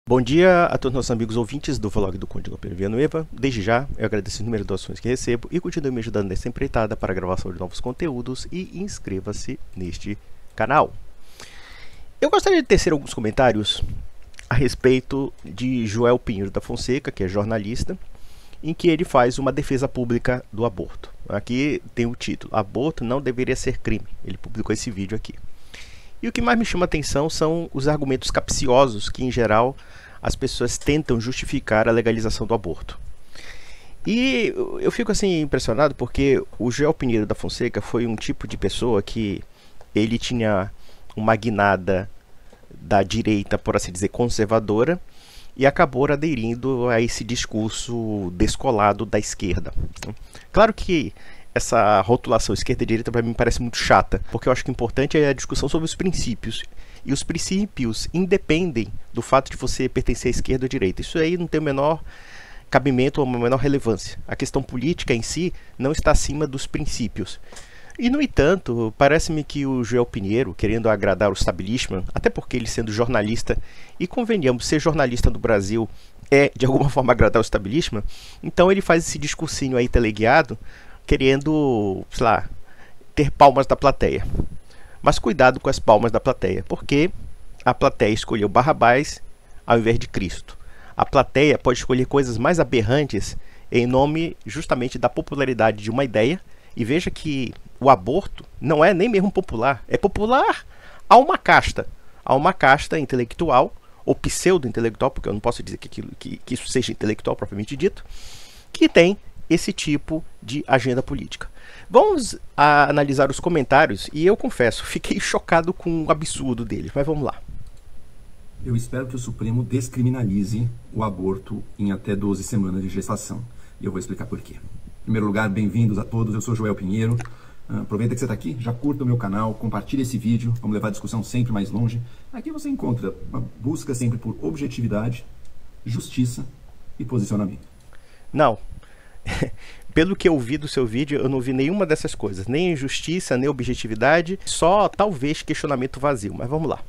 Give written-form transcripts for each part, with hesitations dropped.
Bom dia a todos os nossos amigos ouvintes do vlog do Conde Lope Villanueva. Desde já, eu agradeço o número de doações que recebo e continue me ajudando nessa empreitada para a gravação de novos conteúdos e inscreva-se neste canal. Eu gostaria de tecer alguns comentários a respeito de Joel Pinheiro da Fonseca, que é jornalista, em que ele faz uma defesa pública do aborto. Aqui tem o título: Aborto não deveria ser crime. Ele publicou esse vídeo aqui. E o que mais me chama a atenção são os argumentos capciosos que, em geral, as pessoas tentam justificar a legalização do aborto. E eu fico assim impressionado porque o Joel Pinheiro da Fonseca foi um tipo de pessoa que ele tinha uma guinada da direita, por assim dizer, conservadora, e acabou aderindo a esse discurso descolado da esquerda. Claro que essa rotulação esquerda e direita para mim parece muito chata, porque eu acho que o importante é a discussão sobre os princípios. E os princípios independem do fato de você pertencer à esquerda ou à direita. Isso aí não tem o menor cabimento ou a menor relevância. A questão política em si não está acima dos princípios. E, no entanto, parece-me que o Joel Pinheiro, querendo agradar o establishment, até porque ele sendo jornalista, e convenhamos, ser jornalista no Brasil é, de alguma forma, agradar o establishment, então ele faz esse discursinho aí teleguiado, querendo, sei lá, ter palmas da plateia. Mas cuidado com as palmas da plateia, porque a plateia escolheu Barrabás ao invés de Cristo. A plateia pode escolher coisas mais aberrantes em nome justamente da popularidade de uma ideia. E veja que o aborto não é nem mesmo popular, é popular a uma casta intelectual, ou pseudo-intelectual, porque eu não posso dizer que isso seja intelectual propriamente dito, que tem esse tipo de agenda política. Vamos analisar os comentários e eu confesso, fiquei chocado com o absurdo deles, mas vamos lá. Eu espero que o Supremo descriminalize o aborto em até 12 semanas de gestação. E eu vou explicar por quê. Em primeiro lugar, bem-vindos a todos, eu sou Joel Pinheiro. Aproveita que você está aqui, já curta o meu canal, compartilhe esse vídeo, vamos levar a discussão sempre mais longe. Aqui você encontra uma busca sempre por objetividade, justiça e posicionamento. Não. Pelo que eu vi do seu vídeo, eu não vi nenhuma dessas coisas. Nem justiça, nem objetividade, só talvez questionamento vazio. Mas vamos lá.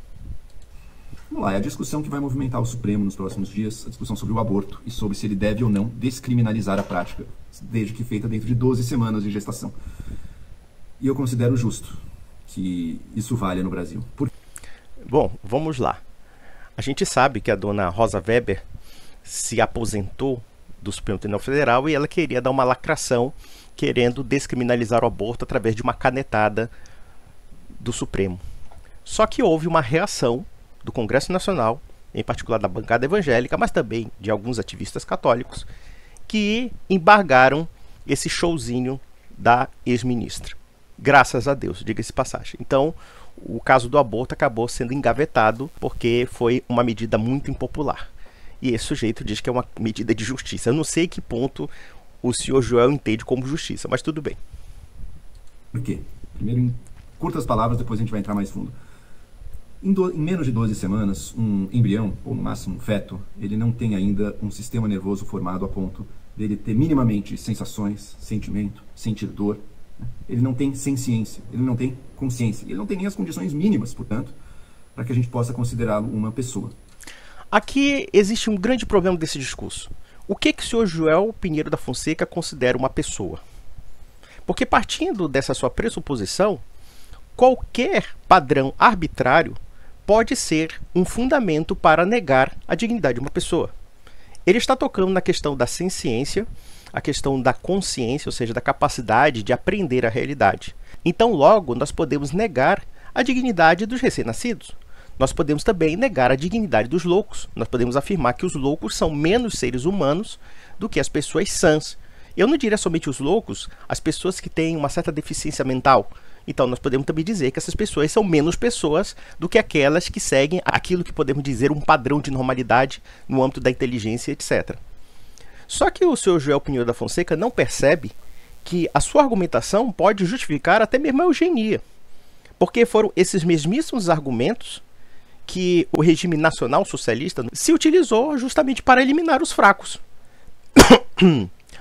Vamos lá, é a discussão que vai movimentar o Supremo nos próximos dias, a discussão sobre o aborto e sobre se ele deve ou não descriminalizar a prática, desde que feita dentro de 12 semanas de gestação. E eu considero justo que isso valha no Brasil. Bom, vamos lá. A gente sabe que a dona Rosa Weber se aposentou do Supremo Tribunal Federal e ela queria dar uma lacração, querendo descriminalizar o aborto através de uma canetada do Supremo. Só que houve uma reação do Congresso Nacional, em particular da bancada evangélica, mas também de alguns ativistas católicos, que embargaram esse showzinho da ex-ministra. Graças a Deus, diga-se passagem. Então, o caso do aborto acabou sendo engavetado porque foi uma medida muito impopular. E esse sujeito diz que é uma medida de justiça. Eu não sei que ponto o senhor Joel entende como justiça, mas tudo bem. Por quê? Primeiro, em curtas palavras, depois a gente vai entrar mais fundo. Em menos de 12 semanas, um embrião, ou no máximo um feto, ele não tem ainda um sistema nervoso formado a ponto dele ter minimamente sensações, sentimento, sentir dor. Ele não tem senciência, ele não tem consciência, ele não tem nem as condições mínimas, portanto, para que a gente possa considerá-lo uma pessoa. Aqui existe um grande problema desse discurso. O que o senhor Joel Pinheiro da Fonseca considera uma pessoa? Porque partindo dessa sua pressuposição, qualquer padrão arbitrário pode ser um fundamento para negar a dignidade de uma pessoa. Ele está tocando na questão da senciência, a questão da consciência, ou seja, da capacidade de aprender a realidade. Então, logo, nós podemos negar a dignidade dos recém-nascidos. Nós podemos também negar a dignidade dos loucos. Nós podemos afirmar que os loucos são menos seres humanos do que as pessoas sãs. Eu não diria somente os loucos, as pessoas que têm uma certa deficiência mental. Então, nós podemos também dizer que essas pessoas são menos pessoas do que aquelas que seguem aquilo que podemos dizer um padrão de normalidade no âmbito da inteligência, etc. Só que o senhor Joel Pinheiro da Fonseca não percebe que a sua argumentação pode justificar até mesmo a eugenia. Porque foram esses mesmíssimos argumentos que o regime nacional socialista se utilizou justamente para eliminar os fracos.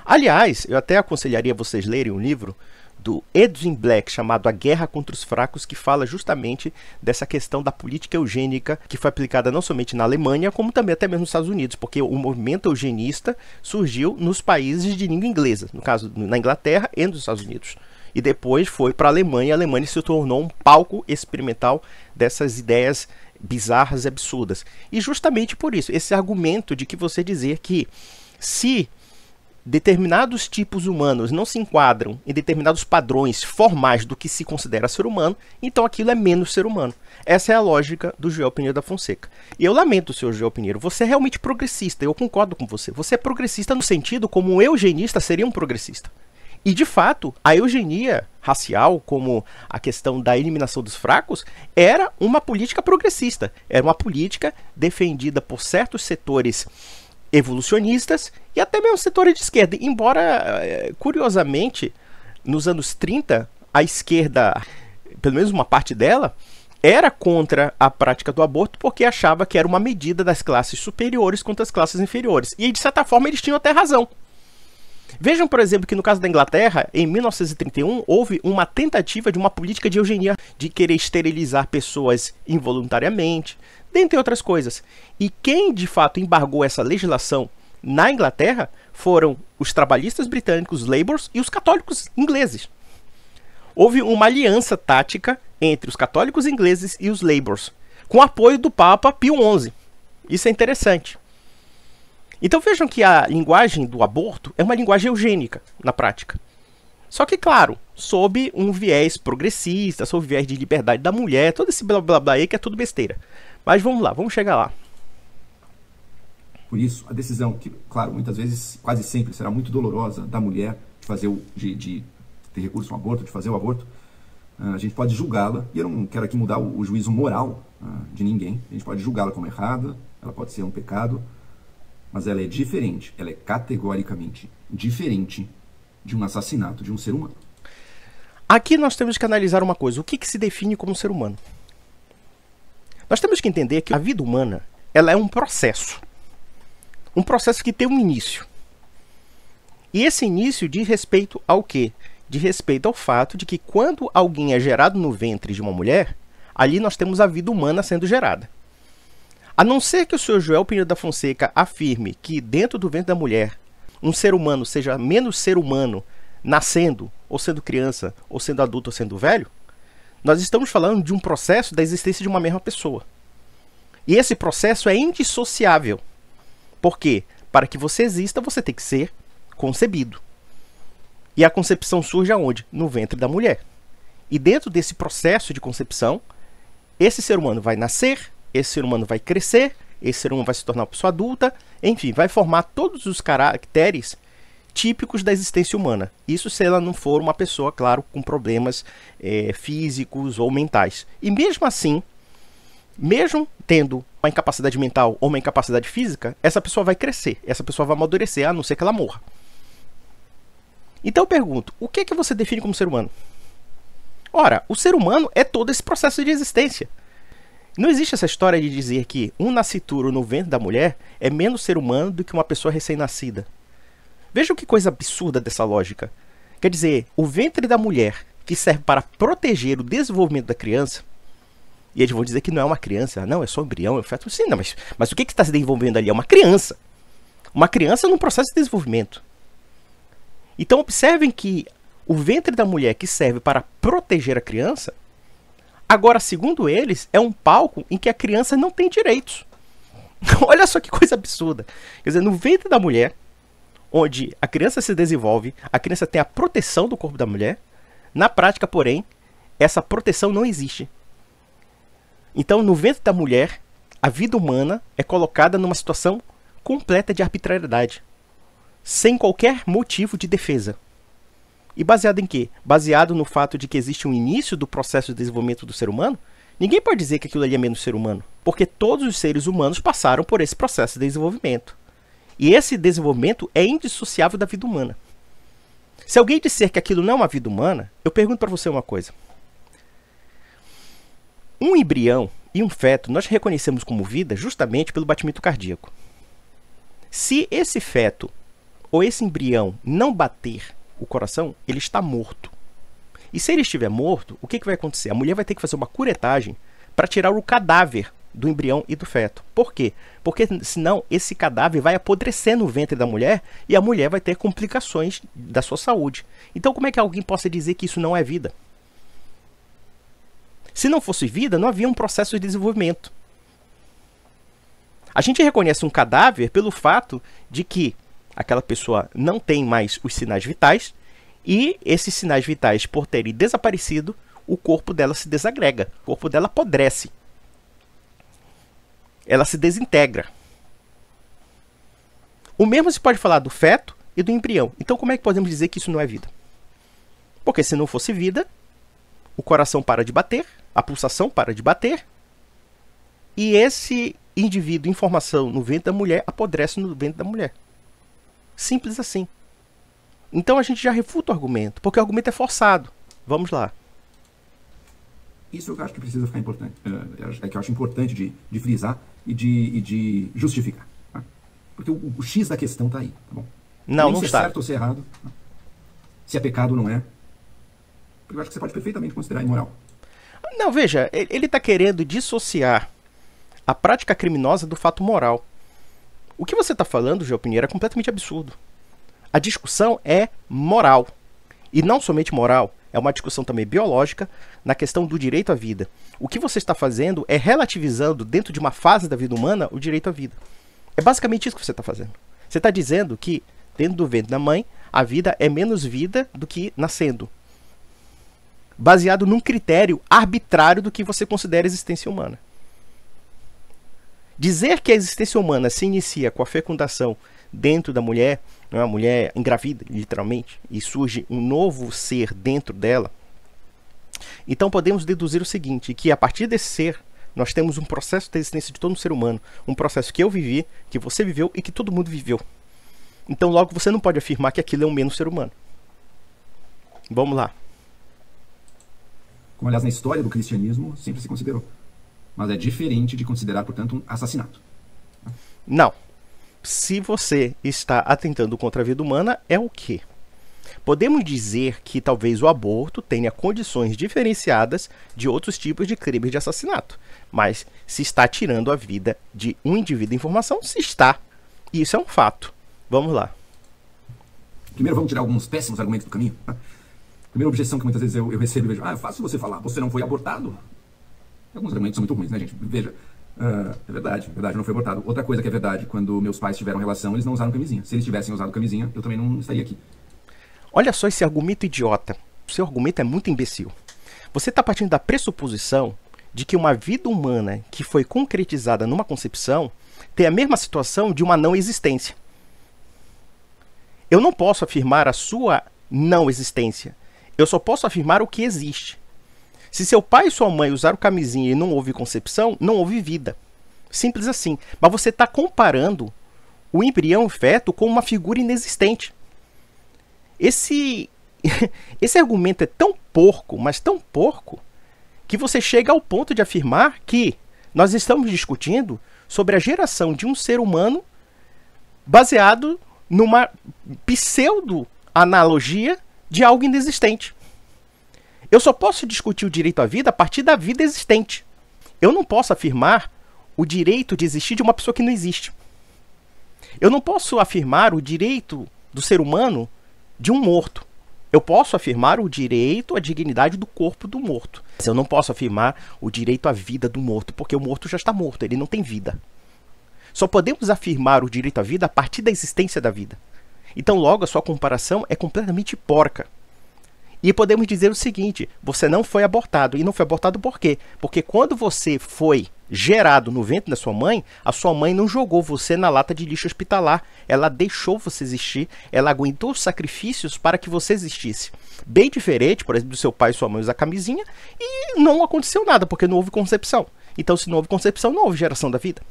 Aliás, eu até aconselharia vocês lerem um livro do Edwin Black, chamado A Guerra contra os Fracos, que fala justamente dessa questão da política eugênica que foi aplicada não somente na Alemanha, como também até mesmo nos Estados Unidos, porque o movimento eugenista surgiu nos países de língua inglesa, no caso na Inglaterra e nos Estados Unidos. E depois foi para a Alemanha, e a Alemanha se tornou um palco experimental dessas ideias bizarras e absurdas. E justamente por isso, esse argumento de que você dizer que se determinados tipos humanos não se enquadram em determinados padrões formais do que se considera ser humano, então aquilo é menos ser humano. Essa é a lógica do Joel Pinheiro da Fonseca. E eu lamento, senhor Joel Pinheiro, você é realmente progressista, eu concordo com você. Você é progressista no sentido como um eugenista seria um progressista. E, de fato, a eugenia racial, como a questão da eliminação dos fracos, era uma política progressista. Era uma política defendida por certos setores evolucionistas e até mesmo setores de esquerda. Embora, curiosamente, nos anos 30, a esquerda, pelo menos uma parte dela, era contra a prática do aborto porque achava que era uma medida das classes superiores contra as classes inferiores. E, de certa forma, eles tinham até razão. Vejam, por exemplo, que no caso da Inglaterra, em 1931, houve uma tentativa de uma política de eugenia, de querer esterilizar pessoas involuntariamente, dentre outras coisas. E quem, de fato, embargou essa legislação na Inglaterra foram os trabalhistas britânicos, os Labours, e os católicos ingleses. Houve uma aliança tática entre os católicos ingleses e os Labours, com apoio do Papa Pio XI. Isso é interessante. Então vejam que a linguagem do aborto é uma linguagem eugênica, na prática. Só que, claro, sob um viés progressista, sob o viés de liberdade da mulher, todo esse blá blá blá aí que é tudo besteira. Mas vamos lá, vamos chegar lá. Por isso, a decisão, que, claro, muitas vezes, quase sempre, será muito dolorosa da mulher de fazer de ter recurso ao aborto, de fazer o aborto, a gente pode julgá-la, e eu não quero aqui mudar o juízo moral de ninguém, a gente pode julgá-la como errada, ela pode ser um pecado, mas ela é diferente, ela é categoricamente diferente de um assassinato de um ser humano. Aqui nós temos que analisar uma coisa, o que se define como ser humano? Nós temos que entender que a vida humana, ela é um processo que tem um início. E esse início diz respeito ao quê? Diz respeito ao fato de que quando alguém é gerado no ventre de uma mulher, ali nós temos a vida humana sendo gerada. A não ser que o senhor Joel Pinheiro da Fonseca afirme que dentro do ventre da mulher um ser humano seja menos ser humano nascendo, ou sendo criança, ou sendo adulto, ou sendo velho, nós estamos falando de um processo da existência de uma mesma pessoa. E esse processo é indissociável. Por quê? Para que você exista, você tem que ser concebido. E a concepção surge aonde? No ventre da mulher. E dentro desse processo de concepção, esse ser humano vai nascer, esse ser humano vai crescer, esse ser humano vai se tornar uma pessoa adulta, enfim, vai formar todos os caracteres típicos da existência humana. Isso se ela não for uma pessoa, claro, com problemas físicos ou mentais. E mesmo assim, mesmo tendo uma incapacidade mental ou uma incapacidade física, essa pessoa vai crescer, essa pessoa vai amadurecer, a não ser que ela morra. Então eu pergunto, o que você define como ser humano? Ora, o ser humano é todo esse processo de existência. Não existe essa história de dizer que um nascituro no ventre da mulher é menos ser humano do que uma pessoa recém-nascida. Vejam que coisa absurda dessa lógica. Quer dizer, o ventre da mulher, que serve para proteger o desenvolvimento da criança, e eles vão dizer que não é uma criança, não, é só um embrião, é um feto. Sim, não, mas o que está se desenvolvendo ali? É uma criança. Uma criança num processo de desenvolvimento. Então observem que o ventre da mulher que serve para proteger a criança, agora, segundo eles, é um palco em que a criança não tem direitos. Olha só que coisa absurda. Quer dizer, no ventre da mulher, onde a criança se desenvolve, a criança tem a proteção do corpo da mulher, na prática, porém, essa proteção não existe. Então, no ventre da mulher, a vida humana é colocada numa situação completa de arbitrariedade, sem qualquer motivo de defesa. E baseado em quê? Baseado no fato de que existe um início do processo de desenvolvimento do ser humano, ninguém pode dizer que aquilo ali é menos ser humano, porque todos os seres humanos passaram por esse processo de desenvolvimento. E esse desenvolvimento é indissociável da vida humana. Se alguém disser que aquilo não é uma vida humana, eu pergunto para você uma coisa. Um embrião e um feto nós reconhecemos como vida justamente pelo batimento cardíaco. Se esse feto ou esse embrião não bater o coração, ele está morto. E se ele estiver morto, o que vai acontecer? A mulher vai ter que fazer uma curetagem para tirar o cadáver do embrião e do feto. Por quê? Porque senão esse cadáver vai apodrecer no ventre da mulher e a mulher vai ter complicações da sua saúde. Então como é que alguém possa dizer que isso não é vida? Se não fosse vida, não havia um processo de desenvolvimento. A gente reconhece um cadáver pelo fato de que aquela pessoa não tem mais os sinais vitais e esses sinais vitais, por terem desaparecido, o corpo dela se desagrega, o corpo dela apodrece. Ela se desintegra. O mesmo se pode falar do feto e do embrião. Então como é que podemos dizer que isso não é vida? Porque se não fosse vida, o coração para de bater, a pulsação para de bater, e esse indivíduo em formação no ventre da mulher apodrece no ventre da mulher. Simples assim. Então a gente já refuta o argumento, porque o argumento é forçado. Vamos lá. Isso eu acho que precisa ficar importante. É que eu acho importante de frisar e de justificar. Tá? Porque o X da questão está aí. Tá bom? Não se está. É certo ou se é errado. Tá? Se é pecado ou não é. Porque eu acho que você pode perfeitamente considerar imoral. Não, veja, ele está querendo dissociar a prática criminosa do fato moral. O que você está falando, João Pinheiro, é completamente absurdo. A discussão é moral. E não somente moral, é uma discussão também biológica na questão do direito à vida. O que você está fazendo é relativizando, dentro de uma fase da vida humana, o direito à vida. É basicamente isso que você está fazendo. Você está dizendo que, dentro do ventre da mãe, a vida é menos vida do que nascendo. Baseado num critério arbitrário do que você considera existência humana. Dizer que a existência humana se inicia com a fecundação dentro da mulher, não é? A mulher engravida, literalmente, e surge um novo ser dentro dela. Então podemos deduzir o seguinte, que a partir desse ser, nós temos um processo de existência de todo um ser humano, um processo que eu vivi, que você viveu e que todo mundo viveu. Então logo você não pode afirmar que aquilo é um menos ser humano. Vamos lá. Como, aliás, na história do cristianismo sempre se considerou. Mas é diferente de considerar, portanto, um assassinato. Não. Se você está atentando contra a vida humana, é o quê? Podemos dizer que talvez o aborto tenha condições diferenciadas de outros tipos de crimes de assassinato. Mas se está tirando a vida de um indivíduo em formação, se está. E isso é um fato. Vamos lá. Primeiro vamos tirar alguns péssimos argumentos do caminho. Primeira objeção que muitas vezes eu recebo e vejo, é fácil você falar, você não foi abortado. Alguns argumentos são muito ruins, né, gente? Veja, é verdade, não foi abortado. Outra coisa que é verdade, quando meus pais tiveram relação, eles não usaram camisinha. Se eles tivessem usado camisinha, eu também não estaria aqui. Olha só esse argumento idiota. O seu argumento é muito imbecil. Você está partindo da pressuposição de que uma vida humana que foi concretizada numa concepção tem a mesma situação de uma não existência. Eu não posso afirmar a sua não existência. Eu só posso afirmar o que existe. Se seu pai e sua mãe usaram camisinha e não houve concepção, não houve vida. Simples assim. Mas você está comparando o embrião e o feto com uma figura inexistente. Esse argumento é tão porco, mas tão porco, que você chega ao ponto de afirmar que nós estamos discutindo sobre a geração de um ser humano baseado numa pseudo-analogia de algo inexistente. Eu só posso discutir o direito à vida a partir da vida existente. Eu não posso afirmar o direito de existir de uma pessoa que não existe. Eu não posso afirmar o direito do ser humano de um morto. Eu posso afirmar o direito à dignidade do corpo do morto. Mas eu não posso afirmar o direito à vida do morto, porque o morto já está morto, ele não tem vida. Só podemos afirmar o direito à vida a partir da existência da vida. Então, logo, a sua comparação é completamente porca. E podemos dizer o seguinte, você não foi abortado. E não foi abortado por quê? Porque quando você foi gerado no ventre da sua mãe, a sua mãe não jogou você na lata de lixo hospitalar. Ela deixou você existir, ela aguentou os sacrifícios para que você existisse. Bem diferente, por exemplo, do seu pai e sua mãe usar camisinha, e não aconteceu nada, porque não houve concepção. Então, se não houve concepção, não houve geração da vida.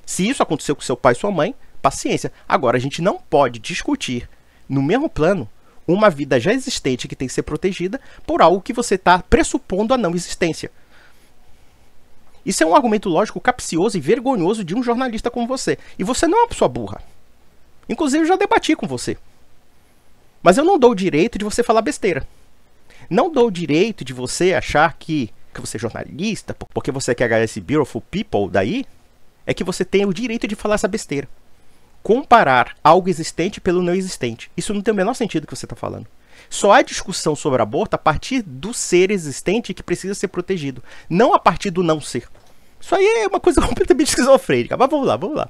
Se isso aconteceu com seu pai e sua mãe, paciência. Agora, a gente não pode discutir no mesmo plano uma vida já existente que tem que ser protegida por algo que você está pressupondo a não existência. Isso é um argumento lógico capcioso e vergonhoso de um jornalista como você. E você não é uma pessoa burra. Inclusive, eu já debati com você. Mas eu não dou o direito de você falar besteira. Não dou o direito de você achar que você é jornalista, porque você quer ganhar esse Beautiful People daí, é que você tem o direito de falar essa besteira. Comparar algo existente pelo não existente. Isso não tem o menor sentido que você está falando. Só há discussão sobre aborto a partir do ser existente que precisa ser protegido, não a partir do não ser. Isso aí é uma coisa completamente esquizofrênica. Mas vamos lá.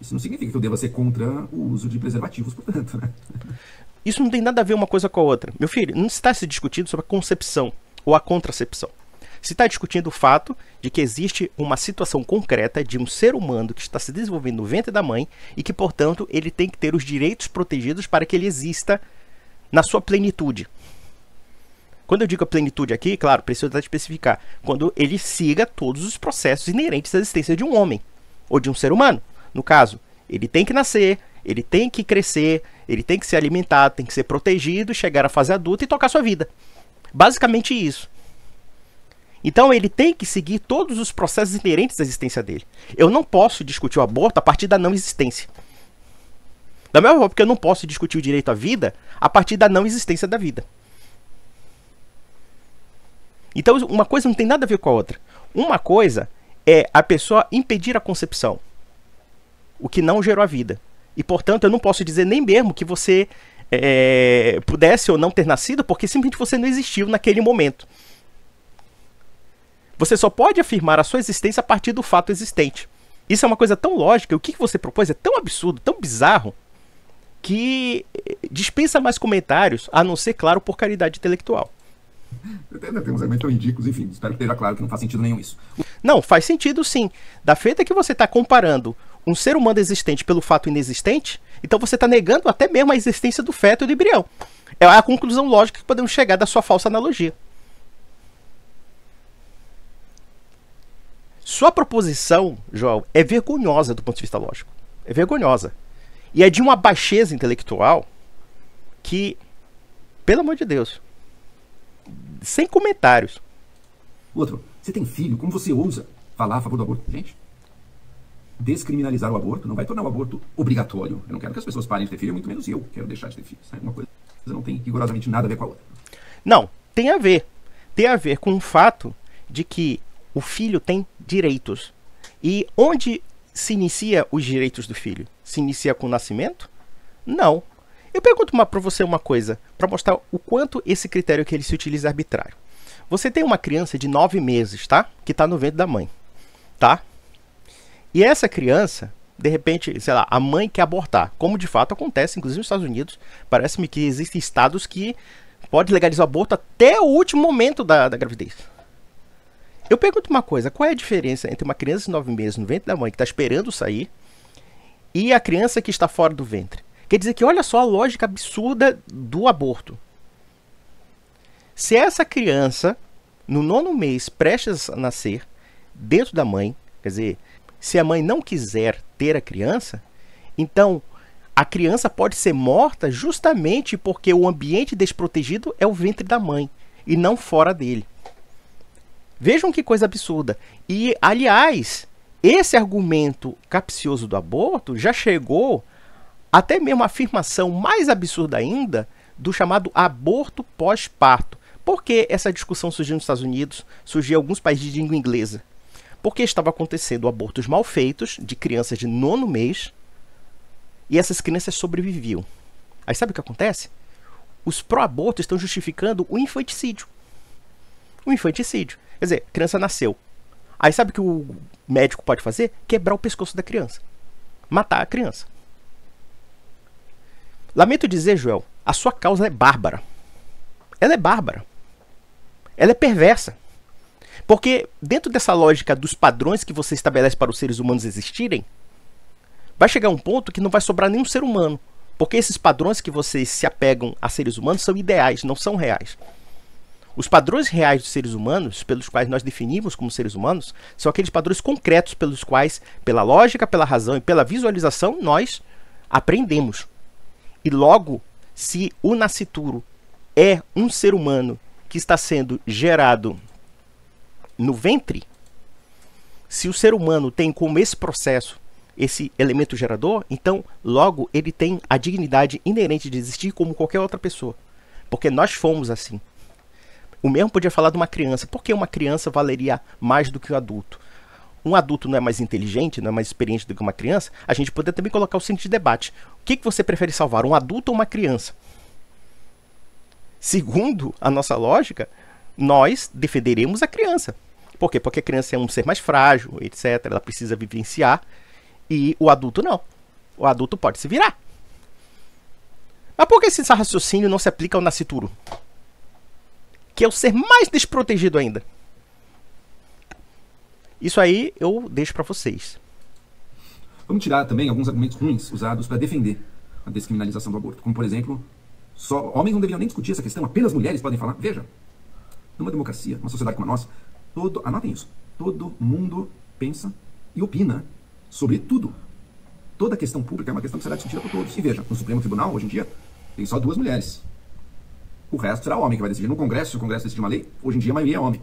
Isso não significa que eu deva ser contra o uso de preservativos, portanto, né? Isso não tem nada a ver uma coisa com a outra. Meu filho, não está se discutindo sobre a concepção ou a contracepção. Se está discutindo o fato de que existe uma situação concreta de um ser humano que está se desenvolvendo no ventre da mãe e que, portanto, ele tem que ter os direitos protegidos para que ele exista na sua plenitude. Quando eu digo a plenitude aqui, claro, preciso especificar, quando ele siga todos os processos inerentes à existência de um homem ou de um ser humano. No caso, ele tem que nascer, ele tem que crescer, ele tem que ser alimentado, tem que ser protegido, chegar à fase adulta e tocar sua vida. Basicamente isso. Então ele tem que seguir todos os processos inerentes à existência dele. Eu não posso discutir o aborto a partir da não existência. Da mesma forma que eu não posso discutir o direito à vida a partir da não existência da vida. Então uma coisa não tem nada a ver com a outra. Uma coisa é a pessoa impedir a concepção, o que não gerou a vida. E portanto eu não posso dizer nem mesmo que você pudesse ou não ter nascido, porque simplesmente você não existiu naquele momento. Você só pode afirmar a sua existência a partir do fato existente. Isso é uma coisa tão lógica, o que você propôs é tão absurdo, tão bizarro, que dispensa mais comentários, a não ser, claro, por caridade intelectual. Temos argumentos tão ridículos, enfim, espero que esteja claro que não faz sentido nenhum isso. Não, faz sentido sim. Da feita que você está comparando um ser humano existente pelo fato inexistente, então você está negando até mesmo a existência do feto e do embrião. É a conclusão lógica que podemos chegar da sua falsa analogia. Sua proposição, Joel, é vergonhosa do ponto de vista lógico. É vergonhosa. E é de uma baixeza intelectual que, pelo amor de Deus, sem comentários. Outro, você tem filho, como você ousa falar a favor do aborto? Gente, descriminalizar o aborto não vai tornar o aborto obrigatório. Eu não quero que as pessoas parem de ter filho, muito menos eu quero deixar de ter filhos. Uma coisa não tem rigorosamente nada a ver com a outra. Não, tem a ver. Tem a ver com o fato de que o filho tem direitos. E onde se inicia os direitos do filho? Se inicia com o nascimento? Não. Eu pergunto para você uma coisa, para mostrar o quanto esse critério que ele se utiliza é arbitrário. Você tem uma criança de 9 meses, tá? Que está no ventre da mãe, tá? E essa criança, de repente, sei lá, a mãe quer abortar, como de fato acontece, inclusive nos Estados Unidos. Parece-me que existem estados que podem legalizar o aborto até o último momento da gravidez. Eu pergunto uma coisa, qual é a diferença entre uma criança de 9 meses no ventre da mãe que está esperando sair e a criança que está fora do ventre? Quer dizer que olha só a lógica absurda do aborto. Se essa criança, no 9º mês, prestes a nascer, dentro da mãe, quer dizer, se a mãe não quiser ter a criança, então a criança pode ser morta justamente porque o ambiente desprotegido é o ventre da mãe e não fora dele. Vejam que coisa absurda. E, aliás, esse argumento capcioso do aborto já chegou até mesmo a afirmação mais absurda ainda do chamado aborto pós-parto. Por que essa discussão surgiu nos Estados Unidos, surgiu em alguns países de língua inglesa? Porque estava acontecendo abortos mal feitos de crianças de 9º mês e essas crianças sobreviviam. Aí sabe o que acontece? Os pró-aborto estão justificando o infanticídio. O infanticídio. Quer dizer, a criança nasceu. Aí sabe o que o médico pode fazer? Quebrar o pescoço da criança. Matar a criança. Lamento dizer, Joel, a sua causa é bárbara. Ela é bárbara. Ela é perversa. Porque dentro dessa lógica dos padrões que você estabelece para os seres humanos existirem, vai chegar um ponto que não vai sobrar nenhum ser humano. Porque esses padrões que vocês se apegam a seres humanos são ideais, não são reais. Os padrões reais dos seres humanos, pelos quais nós definimos como seres humanos, são aqueles padrões concretos pelos quais, pela lógica, pela razão e pela visualização, nós aprendemos. E logo, se o nascituro é um ser humano que está sendo gerado no ventre, se o ser humano tem como esse processo, esse elemento gerador, então logo ele tem a dignidade inerente de existir como qualquer outra pessoa. Porque nós fomos assim. O mesmo podia falar de uma criança. Por que uma criança valeria mais do que um adulto? Um adulto não é mais inteligente, não é mais experiente do que uma criança? A gente poderia também colocar o seguinte debate. O que você prefere salvar, um adulto ou uma criança? Segundo a nossa lógica, nós defenderemos a criança. Por quê? Porque a criança é um ser mais frágil, etc. Ela precisa vivenciar. E o adulto não. O adulto pode se virar. Mas por que esse raciocínio não se aplica ao nascituro? Que é o ser mais desprotegido ainda. Isso aí eu deixo para vocês. Vamos tirar também alguns argumentos ruins usados para defender a descriminalização do aborto. Como, por exemplo, só homens não deveriam nem discutir essa questão, apenas mulheres podem falar. Veja, numa democracia, numa sociedade como a nossa, anotem isso, todo mundo pensa e opina sobre tudo. Toda questão pública é uma questão que será discutida por todos. E veja, no Supremo Tribunal, hoje em dia, tem só 2 mulheres. O resto será homem que vai decidir. No Congresso, se o Congresso decidir uma lei, hoje em dia a maioria é homem.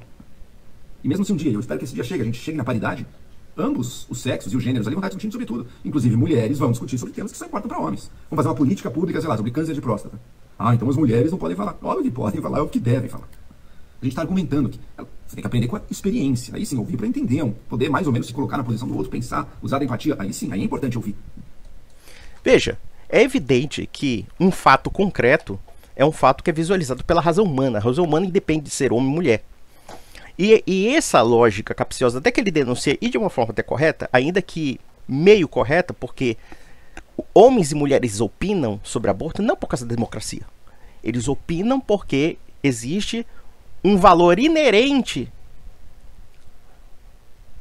E mesmo se um dia, eu espero que esse dia chegue, a gente chegue na paridade, ambos os sexos e os gêneros ali vão estar discutindo sobre tudo. Inclusive mulheres vão discutir sobre temas que só importam para homens. Vamos fazer uma política pública, sei lá, sobre câncer de próstata. Ah, então as mulheres não podem falar. Óbvio que podem falar, é o que devem falar. A gente está argumentando que você tem que aprender com a experiência. Aí sim, ouvir para entender, poder mais ou menos se colocar na posição do outro, pensar, usar a empatia. Aí sim, aí é importante ouvir. Veja, é evidente que um fato concreto é um fato que é visualizado pela razão humana. A razão humana independe de ser homem ou mulher. E essa lógica capciosa, até que ele denuncia, e de uma forma até correta, ainda que meio correta, porque homens e mulheres opinam sobre aborto não por causa da democracia. Eles opinam porque existe um valor inerente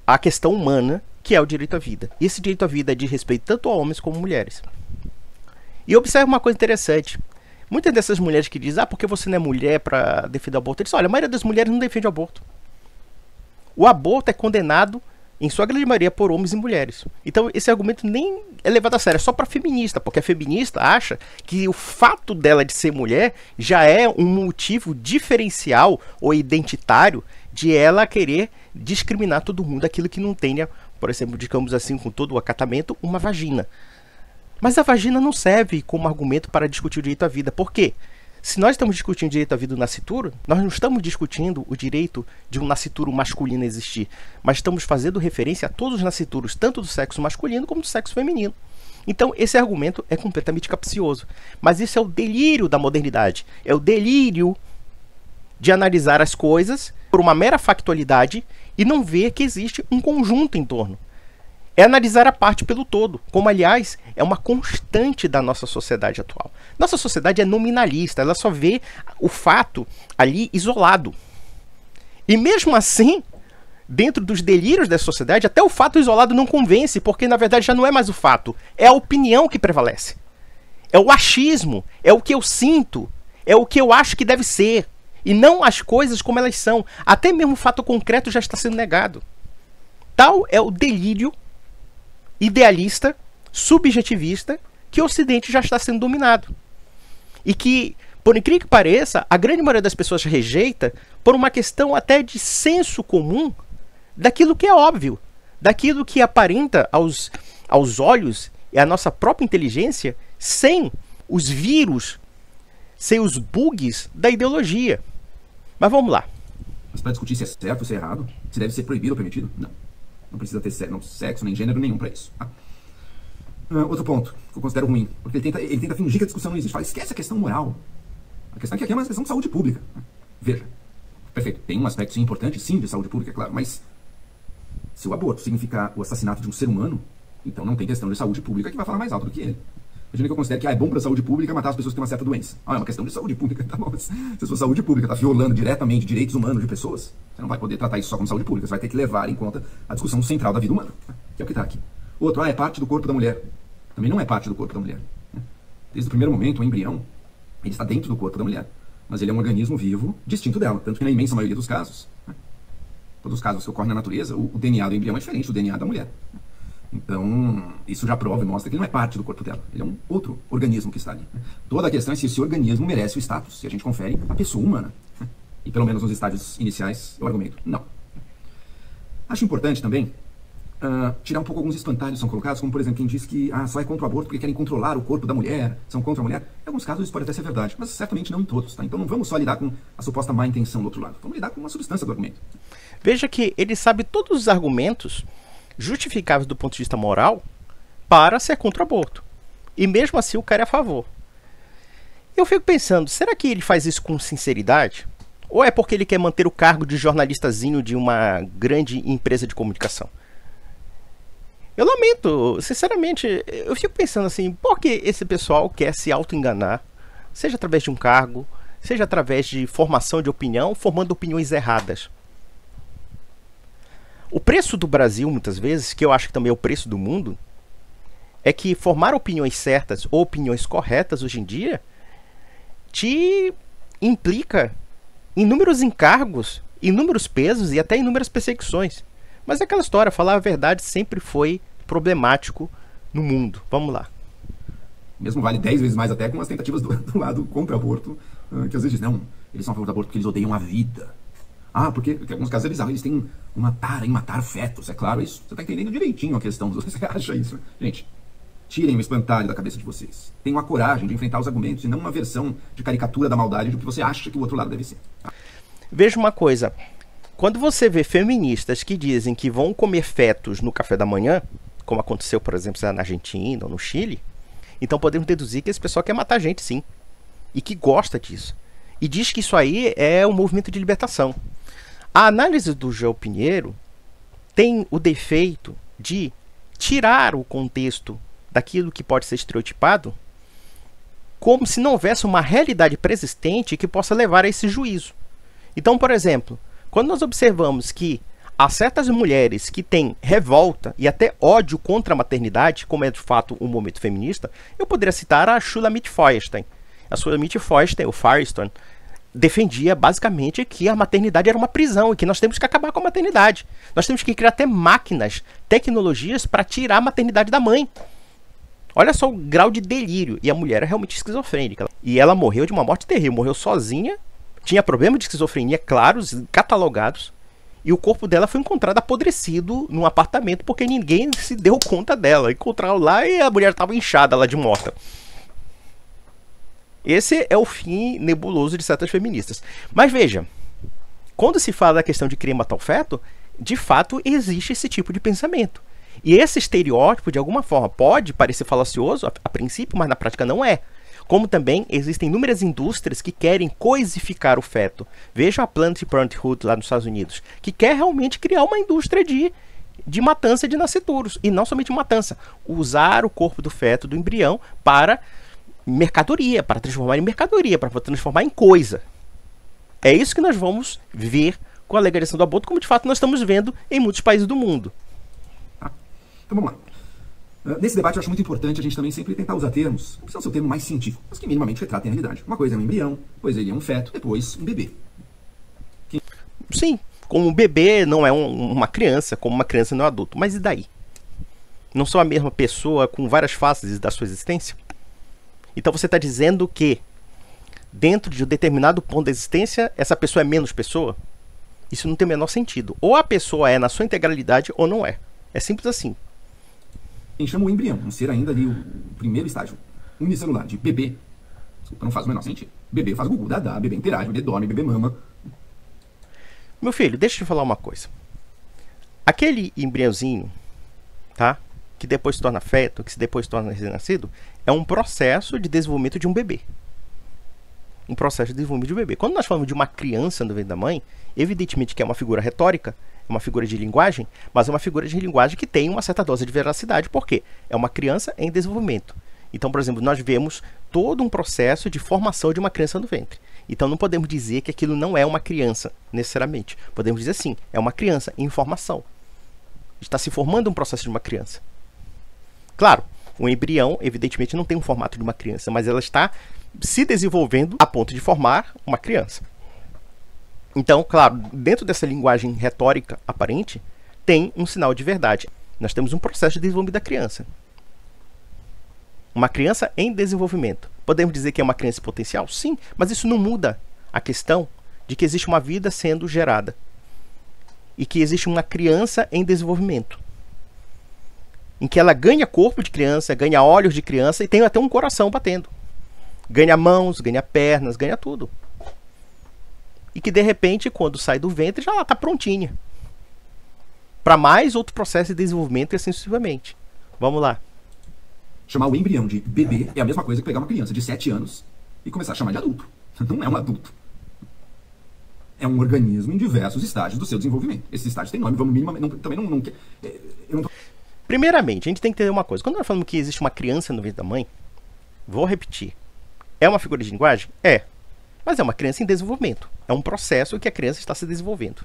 à questão humana, que é o direito à vida. E esse direito à vida diz respeito tanto a homens como a mulheres. E observe uma coisa interessante. Muitas dessas mulheres que dizem, porque você não é mulher para defender o aborto, eles dizem, olha, a maioria das mulheres não defende o aborto. O aborto é condenado, em sua grande maioria, por homens e mulheres. Então, esse argumento nem é levado a sério, é só para feminista, porque a feminista acha que o fato dela de ser mulher já é um motivo diferencial ou identitário de ela querer discriminar todo mundo, aquilo que não tenha, por exemplo, digamos assim, com todo o acatamento, uma vagina. Mas a vagina não serve como argumento para discutir o direito à vida. Por quê? Se nós estamos discutindo o direito à vida do nascituro, nós não estamos discutindo o direito de um nascituro masculino existir, mas estamos fazendo referência a todos os nascituros, tanto do sexo masculino como do sexo feminino. Então, esse argumento é completamente capcioso. Mas isso é o delírio da modernidade. É o delírio de analisar as coisas por uma mera factualidade e não ver que existe um conjunto em torno. É analisar a parte pelo todo, como, aliás, é uma constante da nossa sociedade atual. Nossa sociedade é nominalista, ela só vê o fato ali isolado. E mesmo assim, dentro dos delírios da sociedade, até o fato isolado não convence, porque na verdade já não é mais o fato, é a opinião que prevalece. É o achismo, é o que eu sinto, é o que eu acho que deve ser, e não as coisas como elas são. Até mesmo o fato concreto já está sendo negado. Tal é o delírio idealista, subjetivista, que o Ocidente já está sendo dominado. E que, por incrível que pareça, a grande maioria das pessoas rejeita por uma questão até de senso comum daquilo que é óbvio, daquilo que aparenta aos olhos e à nossa própria inteligência, sem os vírus, sem os bugs da ideologia. Mas vamos lá. Mas para discutir se é certo ou se é errado, se deve ser proibido ou permitido, não. Não precisa ter sexo nem gênero nenhum para isso. Tá? Outro ponto que eu considero ruim, porque ele tenta fingir que a discussão não existe. Fala, esquece a questão moral. A questão aqui é uma questão de saúde pública. Veja, perfeito, tem um aspecto importante, sim, de saúde pública, é claro, mas se o aborto significar o assassinato de um ser humano, então não tem questão de saúde pública que vai falar mais alto do que ele. Imagina que eu considero que é bom para a saúde pública matar as pessoas que têm uma certa doença. É uma questão de saúde pública, tá bom? Se a sua saúde pública está violando diretamente direitos humanos de pessoas, você não vai poder tratar isso só como saúde pública, você vai ter que levar em conta a discussão central da vida humana, que é o que está aqui. Outro, é parte do corpo da mulher. Também não é parte do corpo da mulher. Desde o primeiro momento, o embrião, ele está dentro do corpo da mulher, mas ele é um organismo vivo distinto dela, tanto que na imensa maioria dos casos, todos os casos que ocorrem na natureza, o DNA do embrião é diferente do DNA da mulher. Então, isso já prova e mostra que ele não é parte do corpo dela. Ele é um outro organismo que está ali. Toda a questão é se esse organismo merece o status, se a gente confere a pessoa humana. E pelo menos nos estágios iniciais, eu argumento, não. Acho importante também tirar um pouco alguns espantalhos são colocados, como por exemplo quem diz que só é contra o aborto porque querem controlar o corpo da mulher, são contra a mulher. Em alguns casos isso pode até ser verdade, mas certamente não em todos. Tá? Então não vamos só lidar com a suposta má intenção do outro lado, vamos lidar com a substância do argumento. Veja que ele sabe todos os argumentos justificáveis do ponto de vista moral para ser contra o aborto. E mesmo assim o cara é a favor. Eu fico pensando, será que ele faz isso com sinceridade? Ou é porque ele quer manter o cargo de jornalistazinho de uma grande empresa de comunicação? Eu lamento, sinceramente, eu fico pensando assim, por que esse pessoal quer se auto-enganar, seja através de um cargo, seja através de formação de opinião, formando opiniões erradas? O preço do Brasil, muitas vezes, que eu acho que também é o preço do mundo, é que formar opiniões certas ou opiniões corretas hoje em dia te implica inúmeros encargos, inúmeros pesos e até inúmeras perseguições. Mas é aquela história, falar a verdade sempre foi problemático no mundo. Vamos lá. Mesmo vale 10 vezes mais até com as tentativas do lado contra o aborto, que às vezes dizem, não, eles são a favor do aborto porque eles odeiam a vida. Porque em alguns casos é bizarro, eles têm uma tara em matar fetos, é claro, isso. Você está entendendo direitinho a questão, você acha isso? Gente, tirem o espantalho da cabeça de vocês. Tenham a coragem de enfrentar os argumentos e não uma versão de caricatura da maldade do que você acha que o outro lado deve ser. Veja uma coisa. Quando você vê feministas que dizem que vão comer fetos no café da manhã, como aconteceu, por exemplo, na Argentina ou no Chile, então podemos deduzir que esse pessoal quer matar gente, sim. E que gosta disso. E diz que isso aí é um movimento de libertação. A análise do João Pinheiro tem o defeito de tirar o contexto daquilo que pode ser estereotipado, como se não houvesse uma realidade preexistente que possa levar a esse juízo. Então, por exemplo, quando nós observamos que há certas mulheres que têm revolta e até ódio contra a maternidade, como é de fato um movimento feminista, eu poderia citar a Shulamit Feuerstein. A Shulamit Feuerstein, o Firestone, defendia basicamente que a maternidade era uma prisão e que nós temos que acabar com a maternidade. Nós temos que criar até máquinas, tecnologias para tirar a maternidade da mãe. Olha só o grau de delírio. E a mulher é realmente esquizofrênica. E ela morreu de uma morte terrível. Morreu sozinha, tinha problemas de esquizofrenia claros, catalogados. E o corpo dela foi encontrado apodrecido num apartamento porque ninguém se deu conta dela. Encontraram lá e a mulher estava inchada lá de morta. Esse é o fim nebuloso de certas feministas. Mas veja, quando se fala da questão de querer matar o feto, de fato existe esse tipo de pensamento. E esse estereótipo, de alguma forma, pode parecer falacioso a princípio, mas na prática não é. Como também existem inúmeras indústrias que querem coisificar o feto. Veja a Planned Parenthood lá nos Estados Unidos, que quer realmente criar uma indústria de matança de nascituros. E não somente matança, usar o corpo do feto, do embrião, para mercadoria, para transformar em mercadoria, para transformar em coisa. É isso que nós vamos ver com a legalização do aborto, como de fato nós estamos vendo em muitos países do mundo. Então vamos lá. Nesse debate eu acho muito importante a gente também sempre tentar usar termos que são seu termo mais científico, mas que minimamente retratem a realidade. Uma coisa é um embrião, depois ele é um feto, depois um bebê. Sim, como um bebê não é uma criança, como uma criança não é um adulto. Mas e daí? Não sou a mesma pessoa com várias fases da sua existência? Então você está dizendo que dentro de um determinado ponto da existência, essa pessoa é menos pessoa? Isso não tem o menor sentido. Ou a pessoa é na sua integralidade ou não é. É simples assim. A gente chama o embrião, um ser ainda ali, o primeiro estágio unicelular, de bebê. Desculpa, não faz o menor sentido. Bebê faz gugu, dadá, bebê interage, bebê dorme, bebê mama. Meu filho, deixa eu te falar uma coisa. Aquele embriãozinho, tá? Que depois se torna feto, que depois se torna recém-nascido, é um processo de desenvolvimento de um bebê. Um processo de desenvolvimento de um bebê. Quando nós falamos de uma criança no ventre da mãe, evidentemente que é uma figura retórica, é uma figura de linguagem, mas é uma figura de linguagem que tem uma certa dose de veracidade, porque é uma criança em desenvolvimento. Então, por exemplo, nós vemos todo um processo de formação de uma criança no ventre. Então não podemos dizer que aquilo não é uma criança, necessariamente. Podemos dizer sim, é uma criança em formação. Está se formando um processo de uma criança. Claro, o embrião, evidentemente, não tem um formato de uma criança, mas ela está se desenvolvendo a ponto de formar uma criança. Então, claro, dentro dessa linguagem retórica aparente, tem um sinal de verdade. Nós temos um processo de desenvolvimento da criança. Uma criança em desenvolvimento. Podemos dizer que é uma criança em potencial? Sim, mas isso não muda a questão de que existe uma vida sendo gerada. E que existe uma criança em desenvolvimento. em que ela ganha corpo de criança, ganha olhos de criança e tem até um coração batendo. Ganha mãos, ganha pernas, ganha tudo. E que de repente, quando sai do ventre, já está prontinha para mais outro processo de desenvolvimento e assim sucessivamente. Vamos lá. Chamar o embrião de bebê é a mesma coisa que pegar uma criança de 7 anos e começar a chamar de adulto. Não é um adulto. É um organismo em diversos estágios do seu desenvolvimento. Esses estágios têm nome, vamos minimamente... Também não... Eu não tô... Primeiramente, a gente tem que entender uma coisa. Quando nós falamos que existe uma criança no ventre da mãe, vou repetir. É uma figura de linguagem? É. Mas é uma criança em desenvolvimento. É um processo que a criança está se desenvolvendo.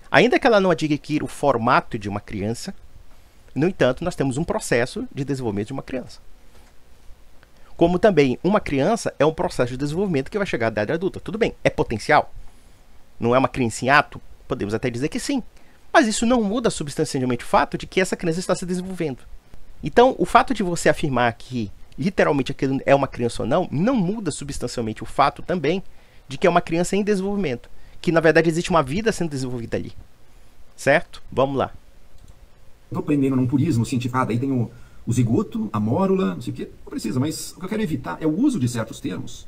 Ainda que ela não adquira o formato de uma criança, no entanto, nós temos um processo de desenvolvimento de uma criança. Como também uma criança é um processo de desenvolvimento que vai chegar à idade adulta. Tudo bem, é potencial? Não é uma criança em ato? Podemos até dizer que sim. Mas isso não muda substancialmente o fato de que essa criança está se desenvolvendo. Então, o fato de você afirmar que literalmente aquilo é uma criança ou não muda substancialmente o fato também de que é uma criança em desenvolvimento. Que na verdade existe uma vida sendo desenvolvida ali. Certo? Vamos lá. Estou prendendo num purismo científico. Daí tem o zigoto, a mórula, não sei o que. Não precisa, mas o que eu quero evitar é o uso de certos termos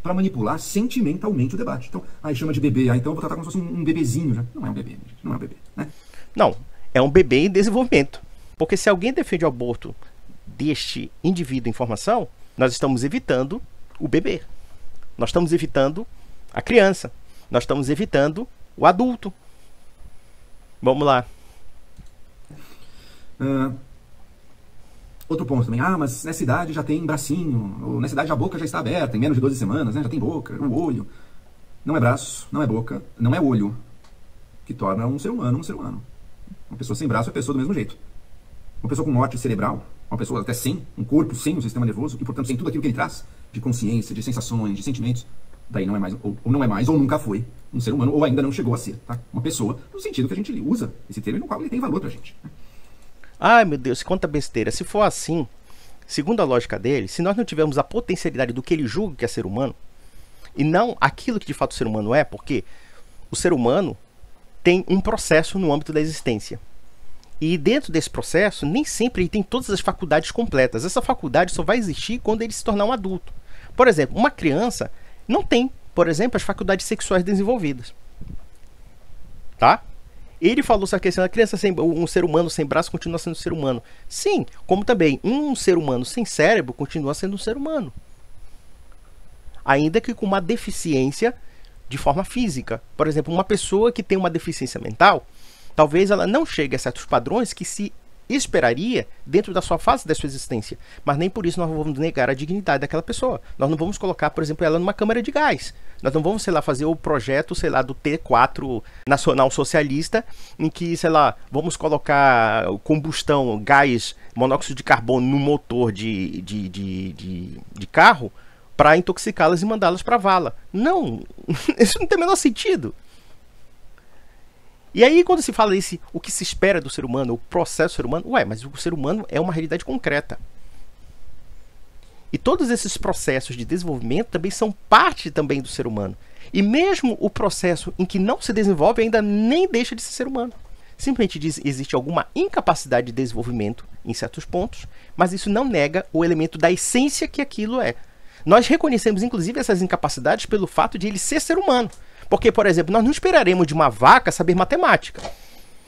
para manipular sentimentalmente o debate. Então, chama de bebê, então eu vou tratar como se fosse um bebezinho já. Não é um bebê, não é um bebê, né? Não, é um bebê em desenvolvimento. Porque se alguém defende o aborto deste indivíduo em formação, nós estamos evitando o bebê. Nós estamos evitando a criança. Nós estamos evitando o adulto. Vamos lá. Outro ponto também. Mas nessa idade já tem bracinho. Ou nessa idade a boca já está aberta, em menos de 12 semanas, né? Já tem boca, o olho. Não é braço, não é boca, não é olho que torna um ser humano um ser humano. Uma pessoa sem braço é pessoa do mesmo jeito. Uma pessoa com morte cerebral, uma pessoa até sem, um corpo sem um sistema nervoso, e portanto sem tudo aquilo que ele traz, de consciência, de sensações, de sentimentos, daí não é mais, ou não é mais, ou nunca foi um ser humano, ou ainda não chegou a ser, tá? Uma pessoa, no sentido que a gente usa esse termo, no qual ele tem valor pra gente. Ai, meu Deus, quanta besteira. Se for assim, segundo a lógica dele, se nós não tivermos a potencialidade do que ele julga que é ser humano, e não aquilo que de fato o ser humano é, porque o ser humano tem um processo no âmbito da existência. E dentro desse processo, nem sempre ele tem todas as faculdades completas. Essa faculdade só vai existir quando ele se tornar um adulto. Por exemplo, uma criança não tem, por exemplo, as faculdades sexuais desenvolvidas. Tá? Ele falou essa questão da criança, um ser humano sem braço continua sendo um ser humano. Sim, como também um ser humano sem cérebro continua sendo um ser humano. Ainda que com uma deficiência de forma física. Por exemplo, uma pessoa que tem uma deficiência mental, talvez ela não chegue a certos padrões que se esperaria dentro da sua fase da sua existência. Mas nem por isso nós vamos negar a dignidade daquela pessoa. Nós não vamos colocar, por exemplo, ela numa câmara de gás. Nós não vamos, sei lá, fazer o projeto, sei lá, do T4 nacional socialista, em que, sei lá, vamos colocar combustão, gás, monóxido de carbono no motor de carro para intoxicá-las e mandá-las para a vala. Não, isso não tem o menor sentido. E aí, quando se fala isso, o que se espera do ser humano, o processo do ser humano, mas o ser humano é uma realidade concreta. E todos esses processos de desenvolvimento também são parte também do ser humano. E mesmo o processo em que não se desenvolve ainda nem deixa de ser ser humano. Simplesmente diz existe alguma incapacidade de desenvolvimento em certos pontos, mas isso não nega o elemento da essência que aquilo é. Nós reconhecemos, inclusive, essas incapacidades pelo fato de ele ser ser humano. Porque, por exemplo, nós não esperaremos de uma vaca saber matemática.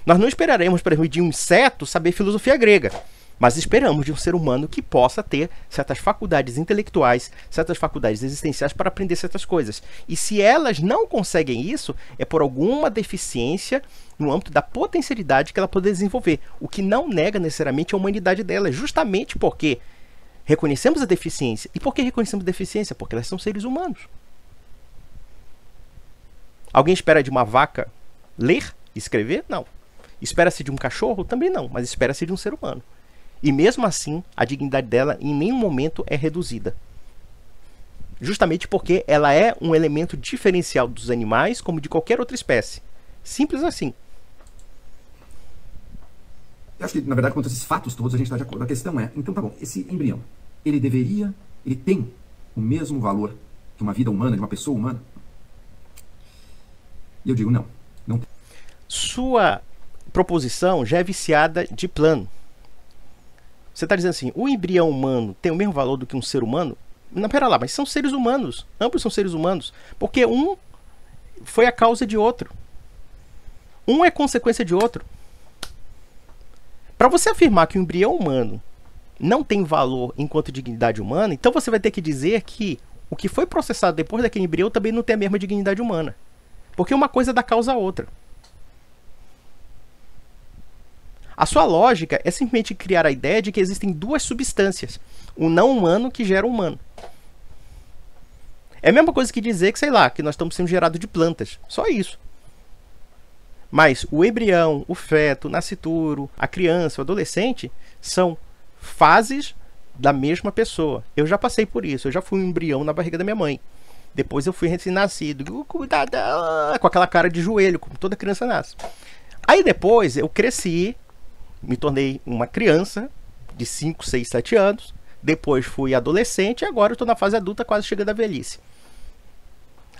Nós não esperaremos, por exemplo, de um inseto saber filosofia grega. Mas esperamos de um ser humano que possa ter certas faculdades intelectuais, certas faculdades existenciais para aprender certas coisas. E se elas não conseguem isso, é por alguma deficiência no âmbito da potencialidade que ela pode desenvolver. O que não nega necessariamente a humanidade dela, justamente porque reconhecemos a deficiência. E por que reconhecemos a deficiência? Porque elas são seres humanos. Alguém espera de uma vaca ler, escrever? Não. Espera-se de um cachorro? Também não, mas espera-se de um ser humano. E mesmo assim, a dignidade dela em nenhum momento é reduzida. Justamente porque ela é um elemento diferencial dos animais como de qualquer outra espécie. Simples assim. Eu acho que, na verdade, quanto a esses fatos todos, a gente está de acordo. A questão é, então tá bom, esse embrião, ele tem o mesmo valor que uma vida humana, de uma pessoa humana? E eu digo, não tem. Sua proposição já é viciada de plano. Você está dizendo assim, o embrião humano tem o mesmo valor do que um ser humano? Não, pera lá, mas são seres humanos. Ambos são seres humanos. Porque um foi a causa de outro. Um é consequência de outro. Para você afirmar que o embrião humano não tem valor enquanto dignidade humana, então você vai ter que dizer que o que foi processado depois daquele embrião também não tem a mesma dignidade humana. Porque uma coisa dá causa à outra. A sua lógica é simplesmente criar a ideia de que existem duas substâncias. O não humano que gera o humano. É a mesma coisa que dizer que, sei lá, que nós estamos sendo gerados de plantas. Só isso. Mas o embrião, o feto, o nascituro, a criança, o adolescente são fases da mesma pessoa. Eu já passei por isso. Eu já fui um embrião na barriga da minha mãe. Depois eu fui recém-nascido. Cuidado, com aquela cara de joelho, como toda criança nasce. Aí depois eu cresci, me tornei uma criança de 5, 6, 7 anos. Depois fui adolescente e agora eu estou na fase adulta, quase chegando à velhice.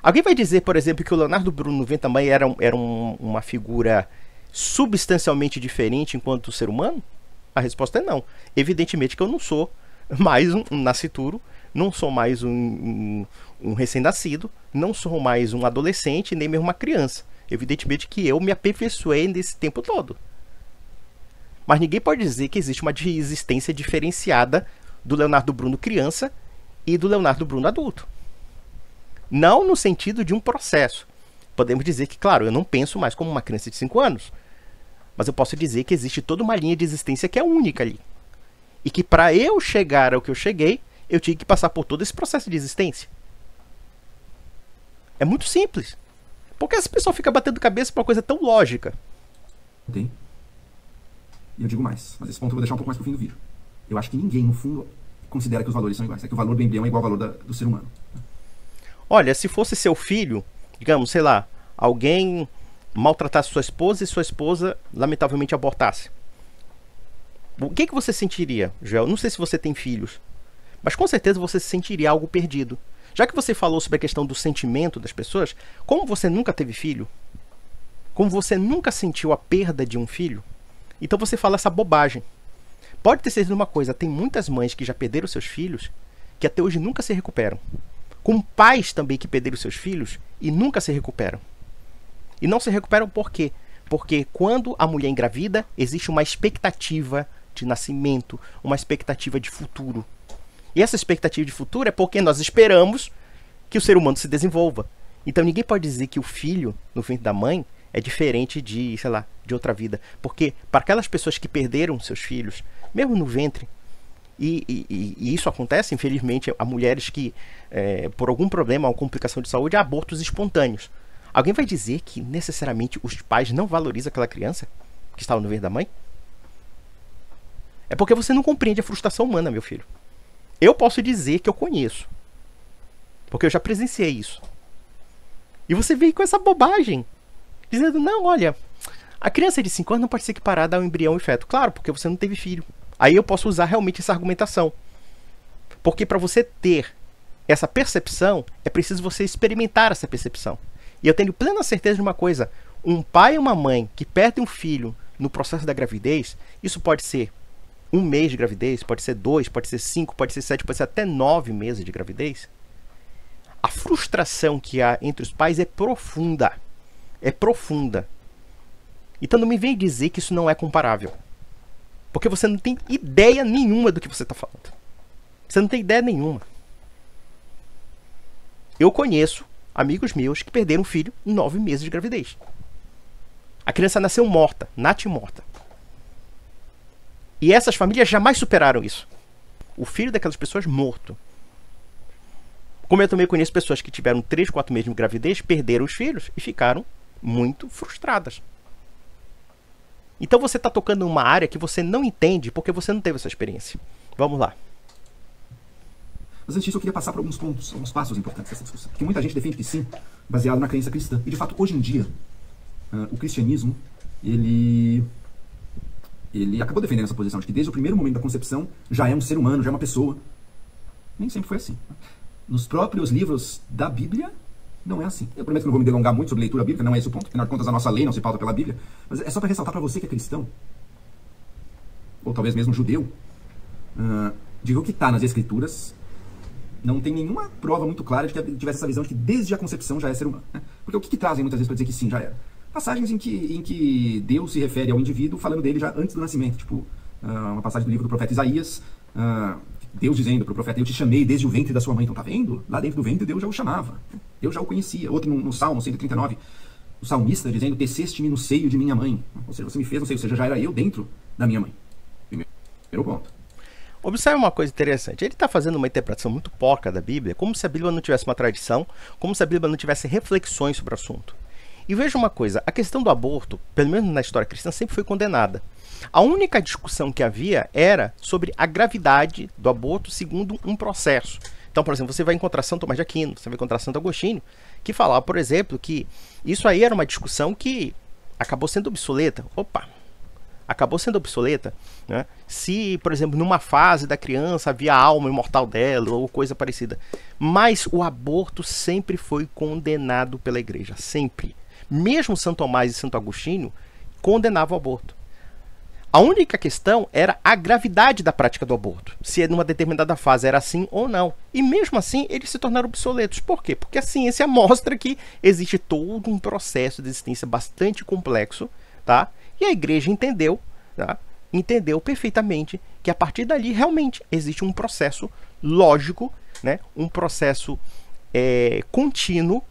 Alguém vai dizer, por exemplo, que o Leonardo Bruno no Ventre da Mãe era uma figura substancialmente diferente enquanto ser humano? A resposta é não. Evidentemente que eu não sou mais um nascituro, não sou mais um recém-nascido, não sou mais um adolescente, nem mesmo uma criança. Evidentemente que eu me aperfeiçoei nesse tempo todo. Mas ninguém pode dizer que existe uma existência diferenciada do Leonardo Bruno criança e do Leonardo Bruno adulto. Não no sentido de um processo. Podemos dizer que, claro, eu não penso mais como uma criança de 5 anos. Mas eu posso dizer que existe toda uma linha de existência que é única ali. E que para eu chegar ao que eu cheguei, eu tinha que passar por todo esse processo de existência. É muito simples. Por que essa pessoa fica batendo cabeça por uma coisa tão lógica? Tem. E eu digo mais, mas esse ponto eu vou deixar um pouco mais pro fim do vídeo. Eu acho que ninguém, no fundo, considera que os valores são iguais. É que o valor do embrião é igual ao valor do ser humano. Olha, se fosse seu filho, digamos, sei lá, alguém maltratasse sua esposa e sua esposa, lamentavelmente, abortasse. O que você sentiria, Joel? Não sei se você tem filhos, mas com certeza você se sentiria algo perdido. Já que você falou sobre a questão do sentimento das pessoas, como você nunca teve filho, como você nunca sentiu a perda de um filho, então você fala essa bobagem. Pode ter sido uma coisa, tem muitas mães que já perderam seus filhos, que até hoje nunca se recuperam. Com pais também que perderam seus filhos e nunca se recuperam. E não se recuperam por quê? Porque quando a mulher engravida, existe uma expectativa de nascimento, uma expectativa de futuro. E essa expectativa de futuro é porque nós esperamos que o ser humano se desenvolva. Então ninguém pode dizer que o filho no ventre da mãe é diferente de, sei lá, de outra vida. Porque para aquelas pessoas que perderam seus filhos, mesmo no ventre, e isso acontece, infelizmente, a mulheres que, por algum problema ou complicação de saúde, há abortos espontâneos. Alguém vai dizer que necessariamente os pais não valorizam aquela criança que estava no ventre da mãe? É porque você não compreende a frustração humana, meu filho. Eu posso dizer que eu conheço, porque eu já presenciei isso. E você vem com essa bobagem, dizendo, não, olha, a criança de 5 anos não pode ser equiparada ao embrião e feto. Claro, porque você não teve filho. Aí eu posso usar realmente essa argumentação. Porque para você ter essa percepção, é preciso você experimentar essa percepção. E eu tenho plena certeza de uma coisa. Um pai e uma mãe que perdem um filho no processo da gravidez, isso pode ser 1 mês de gravidez, pode ser 2, pode ser 5, pode ser 7, pode ser até 9 meses de gravidez. A frustração que há entre os pais é profunda. É profunda. Então não me vem dizer que isso não é comparável. Porque você não tem ideia nenhuma do que você está falando. Você não tem ideia nenhuma. Eu conheço amigos meus que perderam um filho em 9 meses de gravidez. A criança nasceu morta, natimorta. E essas famílias jamais superaram isso. O filho daquelas pessoas morto. Como eu também conheço pessoas que tiveram 3, 4 meses de gravidez, perderam os filhos e ficaram muito frustradas. Então você está tocando uma área que você não entende porque você não teve essa experiência. Vamos lá. Mas antes disso eu queria passar por alguns pontos, alguns passos importantes dessa discussão. Porque muita gente defende que sim, baseado na crença cristã. E de fato, hoje em dia, o cristianismo, ele acabou defendendo essa posição de que desde o primeiro momento da concepção já é um ser humano, já é uma pessoa. Nem sempre foi assim. Nos próprios livros da Bíblia, não é assim. Eu prometo que não vou me delongar muito sobre leitura bíblica, não é esse o ponto. Afinal de contas, a nossa lei não se pauta pela Bíblia. Mas é só para ressaltar para você que é cristão, ou talvez mesmo judeu, de que o que está nas Escrituras não tem nenhuma prova muito clara de que tivesse essa visão de que desde a concepção já é ser humano. Né? Porque o que trazem muitas vezes para dizer que sim, já era? Passagens em que Deus se refere ao indivíduo falando dele já antes do nascimento. Tipo, uma passagem do livro do profeta Isaías, Deus dizendo para o profeta, eu te chamei desde o ventre da sua mãe. Então tá vendo? Lá dentro do ventre Deus já o chamava. Deus já o conhecia. Outro no Salmo 139, o salmista dizendo, teceste-me no seio de minha mãe. Ou seja, você me fez no seio, ou seja, já era eu dentro da minha mãe. Primeiro ponto. Observe uma coisa interessante, ele está fazendo uma interpretação muito porca da Bíblia, como se a Bíblia não tivesse uma tradição, como se a Bíblia não tivesse reflexões sobre o assunto. E veja uma coisa, a questão do aborto, pelo menos na história cristã, sempre foi condenada. A única discussão que havia era sobre a gravidade do aborto segundo um processo. Então, por exemplo, você vai encontrar São Tomás de Aquino, você vai encontrar Santo Agostinho, que falava, por exemplo, que isso aí era uma discussão que acabou sendo obsoleta. Acabou sendo obsoleta, né? Se, por exemplo, numa fase da criança havia a alma imortal dela ou coisa parecida. Mas o aborto sempre foi condenado pela igreja, sempre. Mesmo São Tomás e Santo Agostinho condenavam o aborto. A única questão era a gravidade da prática do aborto, se numa determinada fase era assim ou não. E mesmo assim eles se tornaram obsoletos. Por quê? Porque a ciência mostra que existe todo um processo de existência bastante complexo, tá? E a igreja entendeu, tá? Entendeu perfeitamente que a partir dali realmente existe um processo lógico, né? Um processo contínuo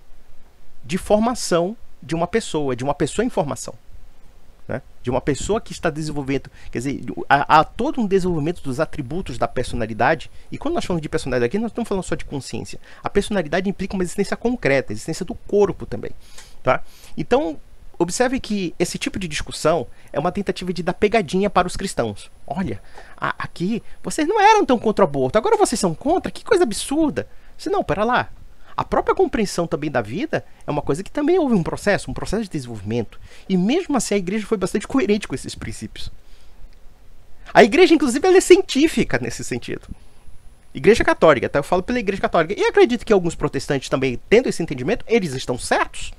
de formação de uma pessoa em formação. Né? De uma pessoa que está desenvolvendo, quer dizer, há todo um desenvolvimento dos atributos da personalidade. E quando nós falamos de personalidade aqui, nós não estamos falando só de consciência. A personalidade implica uma existência concreta, a existência do corpo também. Tá? Então, observe que esse tipo de discussão é uma tentativa de dar pegadinha para os cristãos. Olha, aqui vocês não eram tão contra o aborto, agora vocês são contra? Que coisa absurda. Se não, pera lá. A própria compreensão também da vida é uma coisa que também houve um processo de desenvolvimento. E mesmo assim a igreja foi bastante coerente com esses princípios. A igreja, inclusive, ela é científica nesse sentido. Igreja católica, tá? Eu falo pela igreja católica. E acredito que alguns protestantes também, tendo esse entendimento, eles estão certos.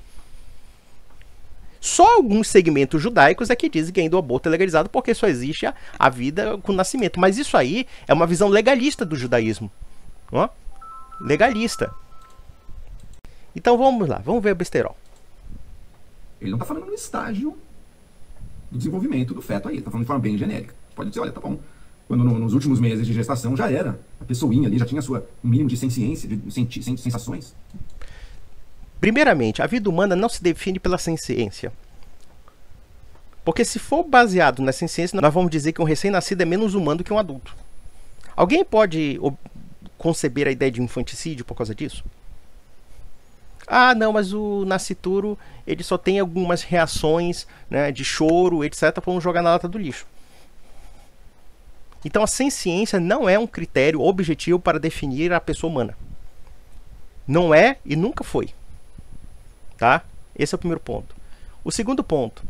Só alguns segmentos judaicos é que dizem que ainda o aborto é legalizado porque só existe a vida com o nascimento. Mas isso aí é uma visão legalista do judaísmo. Ó? Legalista. Então vamos lá, vamos ver o besterol. Ele não está falando no estágio do desenvolvimento do feto aí, ele está falando de forma bem genérica. Pode dizer, olha, tá bom. Quando nos últimos meses de gestação já era, a pessoinha ali já tinha um mínimo de senciência, de sensações. Primeiramente, a vida humana não se define pela senciência. Porque se for baseado na senciência, nós vamos dizer que um recém-nascido é menos humano que um adulto. Alguém pode conceber a ideia de infanticídio por causa disso? Ah, não, mas o nascituro ele só tem algumas reações, né, de choro, etc. Vamos jogar na lata do lixo. Então a senciência não é um critério objetivo para definir a pessoa humana. Não é e nunca foi. Tá? Esse é o primeiro ponto. O segundo ponto.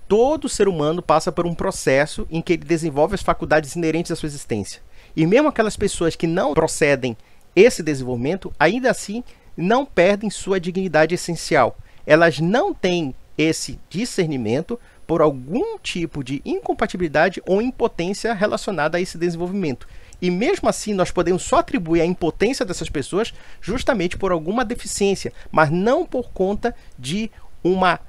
Todo ser humano passa por um processo em que ele desenvolve as faculdades inerentes à sua existência. E mesmo aquelas pessoas que não procedem esse desenvolvimento, ainda assim não perdem sua dignidade essencial. Elas não têm esse discernimento por algum tipo de incompatibilidade ou impotência relacionada a esse desenvolvimento. E mesmo assim nós podemos só atribuir a impotência dessas pessoas justamente por alguma deficiência, mas não por conta de uma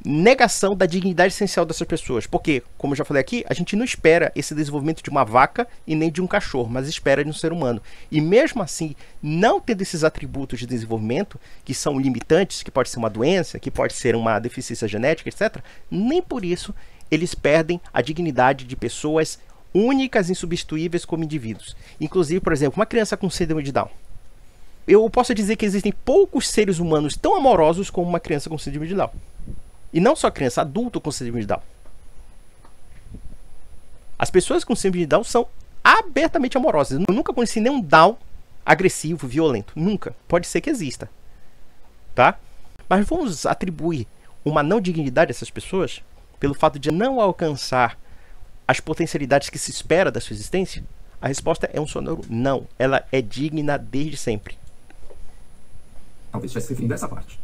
negação da dignidade essencial dessas pessoas. Porque, como eu já falei aqui, a gente não espera esse desenvolvimento de uma vaca e nem de um cachorro, mas espera de um ser humano. E mesmo assim, não tendo esses atributos de desenvolvimento, que são limitantes, que pode ser uma doença, que pode ser uma deficiência genética, etc., nem por isso eles perdem a dignidade de pessoas únicas e insubstituíveis como indivíduos. Inclusive, por exemplo, uma criança com síndrome de Down. Eu posso dizer que existem poucos seres humanos tão amorosos como uma criança com síndrome de Down. E não só criança, adulto com síndrome de Down. As pessoas com síndrome de Down são abertamente amorosas. Eu nunca conheci nenhum Down agressivo, violento. Nunca. Pode ser que exista. Tá? Mas vamos atribuir uma não dignidade a essas pessoas pelo fato de não alcançar as potencialidades que se espera da sua existência? A resposta é um sonoro não. Ela é digna desde sempre. Talvez estivesse referindo a essa parte.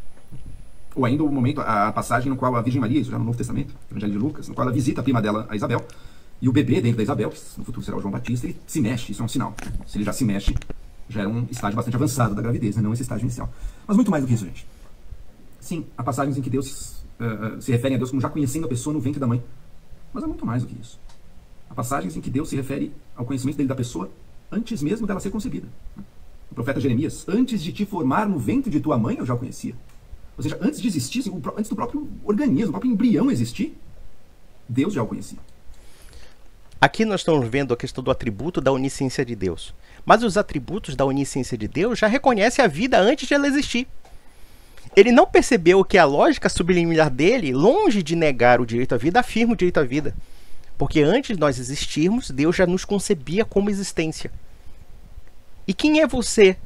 Ou ainda o momento, a passagem no qual a Virgem Maria, isso já no Novo Testamento, no Evangelho de Lucas, no qual ela visita a prima dela, a Isabel, E o bebê dentro da Isabel, que no futuro será o João Batista, ele se mexe, isso é um sinal. Se ele já se mexe, já é um estágio bastante avançado da gravidez, né? Não esse estágio inicial. Mas muito mais do que isso, gente. Sim, há passagens em que Deus se refere a Deus como já conhecendo a pessoa no ventre da mãe. Mas é muito mais do que isso. Há passagens em que Deus se refere ao conhecimento dele da pessoa antes mesmo dela ser concebida. O profeta Jeremias, antes de te formar no ventre de tua mãe, eu já o conhecia. Ou seja, antes de existir, antes do próprio organismo, do próprio embrião existir, Deus já o conhecia. Aqui nós estamos vendo a questão do atributo da onisciência de Deus. Mas os atributos da onisciência de Deus já reconhecem a vida antes de ela existir. Ele não percebeu que a lógica subliminar dele, longe de negar o direito à vida, afirma o direito à vida. Porque antes de nós existirmos, Deus já nos concebia como existência. E quem é você,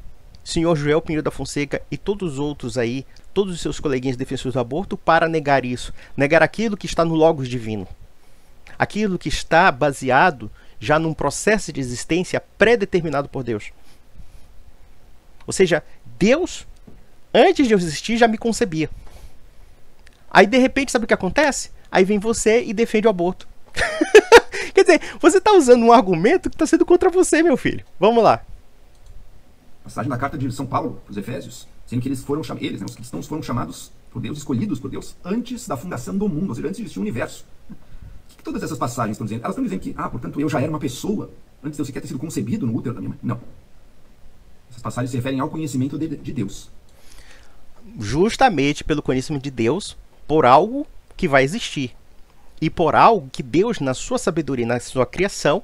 senhor Joel Pinheiro da Fonseca e todos os outros aí, todos os seus coleguinhas defensores do aborto, para negar isso? Negar aquilo que está no Logos divino. Aquilo que está baseado já num processo de existência pré-determinado por Deus. Ou seja, Deus, antes de eu existir, já me concebia. Aí, de repente, sabe o que acontece? Aí vem você e defende o aborto. Quer dizer, você está usando um argumento que está sendo contra você, meu filho. Vamos lá. Passagem da carta de São Paulo para os Efésios, dizendo que eles, os cristãos foram chamados por Deus, escolhidos por Deus, antes da fundação do mundo, ou seja, antes de existir o universo. O que todas essas passagens estão dizendo? Elas estão dizendo que, portanto, eu já era uma pessoa antes de eu sequer ter sido concebido no útero da minha mãe. Não. Essas passagens se referem ao conhecimento de Deus. Justamente pelo conhecimento de Deus, por algo que vai existir. E por algo que Deus, na sua sabedoria, na sua criação,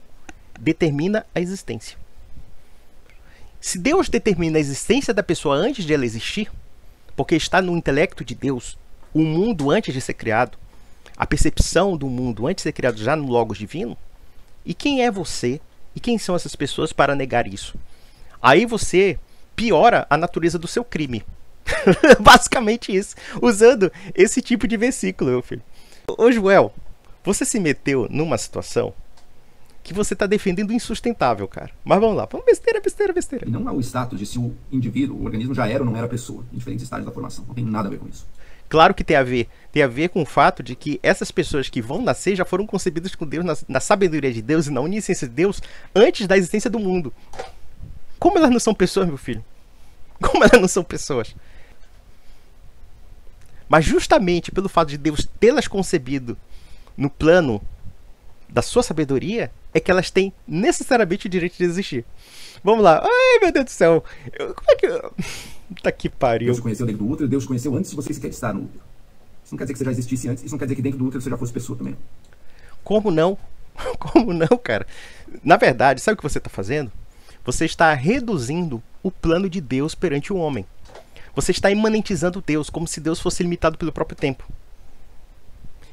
determina a existência. Se Deus determina a existência da pessoa antes de ela existir, porque está no intelecto de Deus, o mundo antes de ser criado, a percepção do mundo antes de ser criado já no Logos divino, e quem é você e quem são essas pessoas para negar isso? Aí você piora a natureza do seu crime. Basicamente isso, usando esse tipo de versículo, meu filho. Ô Joel, você se meteu numa situação que você está defendendo o insustentável, cara. Mas vamos lá, vamos besteira. E não há o status de se o indivíduo, o organismo já era ou não era pessoa, em diferentes estágios da formação. Não tem nada a ver com isso. Claro que tem a ver com o fato de que essas pessoas que vão nascer já foram concebidas com Deus, na sabedoria de Deus e na onisciência de Deus, antes da existência do mundo. Como elas não são pessoas, meu filho? Como elas não são pessoas? Mas justamente pelo fato de Deus tê-las concebido no plano da sua sabedoria, é que elas têm necessariamente o direito de existir. Vamos lá. Ai, meu Deus do céu. Como é que... Tá que pariu. Deus te conheceu dentro do útero, Deus te conheceu antes de você sequer estar no útero. Isso não quer dizer que você já existisse antes, isso não quer dizer que dentro do útero você já fosse pessoa também. Como não? Como não, cara? Na verdade, sabe o que você está fazendo? Você está reduzindo o plano de Deus perante o homem. Você está imanentizando Deus, como se Deus fosse limitado pelo próprio tempo.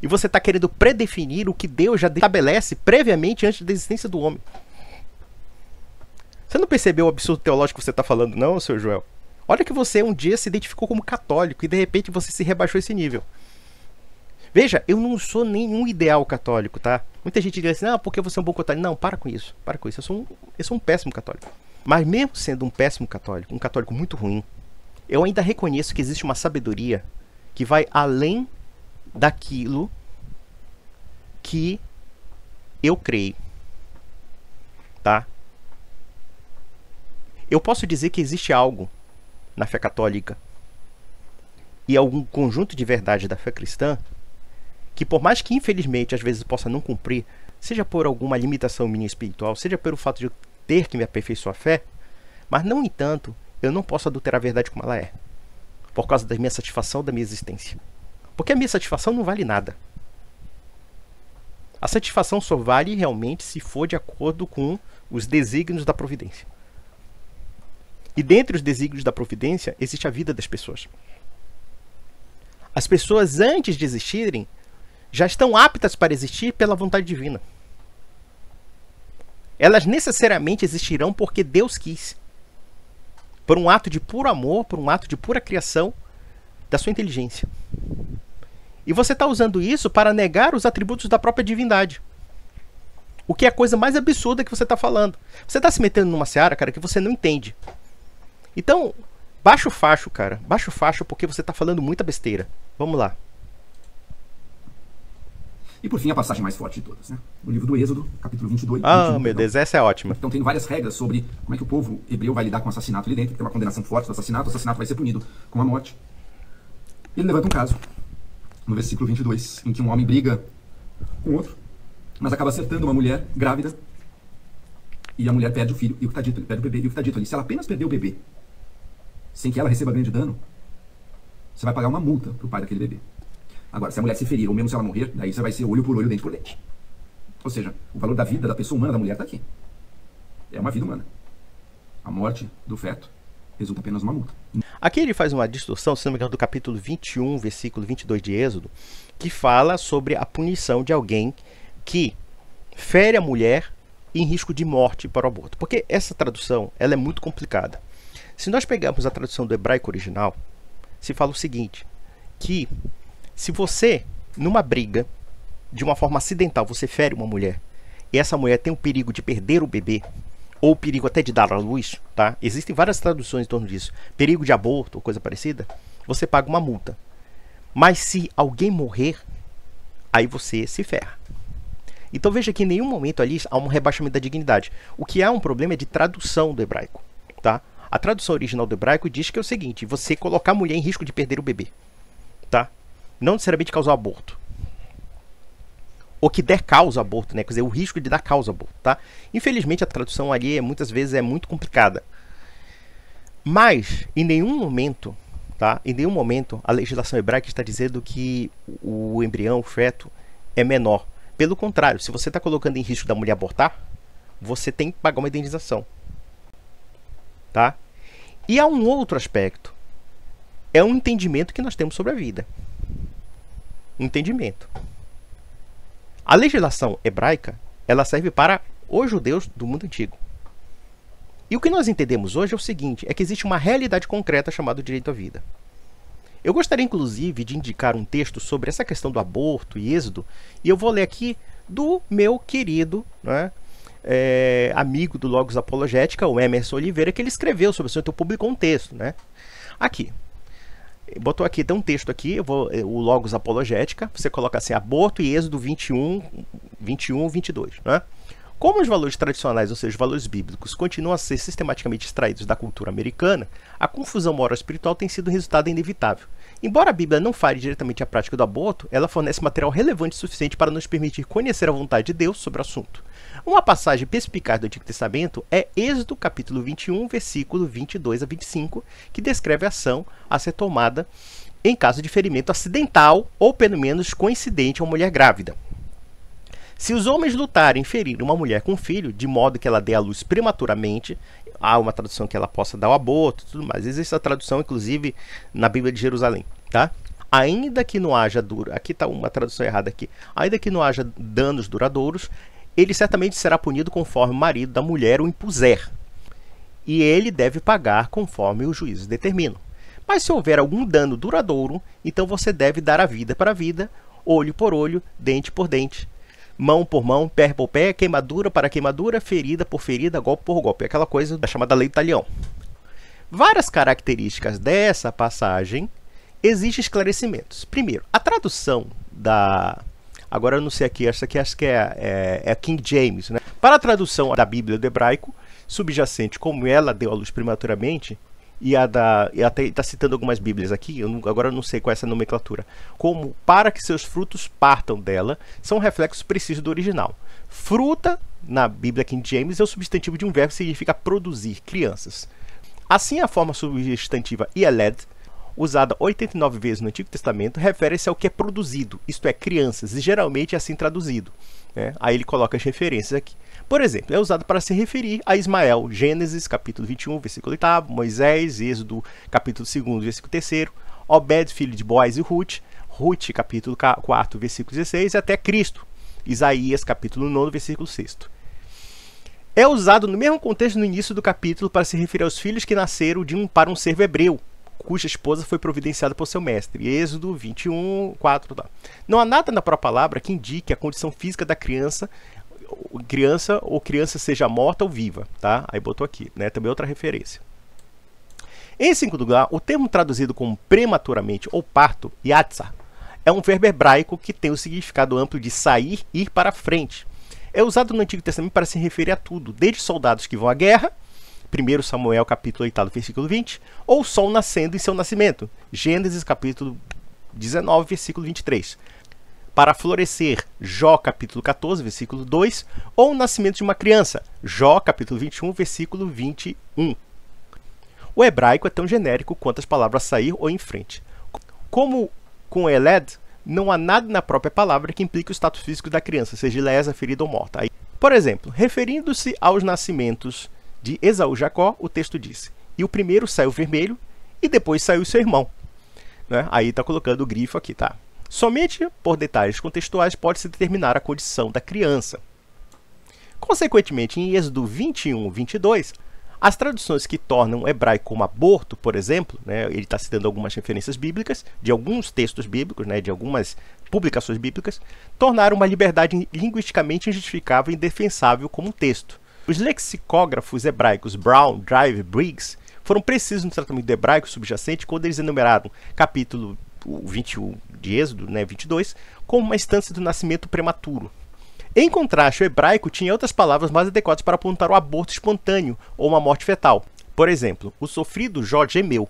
E você está querendo predefinir o que Deus já estabelece previamente antes da existência do homem. Você não percebeu o absurdo teológico que você está falando, não, seu Joel? Olha que você um dia se identificou como católico e de repente você se rebaixou esse nível. Veja, eu não sou nenhum ideal católico, tá? Muita gente diz assim, não, porque você é um bom católico. Não, para com isso. Eu sou um péssimo católico. Mas mesmo sendo um péssimo católico, um católico muito ruim, eu ainda reconheço que existe uma sabedoria que vai além daquilo que eu creio, tá? Eu posso dizer que existe algo na fé católica e algum conjunto de verdade da fé cristã que, por mais que infelizmente às vezes possa não cumprir, seja por alguma limitação minha espiritual, seja pelo fato de eu ter que me aperfeiçoar a fé, mas não entanto, eu não posso adulterar a verdade como ela é, por causa da minha satisfação, da minha existência. Porque a minha satisfação não vale nada. A satisfação só vale realmente se for de acordo com os desígnios da providência. E dentre os desígnios da providência, existe a vida das pessoas. As pessoas, antes de existirem, já estão aptas para existir pela vontade divina. Elas necessariamente existirão porque Deus quis. Por um ato de puro amor, por um ato de pura criação da sua inteligência. E você está usando isso para negar os atributos da própria divindade. O que é a coisa mais absurda que você está falando. Você está se metendo numa seara, cara, que você não entende. Então, baixa o facho, cara. Baixa o facho porque você está falando muita besteira. Vamos lá. E por fim, a passagem mais forte de todas, né? No livro do Êxodo, capítulo 22. Ah, 21, meu Deus, essa é ótima. Então tem várias regras sobre como é que o povo hebreu vai lidar com o assassinato ali dentro, tem uma condenação forte do assassinato, o assassinato vai ser punido com a morte. Ele levanta um caso, no versículo 22, em que um homem briga com outro, mas acaba acertando uma mulher grávida, e a mulher perde o filho, e o que está dito, perde o bebê, e o que está dito ali, se ela apenas perder o bebê, sem que ela receba grande dano, você vai pagar uma multa para o pai daquele bebê. Agora, se a mulher se ferir, ou mesmo se ela morrer, daí você vai ser olho por olho, dente por dente. Ou seja, o valor da vida da pessoa humana, da mulher, está aqui. É uma vida humana. A morte do feto resulta apenas uma multa. Aqui ele faz uma distorção, se não me engano, do capítulo 21, versículo 22 de Êxodo, que fala sobre a punição de alguém que fere a mulher em risco de morte para o aborto. Porque essa tradução ela é muito complicada. Se nós pegarmos a tradução do hebraico original, se fala o seguinte, que se você, numa briga, de uma forma acidental, você fere uma mulher, e essa mulher tem o perigo de perder o bebê, ou o perigo até de dar à luz, tá? Existem várias traduções em torno disso. Perigo de aborto ou coisa parecida, você paga uma multa. Mas se alguém morrer, aí você se ferra. Então veja que em nenhum momento ali há um rebaixamento da dignidade. O que há um problema é de tradução do hebraico, tá? A tradução original do hebraico diz que é o seguinte, você colocar a mulher em risco de perder o bebê, tá? Não necessariamente causar aborto. Ou que der causa ao aborto, né? Quer dizer, o risco de dar causa ao aborto, tá? Infelizmente a tradução ali muitas vezes é muito complicada. Mas, em nenhum momento, tá? Em nenhum momento a legislação hebraica está dizendo que o embrião, o feto, é menor. Pelo contrário, se você está colocando em risco da mulher abortar, você tem que pagar uma indenização. Tá? E há um outro aspecto. É um entendimento que nós temos sobre a vida. Entendimento. A legislação hebraica, ela serve para os judeus do mundo antigo. E o que nós entendemos hoje é o seguinte, é que existe uma realidade concreta chamada direito à vida. Eu gostaria, inclusive, de indicar um texto sobre essa questão do aborto e êxodo, e eu vou ler aqui do meu querido, né, amigo do Logos Apologética, o Emerson Oliveira, que ele escreveu sobre isso, então publicou um texto, né? Aqui. Botou aqui, tem um texto aqui, o Logos Apologética, você coloca assim, aborto e êxodo 21, 22, né? Como os valores tradicionais, ou seja, os valores bíblicos, continuam a ser sistematicamente extraídos da cultura americana, a confusão moral-espiritual tem sido um resultado inevitável. Embora a Bíblia não fale diretamente a prática do aborto, ela fornece material relevante o suficiente para nos permitir conhecer a vontade de Deus sobre o assunto. Uma passagem perspicaz do Antigo Testamento é Êxodo capítulo 21, versículo 22 a 25, que descreve a ação a ser tomada em caso de ferimento acidental ou pelo menos coincidente a uma mulher grávida. Se os homens lutarem em ferir uma mulher com um filho, de modo que ela dê à luz prematuramente, há uma tradução que ela possa dar o aborto e tudo mais. Existe essa tradução, inclusive, na Bíblia de Jerusalém, tá? Ainda que não haja aqui está uma tradução errada aqui. Ainda que não haja danos duradouros, ele certamente será punido conforme o marido da mulher o impuser. E ele deve pagar conforme os juízes determinam. Mas se houver algum dano duradouro, então você deve dar a vida para a vida, olho por olho, dente por dente, mão por mão, pé por pé, queimadura para queimadura, ferida por ferida, golpe por golpe. Aquela coisa da chamada lei do talião. Várias características dessa passagem exigem esclarecimentos. Primeiro, a tradução da... Agora eu não sei aqui, acho que é King James, né? Para a tradução da Bíblia do hebraico, subjacente, como ela deu à luz prematuramente, e até está citando algumas bíblias aqui, agora eu não sei qual é essa nomenclatura, como para que seus frutos partam dela, são reflexos precisos do original. Fruta, na Bíblia King James, é o substantivo de um verbo que significa produzir, crianças. Assim, a forma substantiva yeled, usada 89 vezes no Antigo Testamento, refere-se ao que é produzido, isto é, crianças, e geralmente é assim traduzido, né? Aí ele coloca as referências aqui. Por exemplo, é usado para se referir a Ismael, Gênesis, capítulo 21, versículo 8, Moisés, Êxodo, capítulo 2, versículo 3, Obed, filho de Boaz e Ruth, capítulo 4, versículo 16, e até Cristo, Isaías, capítulo 9, versículo 6. É usado no mesmo contexto no início do capítulo para se referir aos filhos que nasceram para um servo hebreu, cuja esposa foi providenciada por seu mestre. Êxodo 21, 4. Tá. Não há nada na própria palavra que indique a condição física da criança ou criança seja morta ou viva, tá? Aí botou aqui, né? Também outra referência. Em segundo lugar, o termo traduzido como prematuramente ou parto, yatzar, é um verbo hebraico que tem o significado amplo de sair, ir para frente. É usado no Antigo Testamento para se referir a tudo, desde soldados que vão à guerra, 1 Samuel capítulo 8, versículo 20, ou o sol nascendo em seu nascimento, Gênesis capítulo 19, versículo 23. Para florescer, Jó capítulo 14, versículo 2, ou o nascimento de uma criança, Jó capítulo 21, versículo 21. O hebraico é tão genérico quanto as palavras sair ou em frente. Como com Eled, não há nada na própria palavra que implique o status físico da criança, seja ilesa, ferida ou morta. Por exemplo, referindo-se aos nascimentos de Esaú e Jacó, o texto disse: e o primeiro saiu vermelho, e depois saiu seu irmão. Né? Aí está colocando o grifo aqui, tá? Somente por detalhes contextuais pode-se determinar a condição da criança. Consequentemente, em Êxodo 21, 22, as traduções que tornam o hebraico como aborto, por exemplo, né, ele está citando algumas referências bíblicas, de alguns textos bíblicos, né, de algumas publicações bíblicas, tornaram uma liberdade linguisticamente injustificável e indefensável como um texto. Os lexicógrafos hebraicos Brown, Drive e Briggs foram precisos no tratamento do hebraico subjacente quando eles enumeraram capítulo 21 de Êxodo, né, 22, como uma instância do nascimento prematuro. Em contraste, o hebraico tinha outras palavras mais adequadas para apontar o aborto espontâneo ou uma morte fetal. Por exemplo, o sofrido Jó gemeu,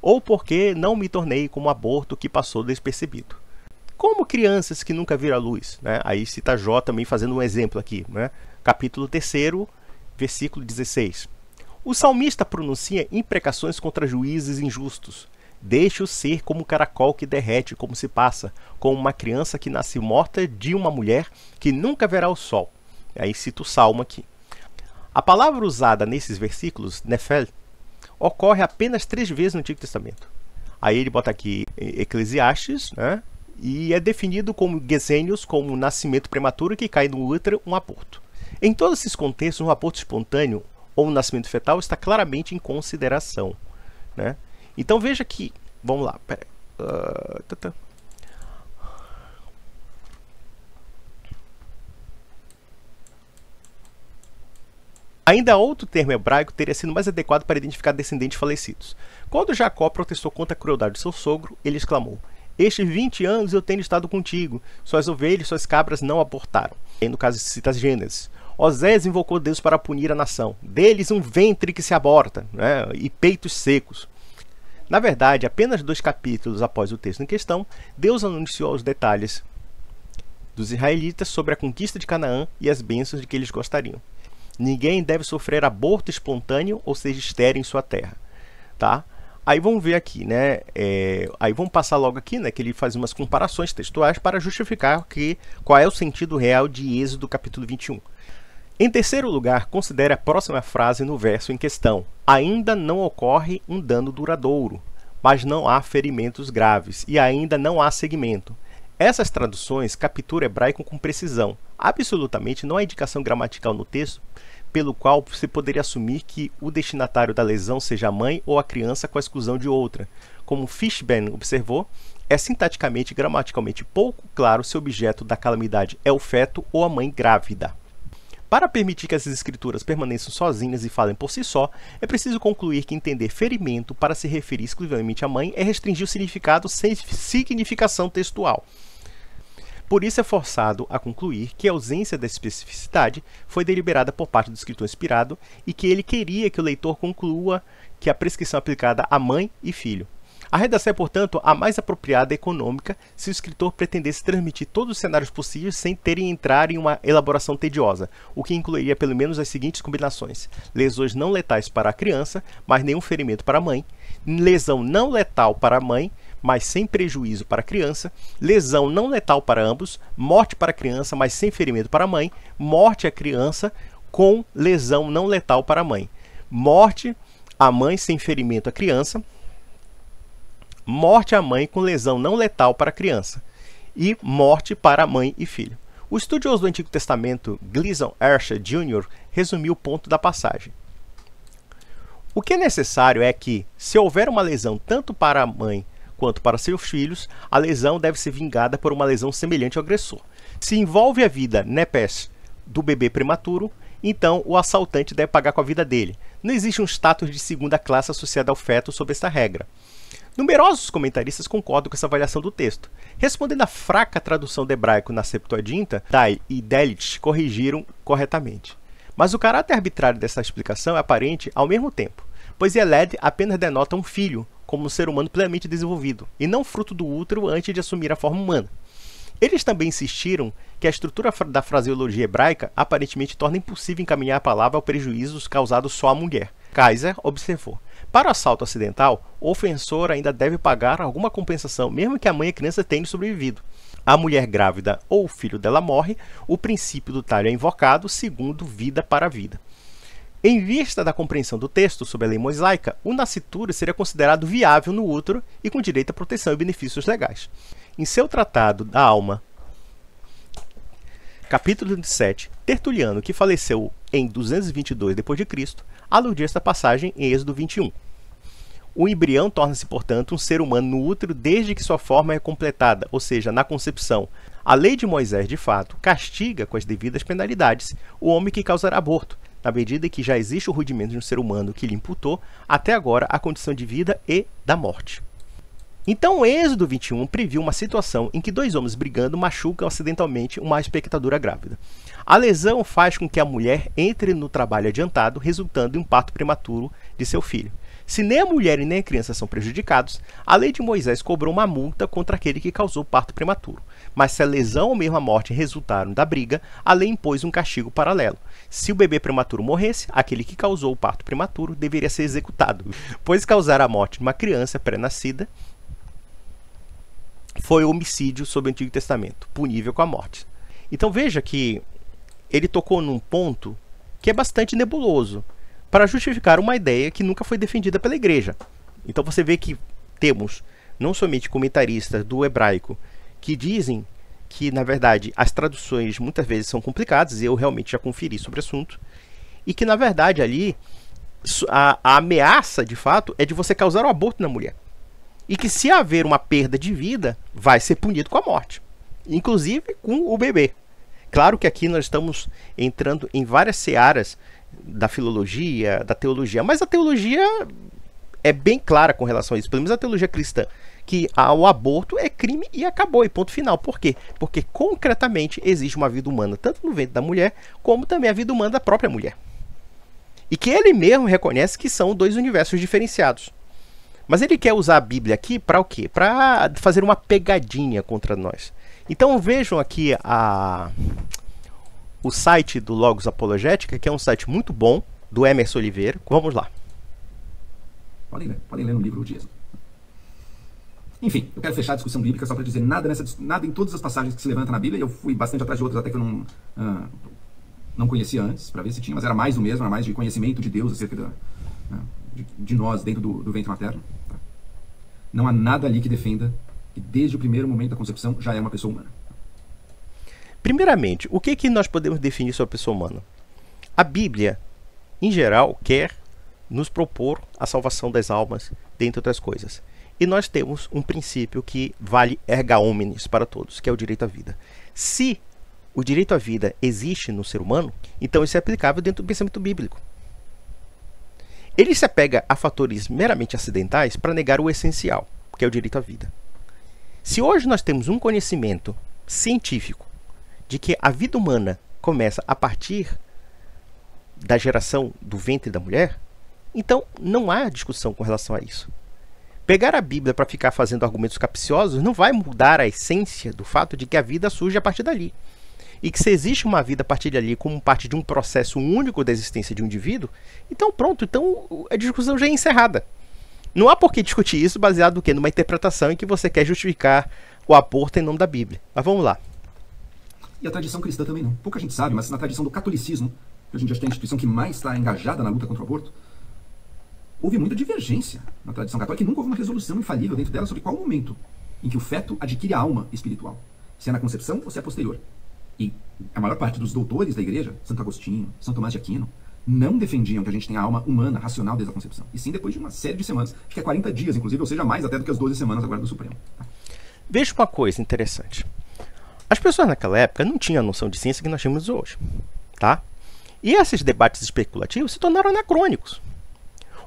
ou porque não me tornei como aborto que passou despercebido. Como crianças que nunca viram a luz. Né? Aí cita Jó também fazendo um exemplo aqui. Né? Capítulo 3, versículo 16. O salmista pronuncia imprecações contra juízes injustos. Deixe-o ser como um caracol que derrete, como se passa, como uma criança que nasce morta de uma mulher que nunca verá o sol. Aí cita o Salmo aqui. A palavra usada nesses versículos, nefel, ocorre apenas 3 vezes no Antigo Testamento. Aí ele bota aqui Eclesiastes, né? E é definido como gesenios, como um nascimento prematuro que cai no útero, um aborto. Em todos esses contextos, um aborto espontâneo ou um nascimento fetal está claramente em consideração. Né? Então veja que, vamos lá, Ainda outro termo hebraico teria sido mais adequado para identificar descendentes falecidos. Quando Jacó protestou contra a crueldade de seu sogro, ele exclamou: estes 20 anos eu tenho estado contigo, suas ovelhas, suas cabras não abortaram. E no caso cita as Gênesis. Osés invocou Deus para punir a nação. Deles um ventre que se aborta, né, e peitos secos. Na verdade, apenas 2 capítulos após o texto em questão, Deus anunciou os detalhes dos israelitas sobre a conquista de Canaã e as bênçãos de que eles gostariam. Ninguém deve sofrer aborto espontâneo, ou seja, estéril em sua terra. Tá? Aí vamos ver aqui, né? Aí vamos passar logo aqui, né? Que ele faz umas comparações textuais para justificar qual é o sentido real de Êxodo capítulo 21. Em terceiro lugar, considere a próxima frase no verso em questão. Ainda não ocorre um dano duradouro, mas não há ferimentos graves e ainda não há segmento. Essas traduções capturam o hebraico com precisão. Absolutamente não há indicação gramatical no texto pelo qual se poderia assumir que o destinatário da lesão seja a mãe ou a criança com a exclusão de outra. Como Fishman observou, é sintaticamente e gramaticalmente pouco claro se o objeto da calamidade é o feto ou a mãe grávida. Para permitir que essas escrituras permaneçam sozinhas e falem por si só, é preciso concluir que entender ferimento para se referir exclusivamente à mãe é restringir o significado sem significação textual. Por isso é forçado a concluir que a ausência da especificidade foi deliberada por parte do escritor inspirado e que ele queria que o leitor conclua que a prescrição é aplicada a mãe e filho. A redação é, portanto, a mais apropriada e econômica se o escritor pretendesse transmitir todos os cenários possíveis sem terem entrar em uma elaboração tediosa, o que incluiria pelo menos as seguintes combinações: lesões não letais para a criança, mas nenhum ferimento para a mãe; lesão não letal para a mãe, mas sem prejuízo para a criança; lesão não letal para ambos; morte para a criança, mas sem ferimento para a mãe; morte à criança com lesão não letal para a mãe; morte à mãe sem ferimento à criança; morte à mãe com lesão não letal para a criança; e morte para a mãe e filho. O estudioso do Antigo Testamento, Gleason Archer Jr., resumiu o ponto da passagem. O que é necessário é que, se houver uma lesão tanto para a mãe quanto para seus filhos, a lesão deve ser vingada por uma lesão semelhante ao agressor. Se envolve a vida, nepes, do bebê prematuro, então o assaltante deve pagar com a vida dele. Não existe um status de segunda classe associado ao feto sob esta regra. Numerosos comentaristas concordam com essa avaliação do texto. Respondendo à fraca tradução do hebraico na Septuaginta, Dai e Delitzsch corrigiram corretamente. Mas o caráter arbitrário dessa explicação é aparente ao mesmo tempo, pois Yeled apenas denota um filho, como um ser humano plenamente desenvolvido, e não fruto do útero antes de assumir a forma humana. Eles também insistiram que a estrutura da fraseologia hebraica aparentemente torna impossível encaminhar a palavra ao prejuízos causados só à mulher. Kaiser observou: para o assalto acidental, o ofensor ainda deve pagar alguma compensação, mesmo que a mãe e a criança tenham sobrevivido. A mulher grávida ou o filho dela morre, o princípio do talho é invocado, segundo vida para vida. Em vista da compreensão do texto sobre a lei mosaica, o nascituro seria considerado viável no útero e com direito à proteção e benefícios legais. Em seu tratado da alma, capítulo 27, Tertuliano, que faleceu em 222 d.C., aludiu esta passagem em Êxodo 21. O embrião torna-se, portanto, um ser humano no útero desde que sua forma é completada, ou seja, na concepção. A lei de Moisés, de fato, castiga com as devidas penalidades o homem que causará aborto, na medida em que já existe o rudimento de um ser humano que lhe imputou, até agora, a condição de vida e da morte. Então, o Êxodo 21 previu uma situação em que dois homens brigando machucam acidentalmente uma espectadora grávida. A lesão faz com que a mulher entre no trabalho adiantado, resultando em um parto prematuro de seu filho. Se nem a mulher e nem a criança são prejudicados, a lei de Moisés cobrou uma multa contra aquele que causou o parto prematuro. Mas se a lesão ou mesmo a morte resultaram da briga, a lei impôs um castigo paralelo. Se o bebê prematuro morresse, aquele que causou o parto prematuro deveria ser executado, pois causar a morte de uma criança pré-nascida foi homicídio sob o Antigo Testamento, punível com a morte. Então veja que ele tocou num ponto que é bastante nebuloso, para justificar uma ideia que nunca foi defendida pela igreja. Então você vê que temos não somente comentaristas do hebraico que dizem que, na verdade, as traduções muitas vezes são complicadas, e eu realmente já conferi sobre o assunto, e que, na verdade, ali a ameaça, de fato, é de você causar um aborto na mulher. E que, se haver uma perda de vida, vai ser punido com a morte, inclusive com o bebê. Claro que aqui nós estamos entrando em várias searas da filologia, da teologia, mas a teologia é bem clara com relação a isso, pelo menos a teologia cristã, que o aborto é crime e acabou, e ponto final. Por quê? Porque concretamente existe uma vida humana, tanto no ventre da mulher, como também a vida humana da própria mulher. E que ele mesmo reconhece que são dois universos diferenciados. Mas ele quer usar a Bíblia aqui para o quê? Para fazer uma pegadinha contra nós. Então vejam aqui o site do Logos Apologética, que é um site muito bom, do Emerson Oliveira. Vamos lá. Podem ler no livro de Êxodo. Enfim, eu quero fechar a discussão bíblica só para dizer nada em todas as passagens que se levantam na Bíblia. Eu fui bastante atrás de outras até que eu não conhecia antes, para ver se tinha, mas era mais do mesmo, era mais de conhecimento de Deus acerca de nós dentro do ventre materno. Tá? Não há nada ali que defenda que desde o primeiro momento da concepção já é uma pessoa humana. Primeiramente, o que nós podemos definir sobre a pessoa humana? A Bíblia, em geral, quer nos propor a salvação das almas, dentre outras coisas. E nós temos um princípio que vale erga omnes para todos, que é o direito à vida. Se o direito à vida existe no ser humano, então isso é aplicável dentro do pensamento bíblico. Ele se apega a fatores meramente acidentais para negar o essencial, que é o direito à vida. Se hoje nós temos um conhecimento científico de que a vida humana começa a partir da geração do ventre da mulher, então não há discussão com relação a isso. Pegar a Bíblia para ficar fazendo argumentos capciosos não vai mudar a essência do fato de que a vida surge a partir dali. E que se existe uma vida a partir dali como parte de um processo único da existência de um indivíduo, então pronto, então a discussão já é encerrada. Não há por que discutir isso baseado no quê? Numa interpretação em que você quer justificar o aborto em nome da Bíblia. Mas vamos lá. E a tradição cristã também não. Pouca gente sabe, mas na tradição do catolicismo, que hoje em dia é a instituição que mais está engajada na luta contra o aborto, houve muita divergência na tradição católica e nunca houve uma resolução infalível dentro dela sobre qual o momento em que o feto adquire a alma espiritual. Se é na concepção ou se é posterior. E a maior parte dos doutores da igreja, Santo Agostinho, São Tomás de Aquino, não defendiam que a gente tenha a alma humana, racional desde a concepção. E sim depois de uma série de semanas. Acho que é 40 dias, inclusive, ou seja, mais até do que as 12 semanas agora do Supremo. Tá? Veja uma coisa interessante. As pessoas naquela época não tinham a noção de ciência que nós temos hoje. Tá? E esses debates especulativos se tornaram anacrônicos.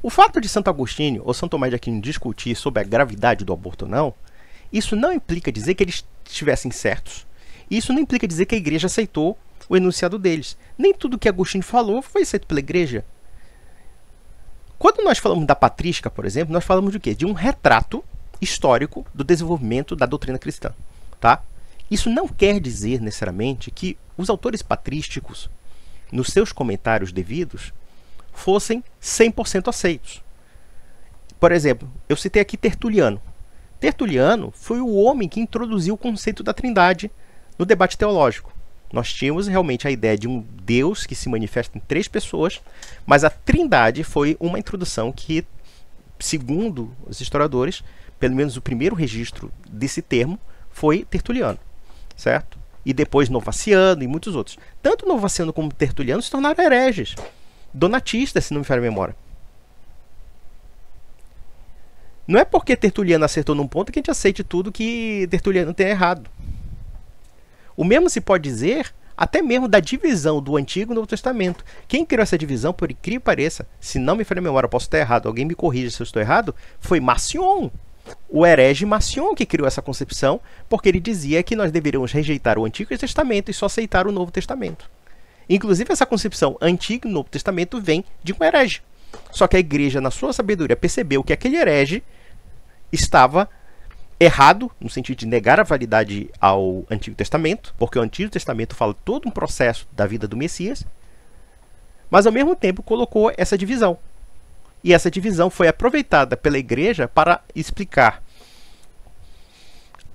O fato de Santo Agostinho ou São Tomás de Aquino discutir sobre a gravidade do aborto ou não, isso não implica dizer que eles estivessem certos. Isso não implica dizer que a igreja aceitou o enunciado deles. Nem tudo que Agostinho falou foi aceito pela igreja. Quando nós falamos da patrística, por exemplo, nós falamos de quê? De um retrato histórico do desenvolvimento da doutrina cristã. Tá? Isso não quer dizer necessariamente que os autores patrísticos, nos seus comentários devidos, fossem 100% aceitos. Por exemplo, eu citei aqui Tertuliano. Tertuliano foi o homem que introduziu o conceito da trindade no debate teológico. Nós tínhamos realmente a ideia de um Deus que se manifesta em 3 pessoas, mas a trindade foi uma introdução que, segundo os historiadores, pelo menos o primeiro registro desse termo foi Tertuliano, certo? E depois Novaciano e muitos outros. Tanto Novaciano como Tertuliano se tornaram hereges, donatistas, se não me falha a memória. Não é porque Tertuliano acertou num ponto que a gente aceite tudo que Tertuliano tem errado. O mesmo se pode dizer até mesmo da divisão do Antigo e Novo Testamento. Quem criou essa divisão, por incrível que pareça, se não me falha a memória, eu posso estar errado, alguém me corrija se eu estou errado, foi Marcion, o herege Marcion, que criou essa concepção, porque ele dizia que nós deveríamos rejeitar o Antigo Testamento e só aceitar o Novo Testamento. Inclusive, essa concepção Antigo e Novo Testamento vem de um herege. Só que a igreja, na sua sabedoria, percebeu que aquele herege estava errado, no sentido de negar a validade ao Antigo Testamento, porque o Antigo Testamento fala todo um processo da vida do Messias, mas ao mesmo tempo colocou essa divisão. E essa divisão foi aproveitada pela igreja para explicar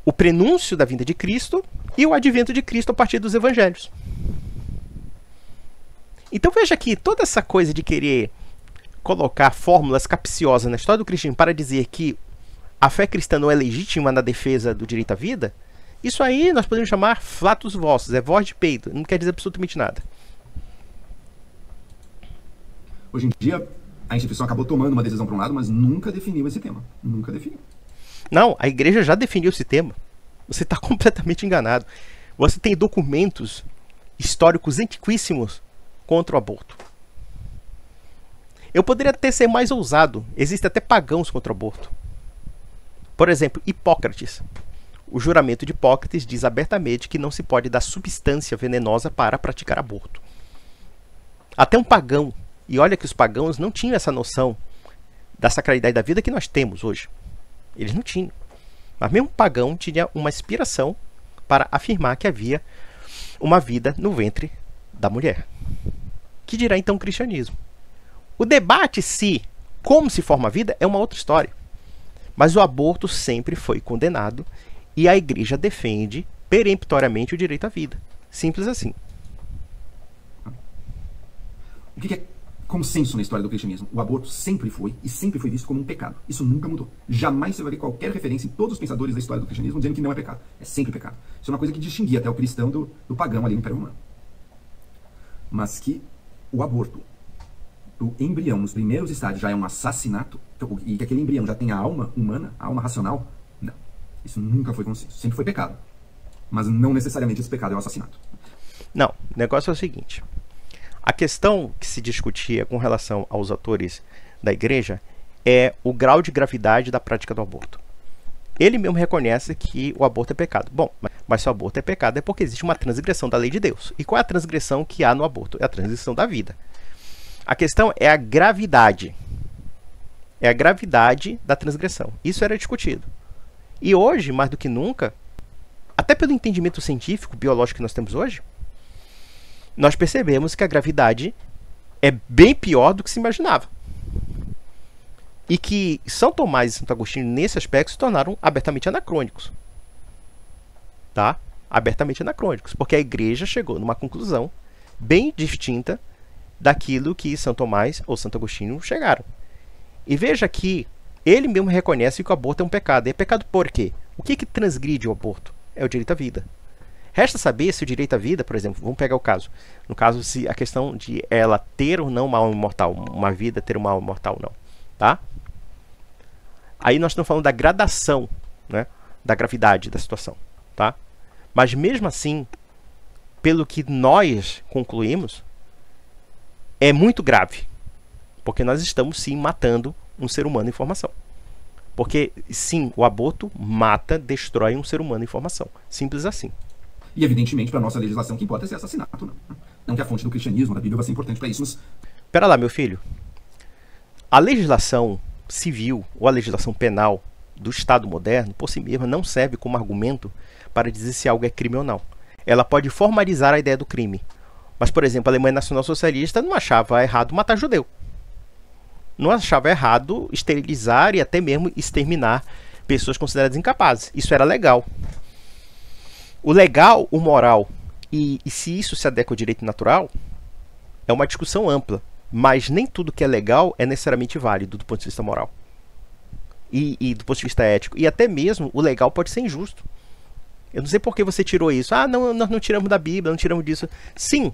o prenúncio da vinda de Cristo e o advento de Cristo a partir dos evangelhos. Então veja que toda essa coisa de querer colocar fórmulas capciosas na história do cristianismo para dizer que a fé cristã não é legítima na defesa do direito à vida, isso aí nós podemos chamar flatus vossos, é voz de peito, não quer dizer absolutamente nada. Hoje em dia, a instituição acabou tomando uma decisão para um lado, mas nunca definiu esse tema. Nunca definiu. Não, a igreja já definiu esse tema. Você está completamente enganado. Você tem documentos históricos antiquíssimos contra o aborto. Eu poderia até ser mais ousado. Existem até pagãos contra o aborto. Por exemplo, Hipócrates. O juramento de Hipócrates diz abertamente que não se pode dar substância venenosa para praticar aborto. Até um pagão, e olha que os pagãos não tinham essa noção da sacralidade da vida que nós temos hoje. Eles não tinham. Mas mesmo um pagão tinha uma inspiração para afirmar que havia uma vida no ventre da mulher. Que dirá então o cristianismo? O debate se como se forma a vida é uma outra história. Mas o aborto sempre foi condenado e a igreja defende peremptoriamente o direito à vida. Simples assim. O que é consenso na história do cristianismo? O aborto sempre foi e sempre foi visto como um pecado. Isso nunca mudou. Jamais você vai ver qualquer referência em todos os pensadores da história do cristianismo dizendo que não é pecado. É sempre pecado. Isso é uma coisa que distinguia até o cristão do pagão ali no Império Romano. Mas que o aborto do embrião nos primeiros estágios já é um assassinato, e que aquele embrião já tem a alma humana, a alma racional, não. Isso nunca foi consenso. Sempre foi pecado. Mas não necessariamente esse pecado é o assassinato. Não, o negócio é o seguinte. A questão que se discutia com relação aos autores da igreja é o grau de gravidade da prática do aborto. Ele mesmo reconhece que o aborto é pecado. Bom, mas se o aborto é pecado é porque existe uma transgressão da lei de Deus. E qual é a transgressão que há no aborto? É a transgressão da vida. A questão é a gravidade. É a gravidade da transgressão. Isso era discutido. E hoje, mais do que nunca, até pelo entendimento científico, biológico que nós temos hoje, nós percebemos que a gravidade é bem pior do que se imaginava. E que São Tomás e Santo Agostinho, nesse aspecto, se tornaram abertamente anacrônicos. Tá? Abertamente anacrônicos. Porque a igreja chegou numa conclusão bem distinta daquilo que São Tomás ou Santo Agostinho chegaram. E veja que ele mesmo reconhece que o aborto é um pecado. E é pecado por quê? O que transgride o aborto? É o direito à vida. Resta saber se o direito à vida, por exemplo, vamos pegar o caso. No caso, se a questão de ela ter ou não uma alma imortal, uma vida ter uma alma imortal ou não. Tá? Aí nós estamos falando da gradação, né, da gravidade da situação. Tá? Mas mesmo assim, pelo que nós concluímos, é muito grave. Porque nós estamos, sim, matando um ser humano em formação. Porque, sim, o aborto mata, destrói um ser humano em formação. Simples assim. E, evidentemente, para a nossa legislação, o que importa é ser assassinato. Não que a fonte do cristianismo, da Bíblia, vai ser importante para isso, mas... Pera lá, meu filho. A legislação civil ou a legislação penal do Estado moderno, por si mesma, não serve como argumento para dizer se algo é crime ou não. Ela pode formalizar a ideia do crime. Mas, por exemplo, a Alemanha Nacional Socialista não achava errado matar judeu. Não achava errado esterilizar e até mesmo exterminar pessoas consideradas incapazes. Isso era legal. O legal, o moral e se isso se adequa ao direito natural é uma discussão ampla. Mas nem tudo que é legal é necessariamente válido do ponto de vista moral. E do ponto de vista ético. E até mesmo o legal pode ser injusto. Eu não sei por que você tirou isso. Ah, não, nós não tiramos da Bíblia, não tiramos disso. Sim.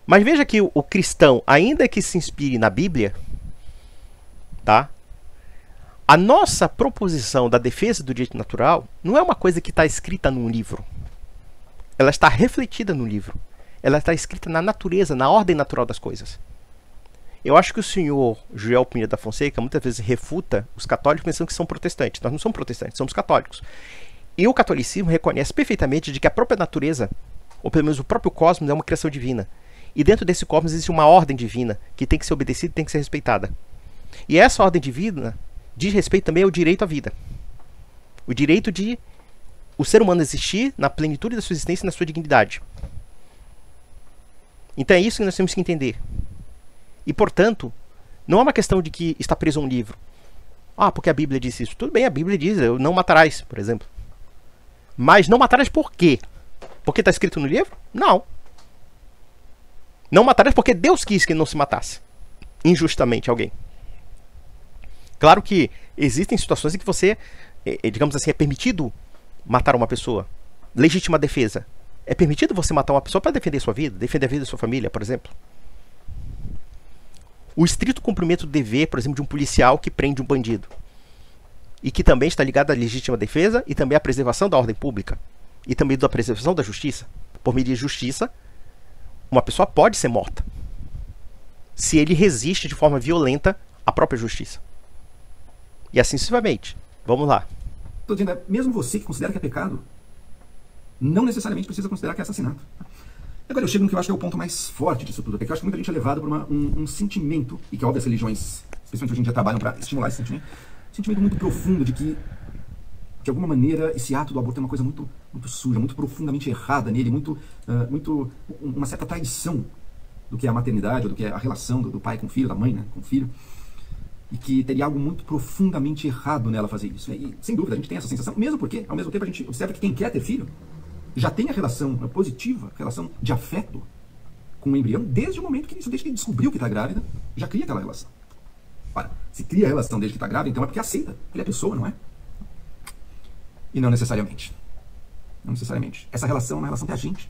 Mas veja que o cristão, ainda que se inspire na Bíblia, tá? A nossa proposição da defesa do direito natural não é uma coisa que está escrita num livro. Ela está refletida no livro. Ela está escrita na natureza, na ordem natural das coisas. Eu acho que o senhor Joel Pinheiro da Fonseca muitas vezes refuta os católicos pensando que são protestantes. Nós não somos protestantes, somos católicos. E o catolicismo reconhece perfeitamente de que a própria natureza, ou pelo menos o próprio cosmos, é uma criação divina. E dentro desse cosmos existe uma ordem divina que tem que ser obedecida e tem que ser respeitada. E essa ordem divina diz respeito também ao direito à vida. O direito de o ser humano existir na plenitude da sua existência e na sua dignidade. Então é isso que nós temos que entender. E, portanto, não é uma questão de que está preso a um livro. Ah, porque a Bíblia diz isso. Tudo bem, a Bíblia diz, não matarás, por exemplo. Mas não matarás por quê? Porque está escrito no livro? Não. Não matarás porque Deus quis que não se matasse injustamente alguém. Claro que existem situações em que você, digamos assim, é permitido matar uma pessoa. Legítima defesa. É permitido você matar uma pessoa para defender sua vida, defender a vida da sua família, por exemplo. O estrito cumprimento do dever, por exemplo, de um policial que prende um bandido. E que também está ligado à legítima defesa e também à preservação da ordem pública. E também da preservação da justiça. Por meio de justiça, uma pessoa pode ser morta. Se ele resiste de forma violenta à própria justiça. E assim sucessivamente. Vamos lá. Estou dizendo, mesmo você que considera que é pecado, não necessariamente precisa considerar que é assassinato. Agora eu chego no que eu acho que é o ponto mais forte disso tudo, porque eu acho que muita gente é levada por um sentimento, e que óbvio as religiões, especialmente hoje em dia, trabalham para estimular esse sentimento, um sentimento muito profundo de que, de alguma maneira, esse ato do aborto é uma coisa muito, muito suja, muito profundamente errada nele, uma certa traição do que é a maternidade, ou do que é a relação do pai com o filho, da mãe, né, com o filho, e que teria algo muito profundamente errado nela fazer isso. E, sem dúvida, a gente tem essa sensação, mesmo porque, ao mesmo tempo, a gente observa que quem quer ter filho já tem a relação positiva, a relação de afeto com o embrião, desde o momento que isso, desde que ele descobriu que está grávida, já cria aquela relação. Ora, se cria a relação desde que está grávida, então é porque aceita. Ele é pessoa, não é? E não necessariamente. Não necessariamente. Essa relação é uma relação que a gente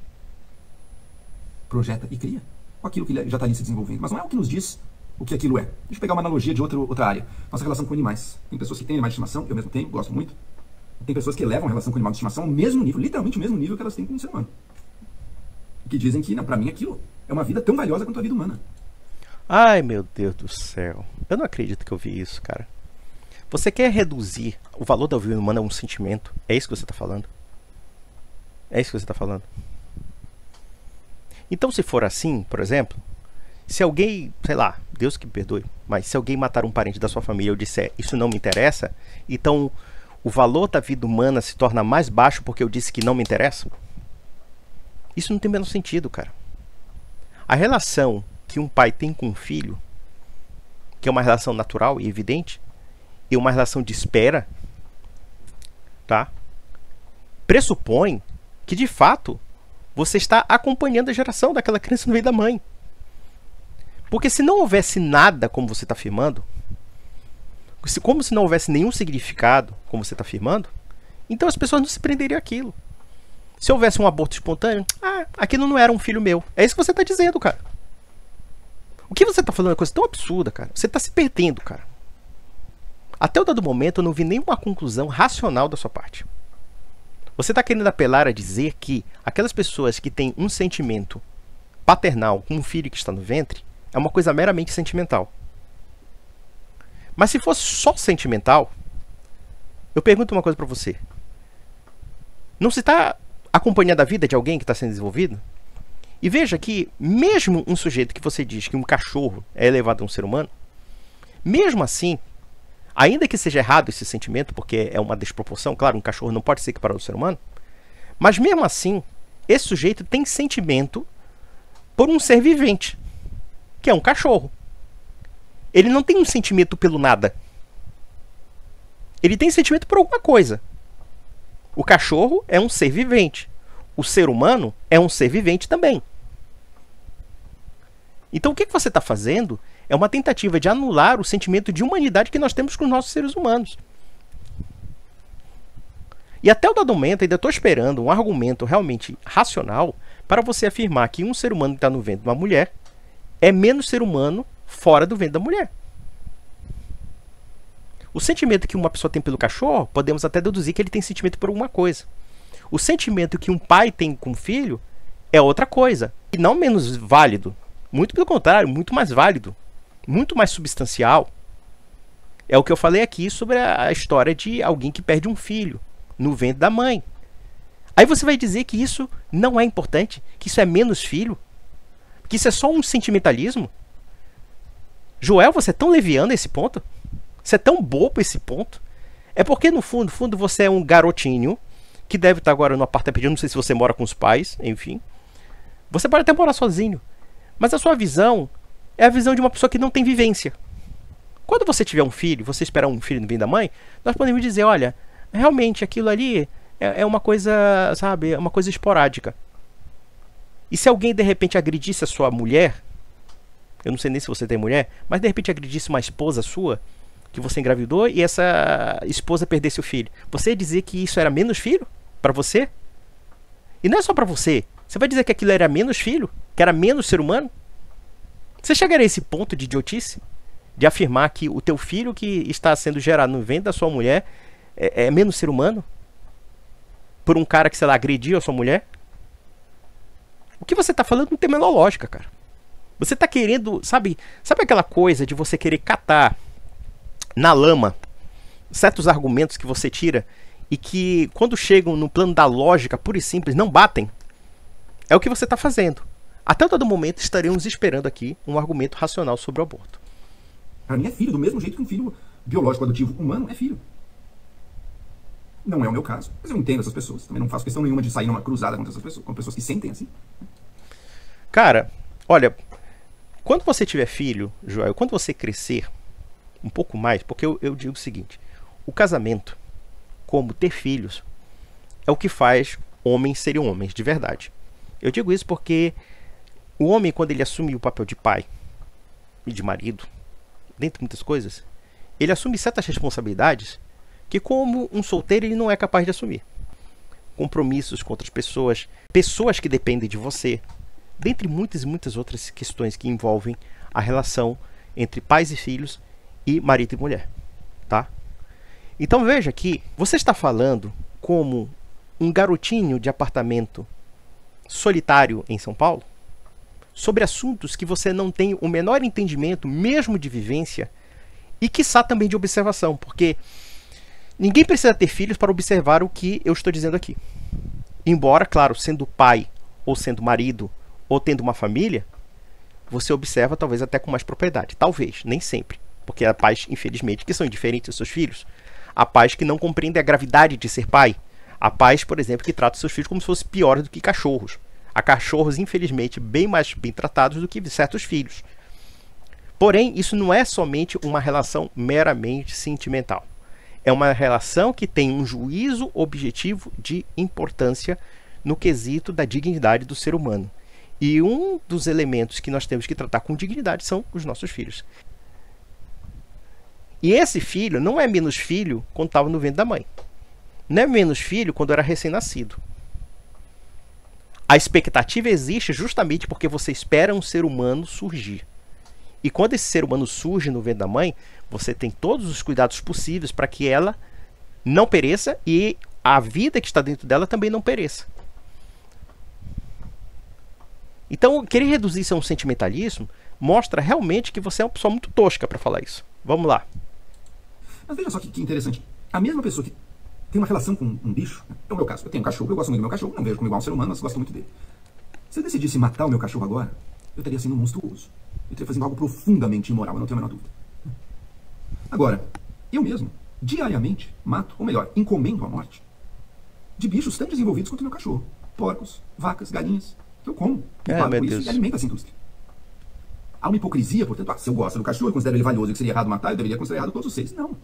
projeta e cria com aquilo que já está ali se desenvolvendo. Mas não é o que nos diz o que aquilo é. Deixa eu pegar uma analogia de outra área. Nossa relação com animais. Tem pessoas que têm animais de estimação, eu mesmo tenho, gosto muito. Tem pessoas que levam a relação com o animal de estimação ao mesmo nível, literalmente o mesmo nível que elas têm com o ser humano. Que dizem que, para mim, aquilo é uma vida tão valiosa quanto a vida humana. Ai, meu Deus do céu. Eu não acredito que eu vi isso, cara. Você quer reduzir o valor da vida humana a um sentimento? É isso que você está falando? É isso que você está falando? Então, se for assim, por exemplo, se alguém, sei lá, Deus que me perdoe, mas se alguém matar um parente da sua família e eu disser, isso não me interessa, então o valor da vida humana se torna mais baixo porque eu disse que não me interessa? Isso não tem o menor sentido, cara. A relação que um pai tem com um filho, que é uma relação natural e evidente, e uma relação de espera, tá? Pressupõe que, de fato, você está acompanhando a geração daquela criança no meio da mãe. Porque se não houvesse nada, como você está afirmando, como se não houvesse nenhum significado, como você está afirmando, então as pessoas não se prenderiam àquilo. Se houvesse um aborto espontâneo, aquilo não era um filho meu. É isso que você está dizendo, cara. O que você está falando é uma coisa tão absurda, cara. Você está se perdendo, cara. Até o dado momento eu não vi nenhuma conclusão racional da sua parte. Você está querendo apelar a dizer que aquelas pessoas que têm um sentimento paternal com um filho que está no ventre é uma coisa meramente sentimental. Mas se fosse só sentimental, eu pergunto uma coisa pra você. Não se está acompanhando a vida de alguém que está sendo desenvolvido? E veja que mesmo um sujeito que você diz que um cachorro é elevado a um ser humano, mesmo assim, ainda que seja errado esse sentimento, porque é uma desproporção, claro, um cachorro não pode ser equiparado ao ser humano, mas mesmo assim, esse sujeito tem sentimento por um ser vivente, que é um cachorro. Ele não tem um sentimento pelo nada. Ele tem sentimento por alguma coisa. O cachorro é um ser vivente. O ser humano é um ser vivente também. Então o que você está fazendo é uma tentativa de anular o sentimento de humanidade que nós temos com os nossos seres humanos. E até o dado momento ainda estou esperando um argumento realmente racional para você afirmar que um ser humano que está no ventre de uma mulher é menos ser humano fora do ventre da mulher. O sentimento que uma pessoa tem pelo cachorro, podemos até deduzir que ele tem sentimento por alguma coisa. O sentimento que um pai tem com o filho é outra coisa. E não menos válido. Muito pelo contrário, muito mais válido. Muito mais substancial. É o que eu falei aqui sobre a história de alguém que perde um filho no ventre da mãe. Aí você vai dizer que isso não é importante? Que isso é menos filho? Que isso é só um sentimentalismo? Joel, você é tão leviano a esse ponto? Você é tão bobo a esse ponto? É porque no fundo você é um garotinho que deve estar agora no apartamento, não sei se você mora com os pais, enfim. Você pode até morar sozinho. Mas a sua visão é a visão de uma pessoa que não tem vivência. Quando você tiver um filho, você esperar um filho no bem da mãe, nós podemos dizer, olha, realmente aquilo ali é uma coisa, sabe, é uma coisa esporádica. E se alguém de repente agredisse a sua mulher, eu não sei nem se você tem mulher, mas de repente agredisse uma esposa sua, que você engravidou, e essa esposa perdesse o filho, você ia dizer que isso era menos filho para você? E não é só para você. Você vai dizer que aquilo era menos filho? Que era menos ser humano? Você chegaria a esse ponto de idiotice? De afirmar que o teu filho que está sendo gerado no ventre da sua mulher é menos ser humano? Por um cara que, sei lá, agrediu a sua mulher? O que você está falando não tem a menor lógica, cara. Você está querendo, sabe aquela coisa de você querer catar na lama certos argumentos que você tira e que quando chegam no plano da lógica pura e simples não batem? É o que você está fazendo. Até todo momento estaremos esperando aqui um argumento racional sobre o aborto. Para mim é filho, do mesmo jeito que um filho biológico adotivo humano é filho. Não é o meu caso, mas eu entendo essas pessoas. Também não faço questão nenhuma de sair numa cruzada contra essas pessoas, com pessoas que sentem assim. Cara, olha, quando você tiver filho, Joel, quando você crescer um pouco mais, porque eu digo o seguinte, o casamento, como ter filhos, é o que faz homens serem homens de verdade. Eu digo isso porque o homem, quando ele assume o papel de pai e de marido, dentre muitas coisas, ele assume certas responsabilidades que, como um solteiro, ele não é capaz de assumir. Compromissos com outras pessoas, pessoas que dependem de você, dentre muitas e muitas outras questões que envolvem a relação entre pais e filhos e marido e mulher, tá? Então veja que você está falando como um garotinho de apartamento solitário em São Paulo, sobre assuntos que você não tem o menor entendimento, mesmo de vivência, e quiçá também de observação, porque ninguém precisa ter filhos para observar o que eu estou dizendo aqui. Embora, claro, sendo pai, ou sendo marido, ou tendo uma família, você observa talvez até com mais propriedade. Talvez, nem sempre. Porque há pais, infelizmente, que são indiferentes aos seus filhos. Há pais que não compreendem a gravidade de ser pai. Há pais, por exemplo, que tratam seus filhos como se fossem piores do que cachorros. Há cachorros, infelizmente, bem mais bem tratados do que certos filhos. Porém, isso não é somente uma relação meramente sentimental. É uma relação que tem um juízo objetivo de importância no quesito da dignidade do ser humano. E um dos elementos que nós temos que tratar com dignidade são os nossos filhos. E esse filho não é menos filho quando estava no ventre da mãe. Não é menos filho quando era recém-nascido. A expectativa existe justamente porque você espera um ser humano surgir. E quando esse ser humano surge no ventre da mãe, você tem todos os cuidados possíveis para que ela não pereça e a vida que está dentro dela também não pereça. Então, querer reduzir isso a um sentimentalismo mostra realmente que você é uma pessoa muito tosca para falar isso. Vamos lá. Mas veja só que interessante. A mesma pessoa que tem uma relação com um bicho, né? É o meu caso. Eu tenho um cachorro, eu gosto muito do meu cachorro, não vejo como igual um ser humano, mas gosto muito dele. Se eu decidisse matar o meu cachorro agora, eu estaria sendo monstruoso. Eu estaria fazendo algo profundamente imoral, eu não tenho a menor dúvida. Agora, eu mesmo, diariamente, mato, ou melhor, encomendo a morte de bichos tão desenvolvidos quanto o meu cachorro. Porcos, vacas, galinhas, que eu como. E pago por isso e alimento essa indústria. Há uma hipocrisia, portanto, se eu gosto do cachorro, eu considero ele valioso e que seria errado matar, eu deveria considerar errado todos os seis. Não.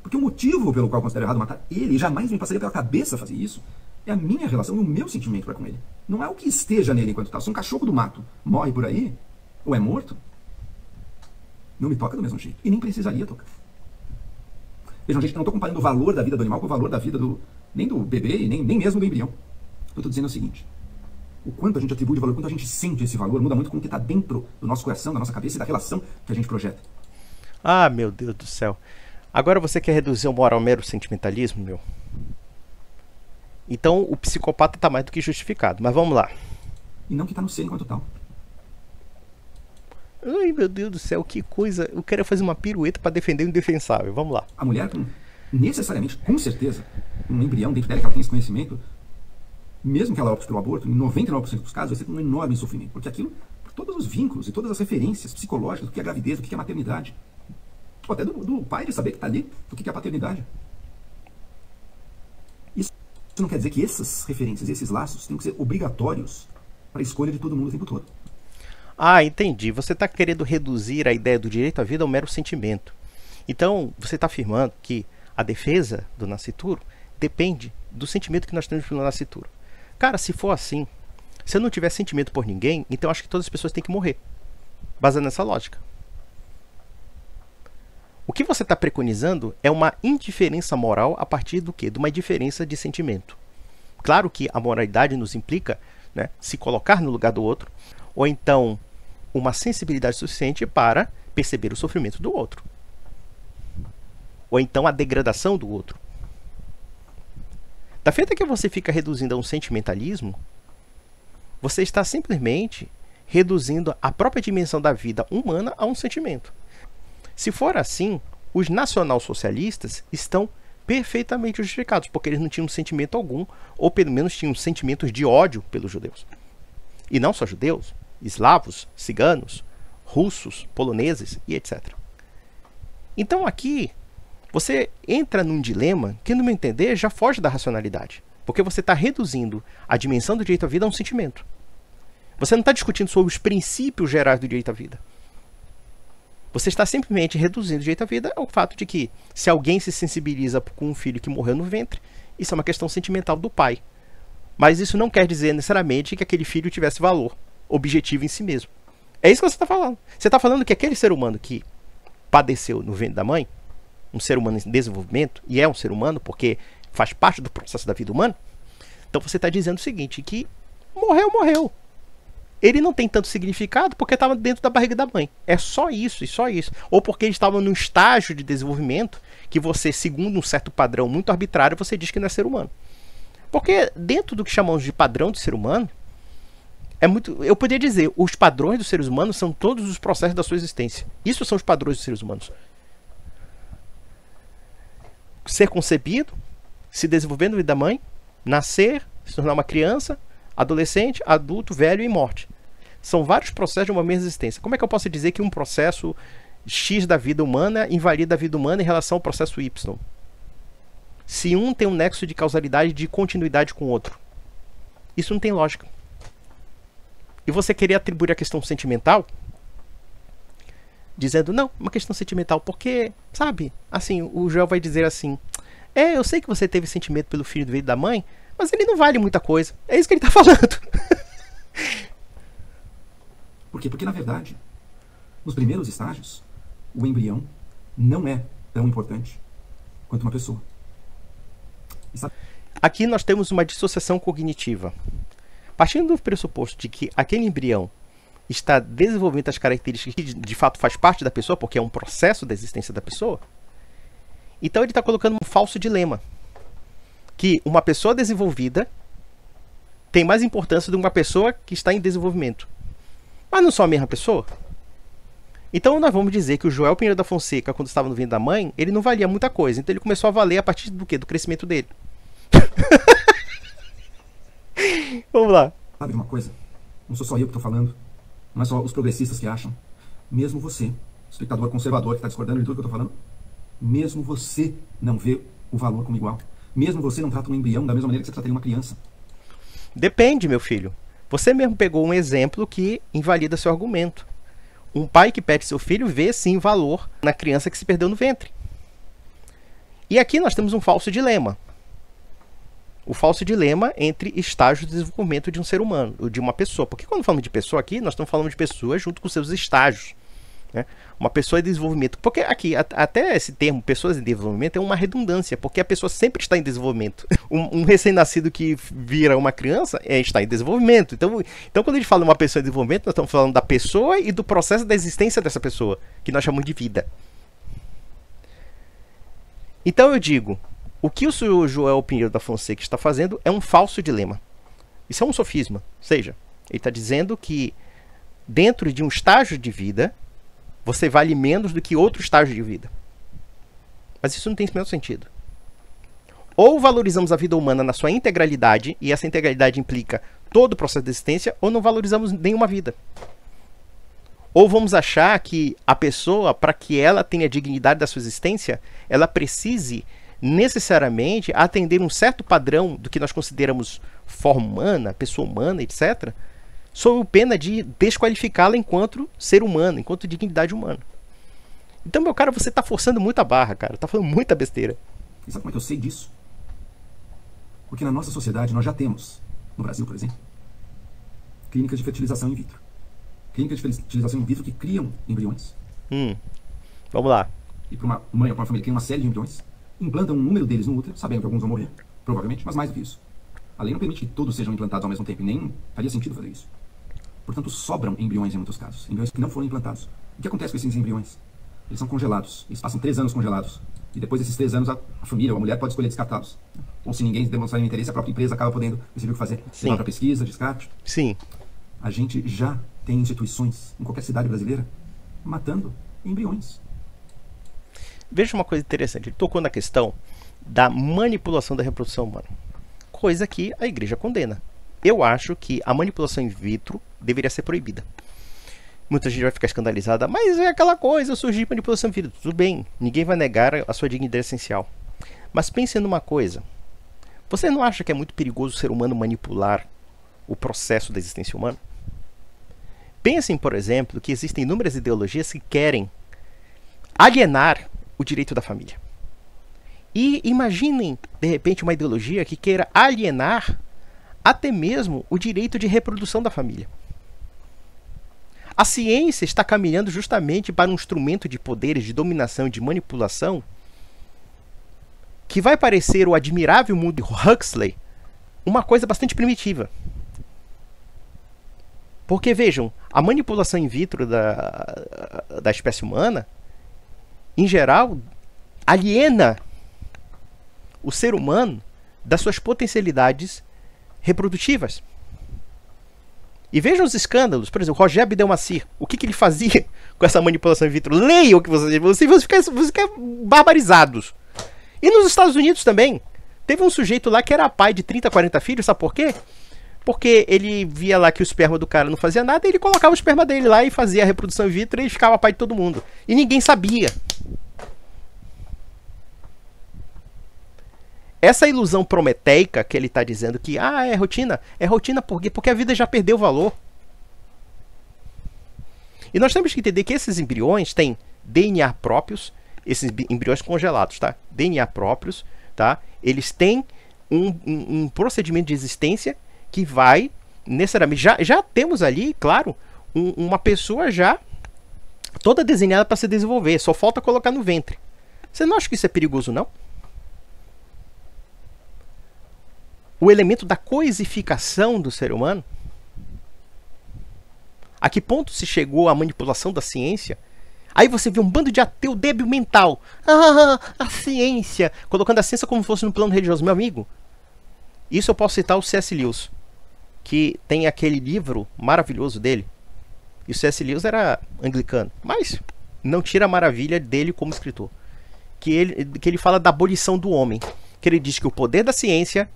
Porque o motivo pelo qual eu considero errado matar ele, jamais me passaria pela cabeça fazer isso, é a minha relação e o meu sentimento para com ele. Não é o que esteja nele enquanto tal. Se um cachorro do mato morre por aí, ou é morto, não me toca do mesmo jeito. E nem precisaria tocar. Vejam, gente, eu não estou comparando o valor da vida do animal com o valor da vida nem do bebê e nem mesmo do embrião. Eu estou dizendo o seguinte: o quanto a gente atribui de valor, o quanto a gente sente esse valor, muda muito com o que está dentro do nosso coração, da nossa cabeça e da relação que a gente projeta. Ah, meu Deus do céu. Agora você quer reduzir o moral ao mero sentimentalismo, meu? Então o psicopata está mais do que justificado. Mas vamos lá. E não que está no ser enquanto tal. Ai, meu Deus do céu, que coisa. Eu quero fazer uma pirueta para defender o indefensável. Vamos lá. A mulher, necessariamente, com certeza, um embrião dentro dela que ela tem esse conhecimento, mesmo que ela opte pelo aborto, em 99% dos casos vai ser um enorme sofrimento. Porque aquilo, por todos os vínculos e todas as referências psicológicas do que é a gravidez, do que é a maternidade, ou até do pai de saber que está ali, do que é a paternidade. Isso não quer dizer que essas referências e esses laços têm que ser obrigatórios para a escolha de todo mundo o tempo todo. Ah, entendi. Você está querendo reduzir a ideia do direito à vida a um mero sentimento. Então, você está afirmando que a defesa do nascituro depende do sentimento que nós temos pelo nascituro. Cara, se for assim, se eu não tiver sentimento por ninguém, então acho que todas as pessoas têm que morrer. Baseado nessa lógica. O que você está preconizando é uma indiferença moral a partir do quê? De uma indiferença de sentimento. Claro que a moralidade nos implica, né, se colocar no lugar do outro, ou então uma sensibilidade suficiente para perceber o sofrimento do outro. Ou então a degradação do outro. Da feita que você fica reduzindo a um sentimentalismo, você está simplesmente reduzindo a própria dimensão da vida humana a um sentimento. Se for assim, os nacionalsocialistas estão perfeitamente justificados, porque eles não tinham sentimento algum, ou pelo menos tinham sentimentos de ódio pelos judeus. E não só judeus, eslavos, ciganos, russos, poloneses e etc. Então aqui, você entra num dilema que, no meu entender, já foge da racionalidade. Porque você está reduzindo a dimensão do direito à vida a um sentimento. Você não está discutindo sobre os princípios gerais do direito à vida. Você está simplesmente reduzindo o direito à vida ao fato de que, se alguém se sensibiliza com um filho que morreu no ventre, isso é uma questão sentimental do pai. Mas isso não quer dizer necessariamente que aquele filho tivesse valor objetivo em si mesmo. É isso que você está falando. Você está falando que aquele ser humano que padeceu no ventre da mãe, um ser humano em desenvolvimento, e é um ser humano porque faz parte do processo da vida humana, então você está dizendo o seguinte, que morreu. Ele não tem tanto significado porque estava dentro da barriga da mãe. É só isso e só isso. Ou porque ele estava num estágio de desenvolvimento que você, segundo um certo padrão muito arbitrário, você diz que não é ser humano. Porque dentro do que chamamos de padrão de ser humano, eu poderia dizer, os padrões dos seres humanos são todos os processos da sua existência. Isso são os padrões dos seres humanos. Ser concebido, se desenvolver na vida da mãe, nascer, se tornar uma criança, adolescente, adulto, velho e morte. São vários processos de uma mesma existência. Como é que eu posso dizer que um processo X da vida humana invalida a vida humana em relação ao processo Y? Se um tem um nexo de causalidade, de continuidade com o outro. Isso não tem lógica. E você querer atribuir a questão sentimental, dizendo, não, uma questão sentimental, porque, sabe, assim, o Joel vai dizer assim, eu sei que você teve sentimento pelo filho do ventre da mãe, mas ele não vale muita coisa. É isso que ele está falando. Por quê? Porque, na verdade, nos primeiros estágios, o embrião não é tão importante quanto uma pessoa. Aqui nós temos uma dissociação cognitiva. Partindo do pressuposto de que aquele embrião está desenvolvendo as características que de fato faz parte da pessoa, porque é um processo da existência da pessoa, então ele está colocando um falso dilema. Que uma pessoa desenvolvida tem mais importância do que uma pessoa que está em desenvolvimento. Mas não são a mesma pessoa? Então nós vamos dizer que o Joel Pinheiro da Fonseca, quando estava no ventre da mãe, ele não valia muita coisa. Então ele começou a valer a partir do quê? Do crescimento dele. Vamos lá. Sabe uma coisa? Não sou só eu que estou falando. Não é só os progressistas que acham. Mesmo você, espectador conservador que está discordando de tudo que eu estou falando, mesmo você não vê o valor como igual. Mesmo você não trata um embrião da mesma maneira que você trataria uma criança. Depende, meu filho. Você mesmo pegou um exemplo que invalida seu argumento. Um pai que perde seu filho vê sim valor na criança que se perdeu no ventre. E aqui nós temos um falso dilema. O falso dilema entre estágios de desenvolvimento de um ser humano, ou de uma pessoa. Porque quando falamos de pessoa aqui, nós estamos falando de pessoa junto com seus estágios. Né? Uma pessoa em desenvolvimento. Porque aqui, até esse termo, pessoas em desenvolvimento, é uma redundância, porque a pessoa sempre está em desenvolvimento. Um recém-nascido que vira uma criança está em desenvolvimento. Então, quando a gente fala de uma pessoa em desenvolvimento, nós estamos falando da pessoa e do processo da existência dessa pessoa, que nós chamamos de vida. Então eu digo, o que o senhor Joel Pinheiro da Fonseca está fazendo é um falso dilema. Isso é um sofisma. Ou seja, ele está dizendo que dentro de um estágio de vida, você vale menos do que outro estágio de vida. Mas isso não tem o menor sentido. Ou valorizamos a vida humana na sua integralidade, e essa integralidade implica todo o processo de existência, ou não valorizamos nenhuma vida. Ou vamos achar que a pessoa, para que ela tenha a dignidade da sua existência, ela precise necessariamente atender um certo padrão do que nós consideramos forma humana, pessoa humana, etc., sob pena de desqualificá-la enquanto ser humano, enquanto dignidade humana. Então, meu cara, você está forçando muito a barra, cara. Está falando muita besteira. E sabe como é que eu sei disso? Porque na nossa sociedade nós já temos, no Brasil, por exemplo, clínicas de fertilização in vitro. Clínicas de fertilização in vitro que criam embriões. Vamos lá. E para uma mãe ou para uma família que tem uma série de embriões, implantam um número deles no útero, sabendo que alguns vão morrer, provavelmente, mas mais do que isso. A lei não permite que todos sejam implantados ao mesmo tempo, e nem faria sentido fazer isso. Portanto, sobram embriões em muitos casos, embriões que não foram implantados. O que acontece com esses embriões? Eles são congelados, eles passam 3 anos congelados, e depois desses 3 anos a família ou a mulher pode escolher descartá-los. Ou se ninguém demonstrar interesse, a própria empresa acaba podendo decidir o que fazer. Levar para pesquisa, descarte. Sim. A gente já tem instituições, em qualquer cidade brasileira, matando embriões. Veja uma coisa interessante, ele tocou na questão da manipulação da reprodução humana, coisa que a igreja condena. Eu acho que a manipulação in vitro deveria ser proibida. Muita gente vai ficar escandalizada, mas é aquela coisa, surgir manipulação in vitro. Tudo bem, ninguém vai negar a sua dignidade essencial. Mas pense numa coisa, você não acha que é muito perigoso o ser humano manipular o processo da existência humana? Pensem, por exemplo, que existem inúmeras ideologias que querem alienar o direito da família. E imaginem, de repente, uma ideologia que queira alienar até mesmo o direito de reprodução da família. A ciência está caminhando justamente para um instrumento de poderes, de dominação e de manipulação que vai parecer o admirável mundo de Huxley uma coisa bastante primitiva. Porque, vejam, a manipulação in vitro da espécie humana, em geral, aliena o ser humano das suas potencialidades reprodutivas. E vejam os escândalos. Por exemplo, Roger Abdelmassir. O que ele fazia com essa manipulação in vitro? Leiam o que vocês vão ficar barbarizados. E nos Estados Unidos também. Teve um sujeito lá que era pai de 30, 40 filhos. Sabe por quê? Porque ele via lá que o esperma do cara não fazia nada, e ele colocava o esperma dele lá e fazia a reprodução in vitro, e ele ficava pai de todo mundo. E ninguém sabia. Essa ilusão prometeica que ele está dizendo que é rotina porque a vida já perdeu valor. E nós temos que entender que esses embriões têm DNA próprios, esses embriões congelados, tá? DNA próprios, tá? Eles têm um procedimento de existência que vai necessariamente... Já temos ali, claro, uma pessoa já toda desenhada para se desenvolver. Só falta colocar no ventre. Você não acha que isso é perigoso, não? O elemento da coisificação do ser humano? A que ponto se chegou a manipulação da ciência? Aí você vê um bando de ateu débil mental. A ciência. Colocando a ciência como se fosse no plano religioso. Meu amigo, isso eu posso citar o C.S. Lewis, que tem aquele livro maravilhoso dele, E o C.S. Lewis era anglicano. Mas não tira a maravilha dele como escritor. Que ele fala da abolição do homem. Que ele diz que o poder da ciência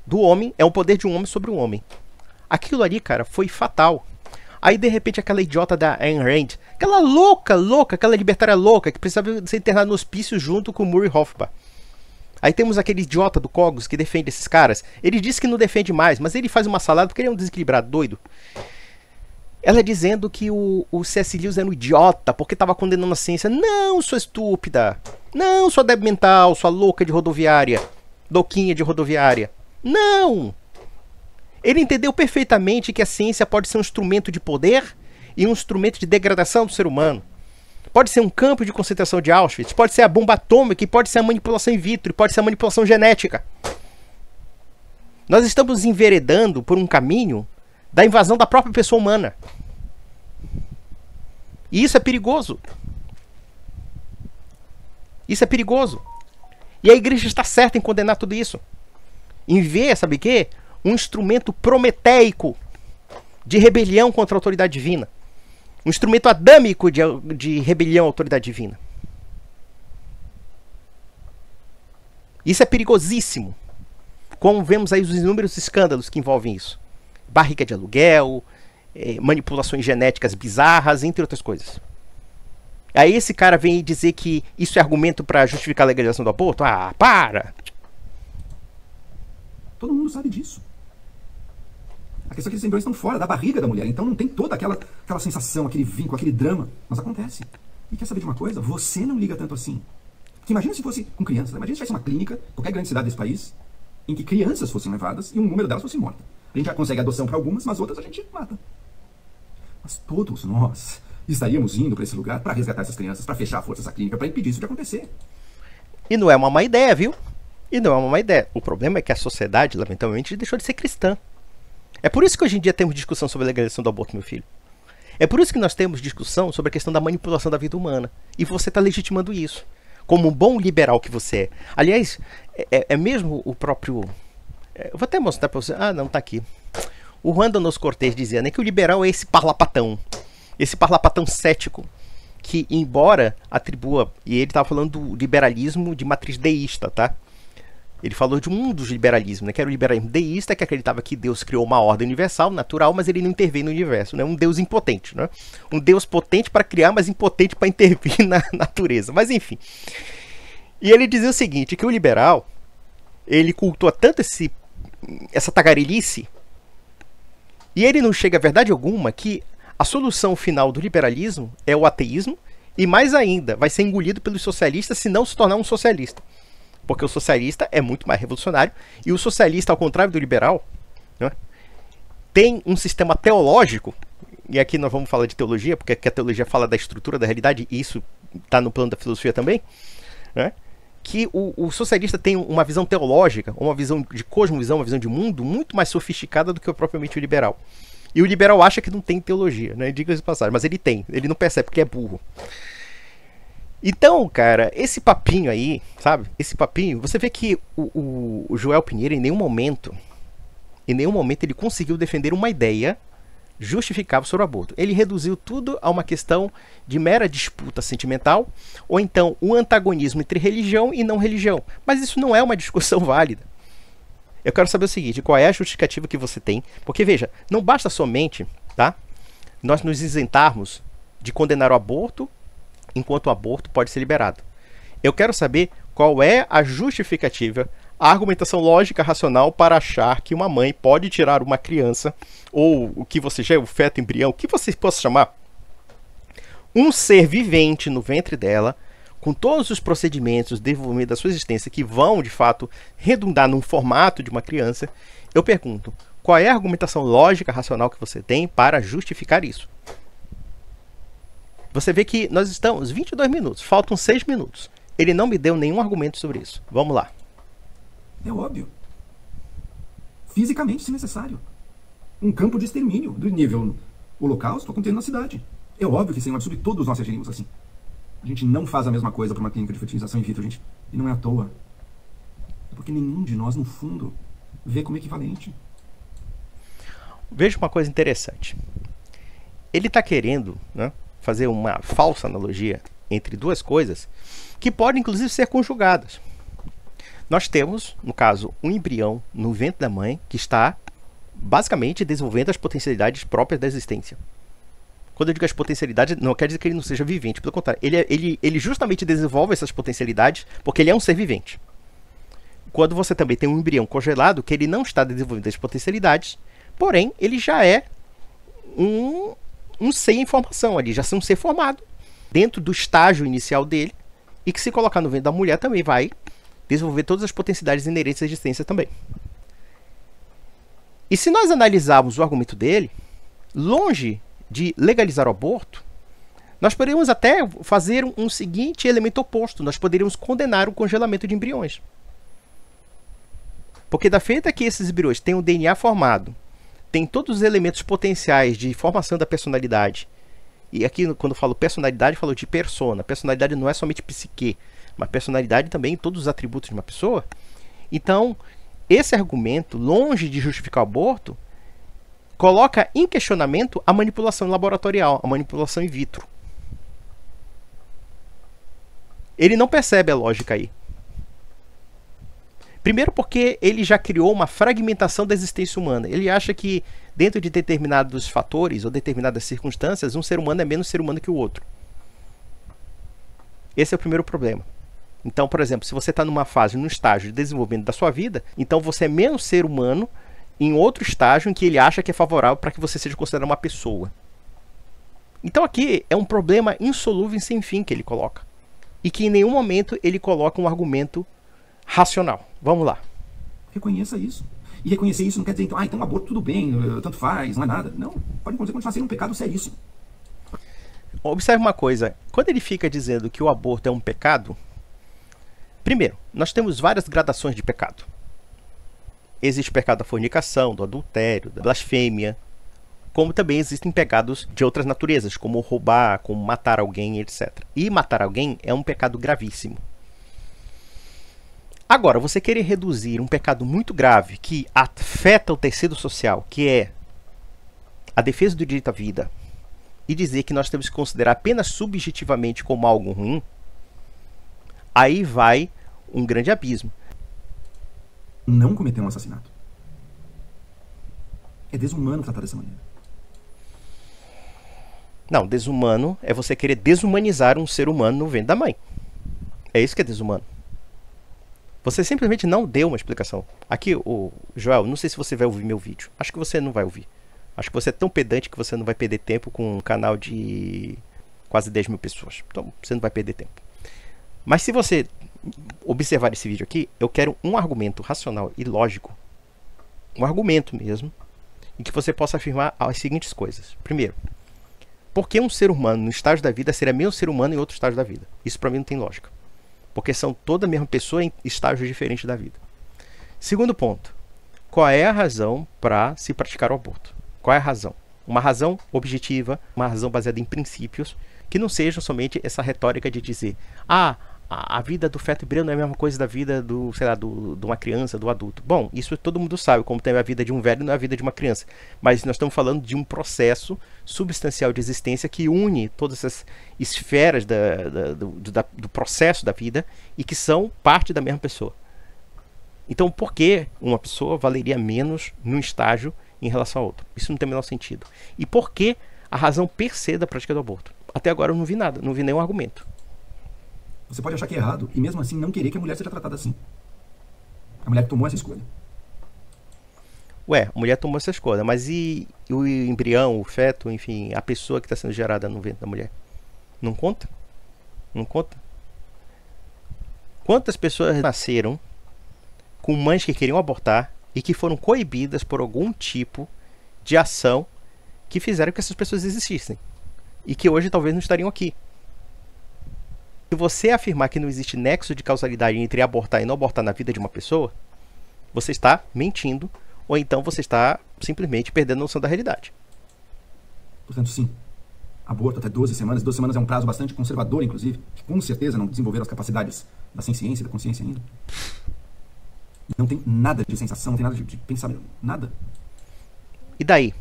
do homem é o poder de um homem sobre um homem. Aquilo ali, cara, foi fatal. Aí, de repente, aquela idiota da Ayn Rand, aquela louca, aquela libertária louca, que precisava ser internada no hospício junto com o Murray Rothbard. Aí temos aquele idiota do Cogos que defende esses caras. Ele diz que não defende mais, mas ele faz uma salada porque ele é um desequilibrado doido. Ela dizendo que o C.S. Lewis era um idiota porque estava condenando a ciência. Não, sua estúpida. Não, sua débil mental, sua louca de rodoviária. Louquinha de rodoviária. Não! Ele entendeu perfeitamente que a ciência pode ser um instrumento de poder e um instrumento de degradação do ser humano. Pode ser um campo de concentração de Auschwitz, pode ser a bomba atômica, pode ser a manipulação in vitro, pode ser a manipulação genética. Nós estamos enveredando por um caminho da invasão da própria pessoa humana. E isso é perigoso. Isso é perigoso. E a igreja está certa em condenar tudo isso. Em ver, sabe o quê? Um instrumento prometeico de rebelião contra a autoridade divina. Um instrumento adâmico de rebelião à autoridade divina. Isso é perigosíssimo. Como vemos aí os inúmeros escândalos que envolvem isso. Barriga de aluguel, manipulações genéticas bizarras, entre outras coisas. Aí esse cara vem dizer que isso é argumento para justificar a legalização do aborto? Ah, para! Todo mundo sabe disso. A questão é que esses embriões estão fora da barriga da mulher, então não tem toda aquela sensação, aquele vínculo, aquele drama. Mas acontece. E quer saber de uma coisa? Você não liga tanto assim. Porque imagina se fosse com crianças. Imagina se tivesse uma clínica, qualquer grande cidade desse país, em que crianças fossem levadas e um número delas fosse morta. A gente já consegue adoção para algumas, mas outras a gente mata. Mas todos nós estaríamos indo para esse lugar para resgatar essas crianças, para fechar a força dessa clínica, para impedir isso de acontecer. E não é uma má ideia, viu? E não é uma má ideia. O problema é que a sociedade, lamentavelmente, deixou de ser cristã. É por isso que hoje em dia temos discussão sobre a legalização do aborto, meu filho. É por isso que nós temos discussão sobre a questão da manipulação da vida humana. E você está legitimando isso. Como um bom liberal que você é. Aliás, é mesmo o próprio... eu vou até mostrar para você. Ah, não, tá aqui. O Juan Donos Cortés dizia, né, que o liberal é esse parlapatão. Esse parlapatão cético. Que, embora atribua... E ele estava falando do liberalismo de matriz deísta, tá? Ele falou de um dos liberalismos, né, que era o liberalismo deísta, que acreditava que Deus criou uma ordem universal, natural, mas ele não intervém no universo, né? Um Deus impotente, né? Um Deus potente para criar, mas impotente para intervir na natureza. Mas enfim. E ele dizia o seguinte, que o liberal, ele cultua tanto essa tagarelice, e ele não chega a verdade alguma que a solução final do liberalismo é o ateísmo, e mais ainda, vai ser engolido pelos socialistas se não se tornar um socialista. Porque o socialista é muito mais revolucionário. E o socialista, ao contrário do liberal, né, tem um sistema teológico. E aqui nós vamos falar de teologia, porque aqui a teologia fala da estrutura da realidade. E isso está no plano da filosofia também. Né, que o socialista tem uma visão teológica, uma visão de cosmovisão, uma visão de mundo muito mais sofisticada do que propriamente o liberal. E o liberal acha que não tem teologia, né, diga-se de passagem. Mas ele tem. Ele não percebe porque é burro. Então, cara, esse papinho aí, sabe? Esse papinho, você vê que o Joel Pinheiro em nenhum momento ele conseguiu defender uma ideia justificável sobre o aborto. Ele reduziu tudo a uma questão de mera disputa sentimental, ou então um antagonismo entre religião e não religião. Mas isso não é uma discussão válida. Eu quero saber o seguinte, qual é a justificativa que você tem? Porque, veja, não basta somente, tá, nós nos isentarmos de condenar o aborto enquanto o aborto pode ser liberado. Eu quero saber qual é a justificativa, a argumentação lógica racional para achar que uma mãe pode tirar uma criança, ou o que você já é, o feto, embrião, o que você possa chamar, um ser vivente no ventre dela, com todos os procedimentos de desenvolvimento da sua existência que vão, de fato, redundar num formato de uma criança. Eu pergunto, qual é a argumentação lógica racional que você tem para justificar isso? Você vê que nós estamos 22 minutos, faltam 6 minutos. Ele não me deu nenhum argumento sobre isso. Vamos lá. É óbvio. Fisicamente, se necessário. Um campo de extermínio do nível holocausto acontecendo na cidade. É óbvio que, sem um absurdo, todos nós agiríamos assim. A gente não faz a mesma coisa para uma clínica de fertilização in vitro, gente. E não é à toa. É porque nenhum de nós, no fundo, vê como equivalente. Veja uma coisa interessante. ele está querendo, né, fazer uma falsa analogia entre duas coisas que podem, inclusive, ser conjugadas. Nós temos, no caso, um embrião no ventre da mãe que está, basicamente, desenvolvendo as potencialidades próprias da existência. Quando eu digo as potencialidades, não quer dizer que ele não seja vivente. Pelo contrário, ele justamente desenvolve essas potencialidades porque ele é um ser vivente. Quando você também tem um embrião congelado, que ele não está desenvolvendo as potencialidades, porém, ele já é um ser em formação ali, já é um ser formado dentro do estágio inicial dele, e que se colocar no ventre da mulher também vai desenvolver todas as potencialidades inerentes à existência também. E se nós analisarmos o argumento dele, longe de legalizar o aborto, nós poderíamos até fazer um seguinte elemento oposto. Nós poderíamos condenar o congelamento de embriões. Porque da feita que esses embriões têm o DNA formado, tem todos os elementos potenciais de formação da personalidade, e aqui quando eu falo personalidade, eu falo de persona. Personalidade não é somente psique, mas personalidade também em todos os atributos de uma pessoa. Então, esse argumento, longe de justificar o aborto, coloca em questionamento a manipulação laboratorial, a manipulação in vitro. Ele não percebe a lógica aí. Primeiro porque ele já criou uma fragmentação da existência humana. Ele acha que dentro de determinados fatores ou determinadas circunstâncias, um ser humano é menos ser humano que o outro. Esse é o primeiro problema. Então, por exemplo, se você está numa fase, num estágio de desenvolvimento da sua vida, então você é menos ser humano em outro estágio em que ele acha que é favorável para que você seja considerado uma pessoa. Então aqui é um problema insolúvel e sem fim que ele coloca. E que em nenhum momento ele coloca um argumento racional. Vamos lá. Reconheça isso. E reconhecer isso não quer dizer, então aborto tudo bem, tanto faz, não é nada. Não, pode continuar sendo um pecado seríssimo. Observe uma coisa. Quando ele fica dizendo que o aborto é um pecado, primeiro, nós temos várias gradações de pecado. Existe o pecado da fornicação, do adultério, da blasfêmia, como também existem pecados de outras naturezas, como roubar, como matar alguém, etc. E matar alguém é um pecado gravíssimo. Agora, você querer reduzir um pecado muito grave que afeta o tecido social, que é a defesa do direito à vida, e dizer que nós temos que considerar apenas subjetivamente como algo ruim, aí vai um grande abismo. Não cometer um assassinato. É desumano tratar dessa maneira. Não, desumano é você querer desumanizar um ser humano no ventre da mãe. É isso que é desumano. Você simplesmente não deu uma explicação. Aqui, Joel, não sei se você vai ouvir meu vídeo. Acho que você não vai ouvir. Acho que você é tão pedante que você não vai perder tempo com um canal de quase 10 mil pessoas. Então, você não vai perder tempo. Mas se você observar esse vídeo aqui, eu quero um argumento racional e lógico, um argumento mesmo, em que você possa afirmar as seguintes coisas. Primeiro, por que um ser humano no estágio da vida seria menos ser humano em outro estágio da vida? Isso para mim não tem lógica. Porque são toda a mesma pessoa em estágios diferentes da vida. Segundo ponto, qual é a razão para se praticar o aborto? Qual é a razão? Uma razão objetiva, uma razão baseada em princípios, que não seja somente essa retórica de dizer a vida do feto embrião não é a mesma coisa da vida do, sei lá, de uma criança, do adulto. Bom, isso todo mundo sabe, como tem a vida de um velho não é a vida de uma criança. Mas nós estamos falando de um processo substancial de existência que une todas essas esferas do processo da vida e que são parte da mesma pessoa. Então, por que uma pessoa valeria menos num estágio em relação a outro? Isso não tem o menor sentido. E por que a razão per se da prática do aborto? Até agora eu não vi nada, não vi nenhum argumento. Você pode achar que é errado e mesmo assim não querer que a mulher seja tratada assim. A mulher que tomou essa escolha. Ué, a mulher tomou essa escolha, mas e o embrião, o feto, enfim, a pessoa que está sendo gerada no ventre da mulher? Não conta? Não conta? Quantas pessoas nasceram com mães que queriam abortar e que foram coibidas por algum tipo de ação que fizeram que essas pessoas existissem e que hoje talvez não estariam aqui? Se você afirmar que não existe nexo de causalidade entre abortar e não abortar na vida de uma pessoa, você está mentindo, ou então você está simplesmente perdendo a noção da realidade. Portanto, sim. Aborto até 12 semanas. 12 semanas é um prazo bastante conservador, inclusive, que com certeza não desenvolveram as capacidades da ciência e da consciência ainda. Não tem nada de sensação, não tem nada de pensamento, nada. E daí?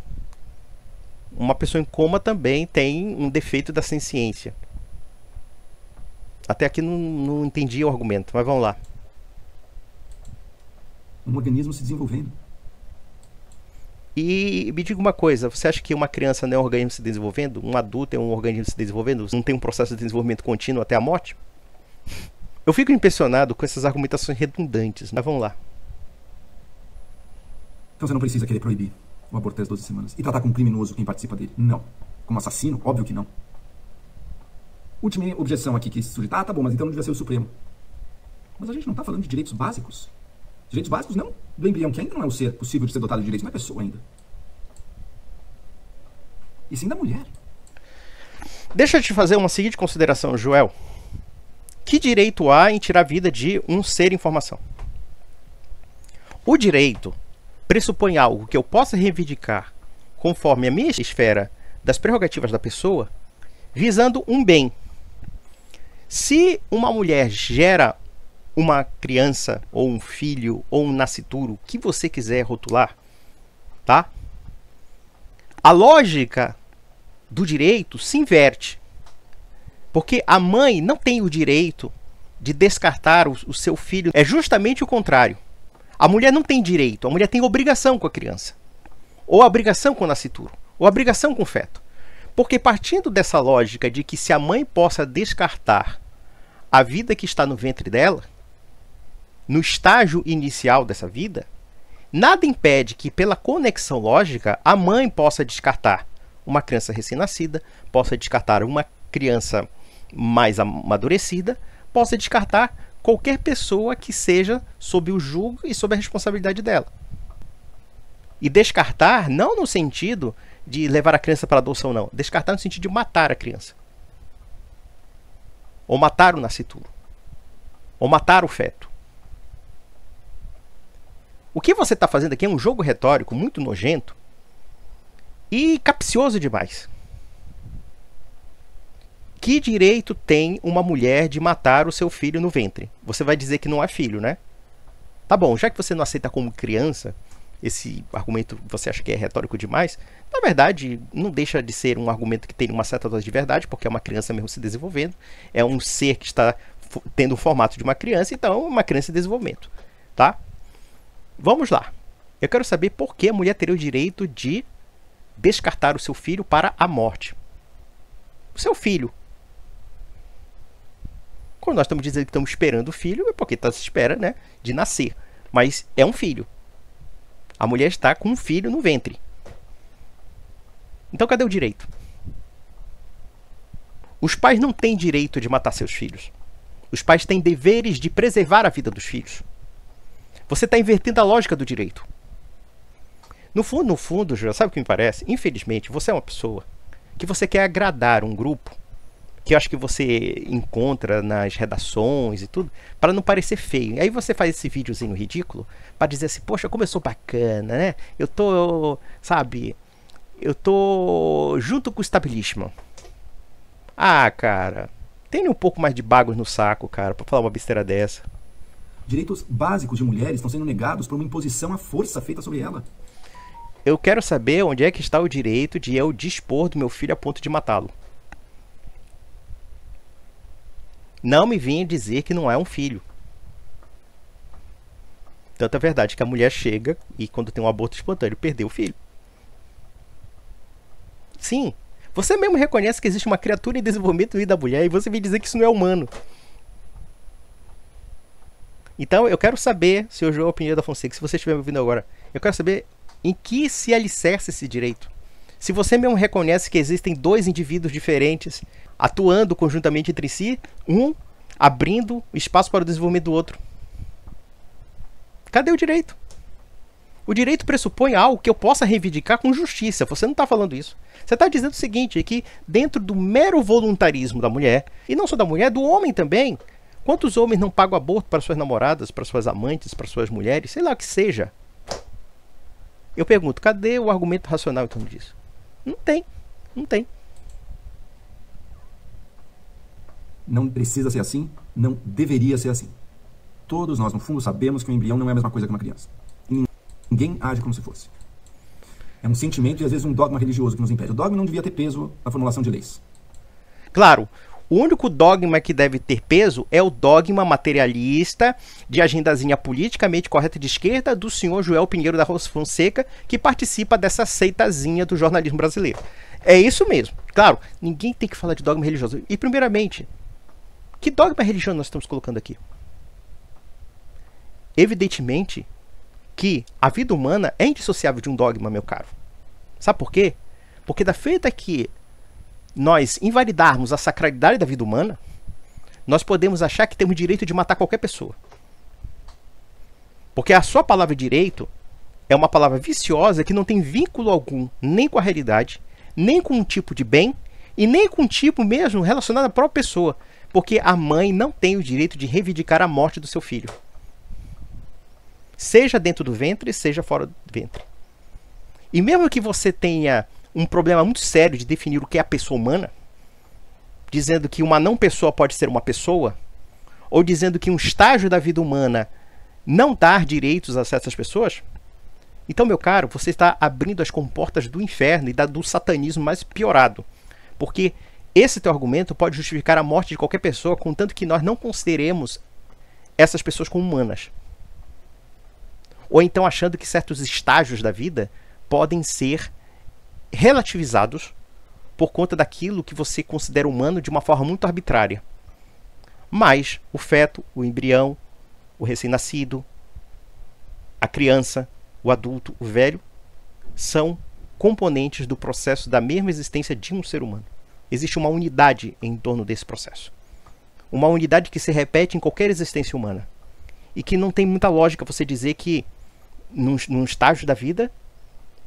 uma pessoa em coma também tem um defeito da senciência. Até aqui não entendi o argumento, mas vamos lá. Um organismo se desenvolvendo. E me diga uma coisa, você acha que uma criança não é um organismo se desenvolvendo? Um adulto é um organismo se desenvolvendo? Não tem um processo de desenvolvimento contínuo até a morte? Eu fico impressionado com essas argumentações redundantes, mas vamos lá. Então você não precisa querer proibir o aborto até as 12 semanas e tratar como criminoso quem participa dele. Não. Como assassino? Óbvio que não. Última objeção aqui que surge. Tá bom, mas então não devia ser o Supremo. Mas a gente não está falando de direitos básicos. Direitos básicos não do embrião, que ainda não é um ser possível de ser dotado de direitos, não é pessoa ainda. E sim da mulher. Deixa eu te fazer uma seguinte consideração, Joel. Que direito há em tirar a vida de um ser em formação? O direito pressupõe algo que eu possa reivindicar conforme a minha esfera das prerrogativas da pessoa, visando um bem. Se uma mulher gera uma criança, ou um filho, ou um nascituro, o que você quiser rotular, tá? A lógica do direito se inverte. Porque a mãe não tem o direito de descartar o seu filho. É justamente o contrário. A mulher não tem direito, a mulher tem obrigação com a criança. Ou obrigação com o nascituro, ou obrigação com o feto. Porque partindo dessa lógica de que se a mãe possa descartar a vida que está no ventre dela, no estágio inicial dessa vida, nada impede que, pela conexão lógica, a mãe possa descartar uma criança recém-nascida, possa descartar uma criança mais amadurecida, possa descartar qualquer pessoa que seja sob o julgo e sob a responsabilidade dela. E descartar não no sentido de levar a criança para adoção, não. Descartar no sentido de matar a criança. Ou matar o nascituro. Ou matar o feto. O que você está fazendo aqui é um jogo retórico muito nojento e capcioso demais. Que direito tem uma mulher de matar o seu filho no ventre? Você vai dizer que não é filho, né? Tá bom, já que você não aceita como criança, esse argumento você acha que é retórico demais, na verdade não deixa de ser um argumento que tem uma certa dose de verdade, porque é uma criança mesmo se desenvolvendo, é um ser que está tendo o formato de uma criança, então é uma criança em desenvolvimento, tá? Vamos lá. Eu quero saber por que a mulher teria o direito de descartar o seu filho para a morte. O seu filho. Quando nós estamos dizendo que estamos esperando o filho, é porque está se espera, né, de nascer. Mas é um filho. A mulher está com um filho no ventre. Então cadê o direito? Os pais não têm direito de matar seus filhos. Os pais têm deveres de preservar a vida dos filhos. Você está invertendo a lógica do direito. No fundo, Joel, sabe o que me parece? Infelizmente, você é uma pessoa que você quer agradar um grupo que eu acho que você encontra nas redações e tudo, para não parecer feio. E aí você faz esse videozinho ridículo para dizer assim, poxa, como eu sou bacana, né? Eu tô junto com o establishment. Ah, cara, tenha um pouco mais de bagos no saco, cara, para falar uma besteira dessa. Direitos básicos de mulheres estão sendo negados por uma imposição à força feita sobre ela. Eu quero saber onde é que está o direito de eu dispor do meu filho a ponto de matá-lo. Não me venha dizer que não é um filho. Tanto é verdade que a mulher chega e quando tem um aborto espontâneo, perdeu o filho. Sim, você mesmo reconhece que existe uma criatura em desenvolvimento no meio da mulher e você vem dizer que isso não é humano. Então eu quero saber, senhor João Pinheiro da Fonseca, se você estiver me ouvindo agora, eu quero saber em que se alicerça esse direito. Se você mesmo reconhece que existem dois indivíduos diferentes atuando conjuntamente entre si, um abrindo espaço para o desenvolvimento do outro. Cadê o direito? O direito pressupõe algo que eu possa reivindicar com justiça. Você não está falando isso. Você está dizendo o seguinte, que dentro do mero voluntarismo da mulher, e não só da mulher, do homem também, quantos homens não pagam aborto para suas namoradas, para suas amantes, para suas mulheres, sei lá o que seja? Eu pergunto, cadê o argumento racional em torno disso? Não tem, não tem. Não precisa ser assim, não deveria ser assim. Todos nós, no fundo, sabemos que um embrião não é a mesma coisa que uma criança. E ninguém age como se fosse. É um sentimento e às vezes um dogma religioso que nos impede. O dogma não devia ter peso na formulação de leis. Claro, o único dogma que deve ter peso é o dogma materialista de agendazinha politicamente correta de esquerda do senhor Joel Pinheiro da Rosa Fonseca, que participa dessa seitazinha do jornalismo brasileiro. É isso mesmo. Claro, ninguém tem que falar de dogma religioso. E primeiramente, que dogma religioso nós estamos colocando aqui? Evidentemente que a vida humana é indissociável de um dogma, meu caro. Sabe por quê? Porque da feita que nós invalidarmos a sacralidade da vida humana, nós podemos achar que temos direito de matar qualquer pessoa. Porque a sua palavra direito é uma palavra viciosa que não tem vínculo algum, nem com a realidade, nem com um tipo de bem, e nem com um tipo mesmo relacionado à própria pessoa. Porque a mãe não tem o direito de reivindicar a morte do seu filho. Seja dentro do ventre, seja fora do ventre. E mesmo que você tenha um problema muito sério de definir o que é a pessoa humana, dizendo que uma não pessoa pode ser uma pessoa, ou dizendo que um estágio da vida humana não dá direitos a certas pessoas, então, meu caro, você está abrindo as comportas do inferno e do satanismo mais piorado. Porque esse teu argumento pode justificar a morte de qualquer pessoa, contanto que nós não consideremos essas pessoas como humanas. Ou então achando que certos estágios da vida podem ser relativizados por conta daquilo que você considera humano de uma forma muito arbitrária. Mas o feto, o embrião, o recém-nascido, a criança, o adulto, o velho, são componentes do processo da mesma existência de um ser humano. Existe uma unidade em torno desse processo. Uma unidade que se repete em qualquer existência humana. E que não tem muita lógica você dizer que num estágio da vida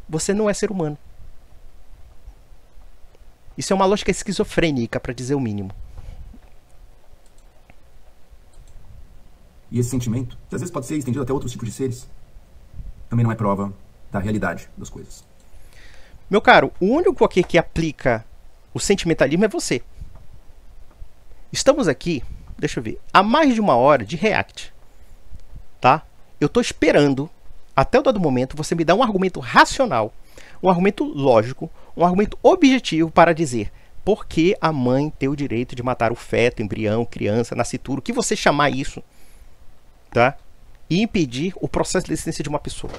você não é ser humano. Isso é uma lógica esquizofrênica, para dizer o mínimo. E esse sentimento, que às vezes pode ser estendido até outros tipos de seres, também não é prova da realidade das coisas. Meu caro, o único aqui que aplica o sentimentalismo é você. Estamos aqui, deixa eu ver, há mais de 1 hora de React. Tá? Eu estou esperando, até o dado momento, você me dar um argumento racional, um argumento lógico, um argumento objetivo para dizer por que a mãe tem o direito de matar o feto, embrião, criança, nascituro, o que você chamar isso, tá? E impedir o processo de existência de uma pessoa.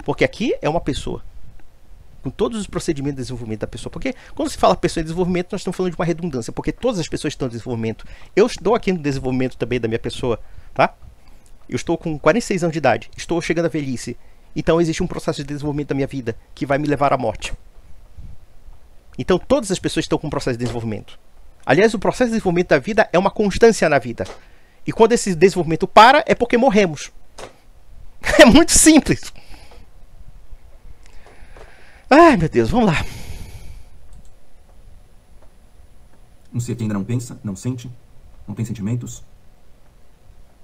Porque aqui é uma pessoa, com todos os procedimentos de desenvolvimento da pessoa. Porque quando se fala pessoa em desenvolvimento, nós estamos falando de uma redundância, porque todas as pessoas estão em desenvolvimento. Eu estou aqui no desenvolvimento também da minha pessoa, tá? Eu estou com 46 anos de idade, estou chegando à velhice. Então existe um processo de desenvolvimento da minha vida que vai me levar à morte. Então todas as pessoas estão com um processo de desenvolvimento. Aliás, o processo de desenvolvimento da vida é uma constância na vida. E quando esse desenvolvimento para, é porque morremos. É muito simples. Ai, meu Deus, vamos lá. Um ser que ainda não pensa, não sente, não tem sentimentos.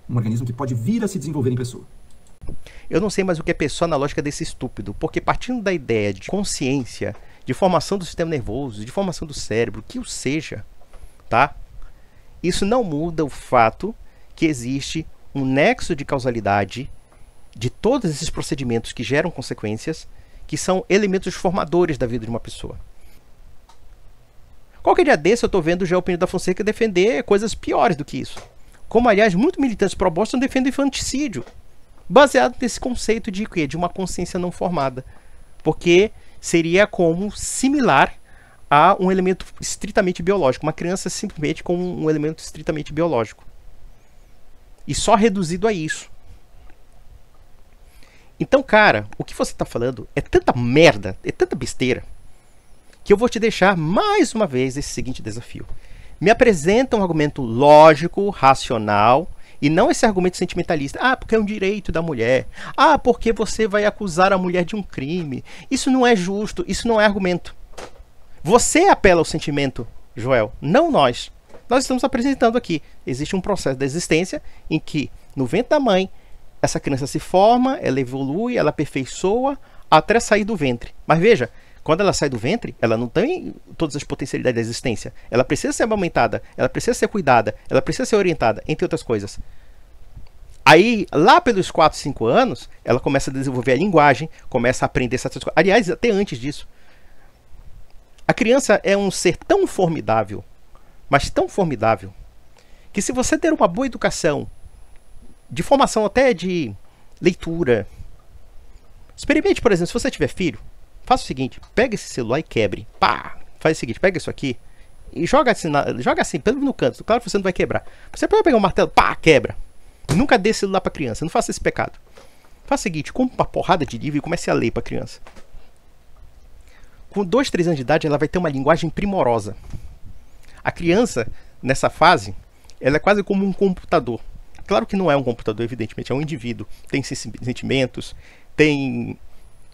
Um organismo que pode vir a se desenvolver em pessoa. Eu não sei mais o que é pessoa na lógica desse estúpido, porque partindo da ideia de consciência, de formação do sistema nervoso, de formação do cérebro, que o seja, tá? Isso não muda o fato que existe um nexo de causalidade de todos esses procedimentos que geram consequências, que são elementos formadores da vida de uma pessoa. Qualquer dia desse eu estou vendo o Joel Pinheiro da Fonseca defender coisas piores do que isso. Como, aliás, muitos militantes pró-Boston defendem infanticídio, baseado nesse conceito de quê? De uma consciência não formada. Porque seria como similar a um elemento estritamente biológico. Uma criança simplesmente como um elemento estritamente biológico. E só reduzido a isso. Então, cara, o que você está falando é tanta merda, é tanta besteira, que eu vou te deixar mais uma vez esse seguinte desafio. Me apresenta um argumento lógico, racional, e não esse argumento sentimentalista. Ah, porque é um direito da mulher. Ah, porque você vai acusar a mulher de um crime. Isso não é justo, isso não é argumento. Você apela ao sentimento, Joel, não nós. Nós estamos apresentando aqui. Existe um processo da existência em que, no ventre da mãe, essa criança se forma, ela evolui, ela aperfeiçoa até sair do ventre. Mas veja, quando ela sai do ventre, ela não tem todas as potencialidades da existência. Ela precisa ser amamentada, ela precisa ser cuidada, ela precisa ser orientada, entre outras coisas. Aí, lá pelos 4, 5 anos, ela começa a desenvolver a linguagem, começa a aprender certas coisas. Aliás, até antes disso. A criança é um ser tão formidável, mas tão formidável, que se você der uma boa educação, de formação até de leitura, experimente, por exemplo, se você tiver filho, faça o seguinte, pega esse celular e quebre. Pá! Faz o seguinte, pega isso aqui e joga assim, pelo no canto. Claro que você não vai quebrar. Você pode pegar um martelo, pá, quebra. Nunca dê celular pra criança, não faça esse pecado. Faça o seguinte, compre uma porrada de livro e comece a ler pra criança. Com 2, 3 anos de idade, ela vai ter uma linguagem primorosa. A criança, nessa fase, ela é quase como um computador. Claro que não é um computador, evidentemente, é um indivíduo. Tem sentimentos, tem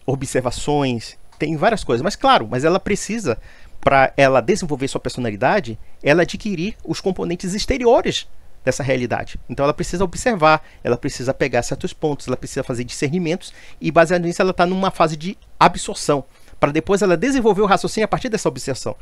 observações, tem várias coisas. Mas ela precisa, para ela desenvolver sua personalidade, ela adquirir os componentes exteriores dessa realidade. Então ela precisa observar, ela precisa pegar certos pontos, ela precisa fazer discernimentos e baseado nisso ela está numa fase de absorção, para depois ela desenvolver o raciocínio a partir dessa observação.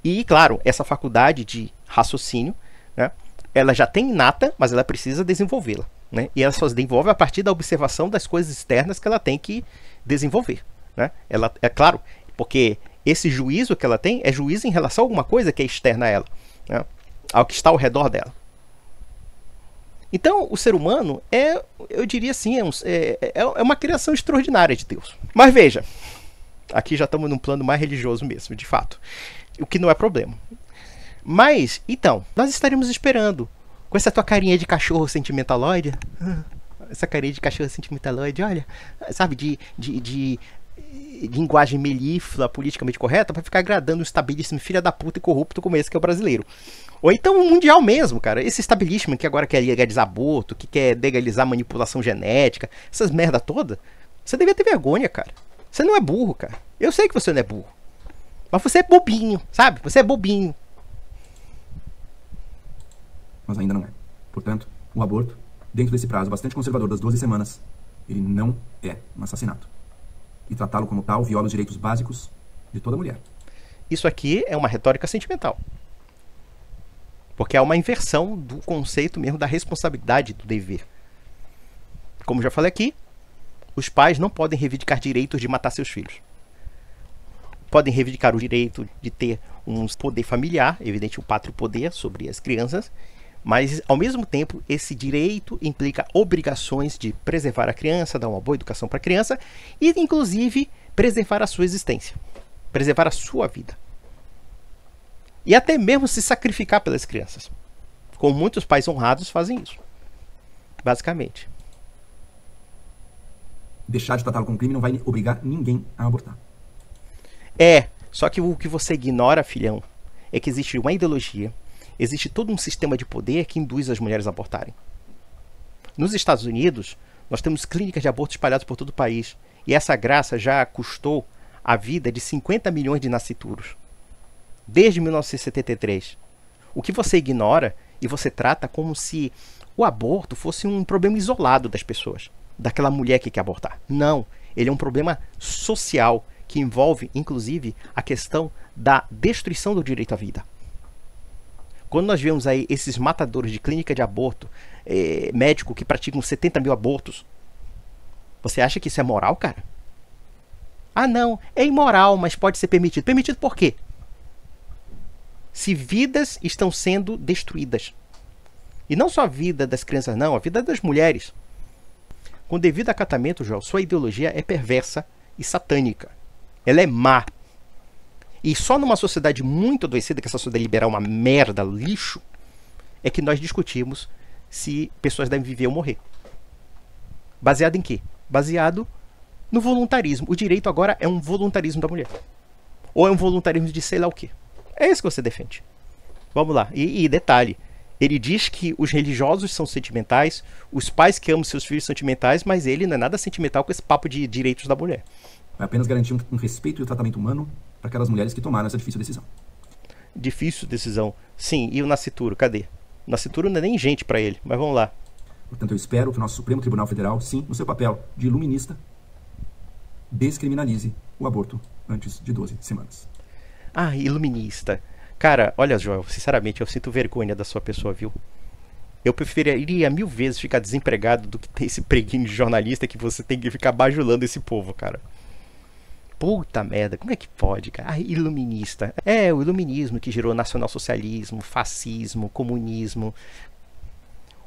E claro, essa faculdade de raciocínio, né, ela já tem inata, mas ela precisa desenvolvê-la, né? E ela só desenvolve a partir da observação das coisas externas que ela tem que desenvolver, né? Ela, é claro, porque esse juízo que ela tem é juízo em relação a alguma coisa que é externa a ela, né, ao que está ao redor dela. Então, o ser humano eu diria assim, é uma criação extraordinária de Deus. Mas veja, aqui já estamos num plano mais religioso mesmo, de fato. O que não é problema. Mas, então, nós estaremos esperando. Com essa tua carinha de cachorro sentimentaloide. Essa carinha de cachorro sentimentaloide, olha. Sabe, de linguagem melíflua, politicamente correta, para ficar agradando um estabilíssimo filho da puta e corrupto como esse que é o brasileiro. Ou então o mundial mesmo, cara. Esse establishment que agora quer legalizar aborto, que quer legalizar manipulação genética, essas merda toda. Você devia ter vergonha, cara. Você não é burro, cara. Eu sei que você não é burro. Mas você é bobinho, sabe? Você é bobinho. Mas ainda não é. Portanto, o aborto, dentro desse prazo bastante conservador das 12 semanas, ele não é um assassinato. E tratá-lo como tal viola os direitos básicos de toda mulher. Isso aqui é uma retórica sentimental. Porque é uma inversão do conceito mesmo da responsabilidade do dever. Como já falei aqui, os pais não podem reivindicar direitos de matar seus filhos. Podem reivindicar o direito de ter um poder familiar, evidente o pátrio poder sobre as crianças, mas ao mesmo tempo esse direito implica obrigações de preservar a criança, dar uma boa educação para a criança e inclusive preservar a sua existência, preservar a sua vida. E até mesmo se sacrificar pelas crianças. Como muitos pais honrados fazem isso. Basicamente. Deixar de tratá-lo como crime não vai obrigar ninguém a abortar. Só que o que você ignora, filhão, é que existe uma ideologia, existe todo um sistema de poder que induz as mulheres a abortarem. Nos Estados Unidos, nós temos clínicas de aborto espalhadas por todo o país. E essa graça já custou a vida de 50 milhões de nascituros. Desde 1973. O que você ignora e você trata como se o aborto fosse um problema isolado das pessoas, daquela mulher que quer abortar. Não, ele é um problema social que envolve, inclusive, a questão da destruição do direito à vida. Quando nós vemos aí esses matadores de clínica de aborto, médico que praticam 70 mil abortos, você acha que isso é moral, cara? Ah, não, é imoral, mas pode ser permitido. Permitido por quê? Se vidas estão sendo destruídas. E não só a vida das crianças, não, a vida das mulheres. Com devido acatamento, Joel, sua ideologia é perversa e satânica. Ela é má. E só numa sociedade muito adoecida, que essa sociedade liberal é uma merda, lixo, é que nós discutimos se pessoas devem viver ou morrer. Baseado em quê? Baseado no voluntarismo. O direito agora é um voluntarismo da mulher. Ou é um voluntarismo de sei lá o quê. É isso que você defende. Vamos lá. E detalhe, ele diz que os religiosos são sentimentais, os pais que amam seus filhos são sentimentais, mas ele não é nada sentimental com esse papo de direitos da mulher. Vai apenas garantir um respeito e um tratamento humano para aquelas mulheres que tomaram essa difícil decisão. Difícil decisão. Sim, e o nascituro, cadê? O nascituro não é nem gente para ele, mas vamos lá. Portanto, eu espero que o nosso Supremo Tribunal Federal, sim, no seu papel de iluminista, descriminalize o aborto antes de 12 semanas. Ah, iluminista. Cara, olha, Joel, sinceramente, eu sinto vergonha da sua pessoa, viu? Eu preferiria 1000 vezes ficar desempregado do que ter esse preguinho de jornalista que você tem que ficar bajulando esse povo, cara. Puta merda, como é que pode, cara? Ah, iluminista. É, o iluminismo que gerou nacionalsocialismo, fascismo, comunismo.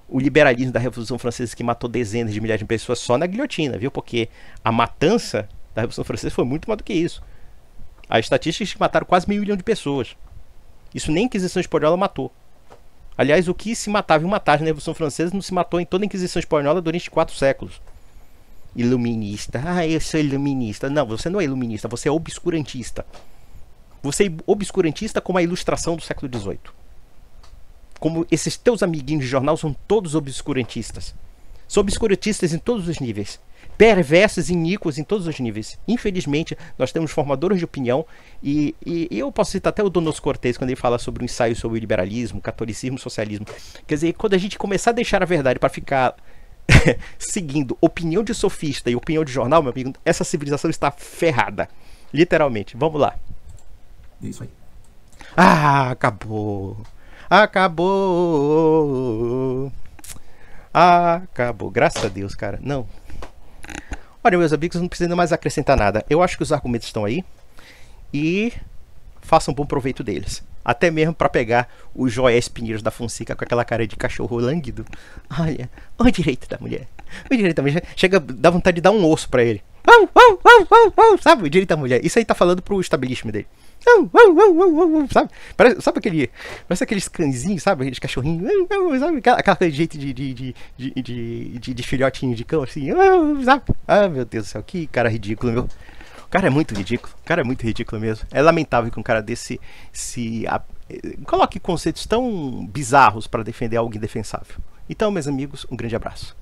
O liberalismo da Revolução Francesa que matou dezenas de milhares de pessoas só na guilhotina, viu? Porque a matança da Revolução Francesa foi muito mais do que isso. As estatísticas que mataram quase 500 mil de pessoas. Isso nem a Inquisição Espanhola matou. Aliás, o que se matava em uma tarde na Revolução Francesa não se matou em toda a Inquisição Espanhola durante 4 séculos. Iluminista. Ah, eu sou iluminista. Não, você não é iluminista, você é obscurantista. Você é obscurantista como a ilustração do século XVIII. Como esses teus amiguinhos de jornal são todos obscurantistas. São obscurantistas em todos os níveis. Perversos e iníquos em todos os níveis. Infelizmente, nós temos formadores de opinião e eu posso citar até o Donoso Cortés quando ele fala sobre o ensaio sobre o liberalismo, catolicismo, socialismo. Quer dizer, quando a gente começar a deixar a verdade para ficar seguindo opinião de sofista e opinião de jornal, meu amigo, essa civilização está ferrada. Literalmente. Vamos lá. É isso aí. Ah, acabou. Acabou. Acabou. Graças a Deus, cara. Não. Olha, meus amigos, não precisa mais acrescentar nada. Eu acho que os argumentos estão aí. E façam bom proveito deles. Até mesmo para pegar o Joés Pinheiros da Fonseca com aquela cara de cachorro lânguido. Olha, o direito da mulher. O direito da mulher. Chega, dá vontade de dar um osso para ele. Sabe, o direito da mulher. Isso aí tá falando pro establishment dele. Sabe? Sabe parece aqueles cãezinhos, sabe? Aqueles cachorrinhos. Sabe? Aquela jeito de filhotinho de cão, assim. Sabe? Ah, meu Deus do céu, que cara ridículo, meu. O cara é muito ridículo. O cara é muito ridículo mesmo. É lamentável que um cara desse coloque conceitos tão bizarros para defender algo indefensável. Então, meus amigos, um grande abraço.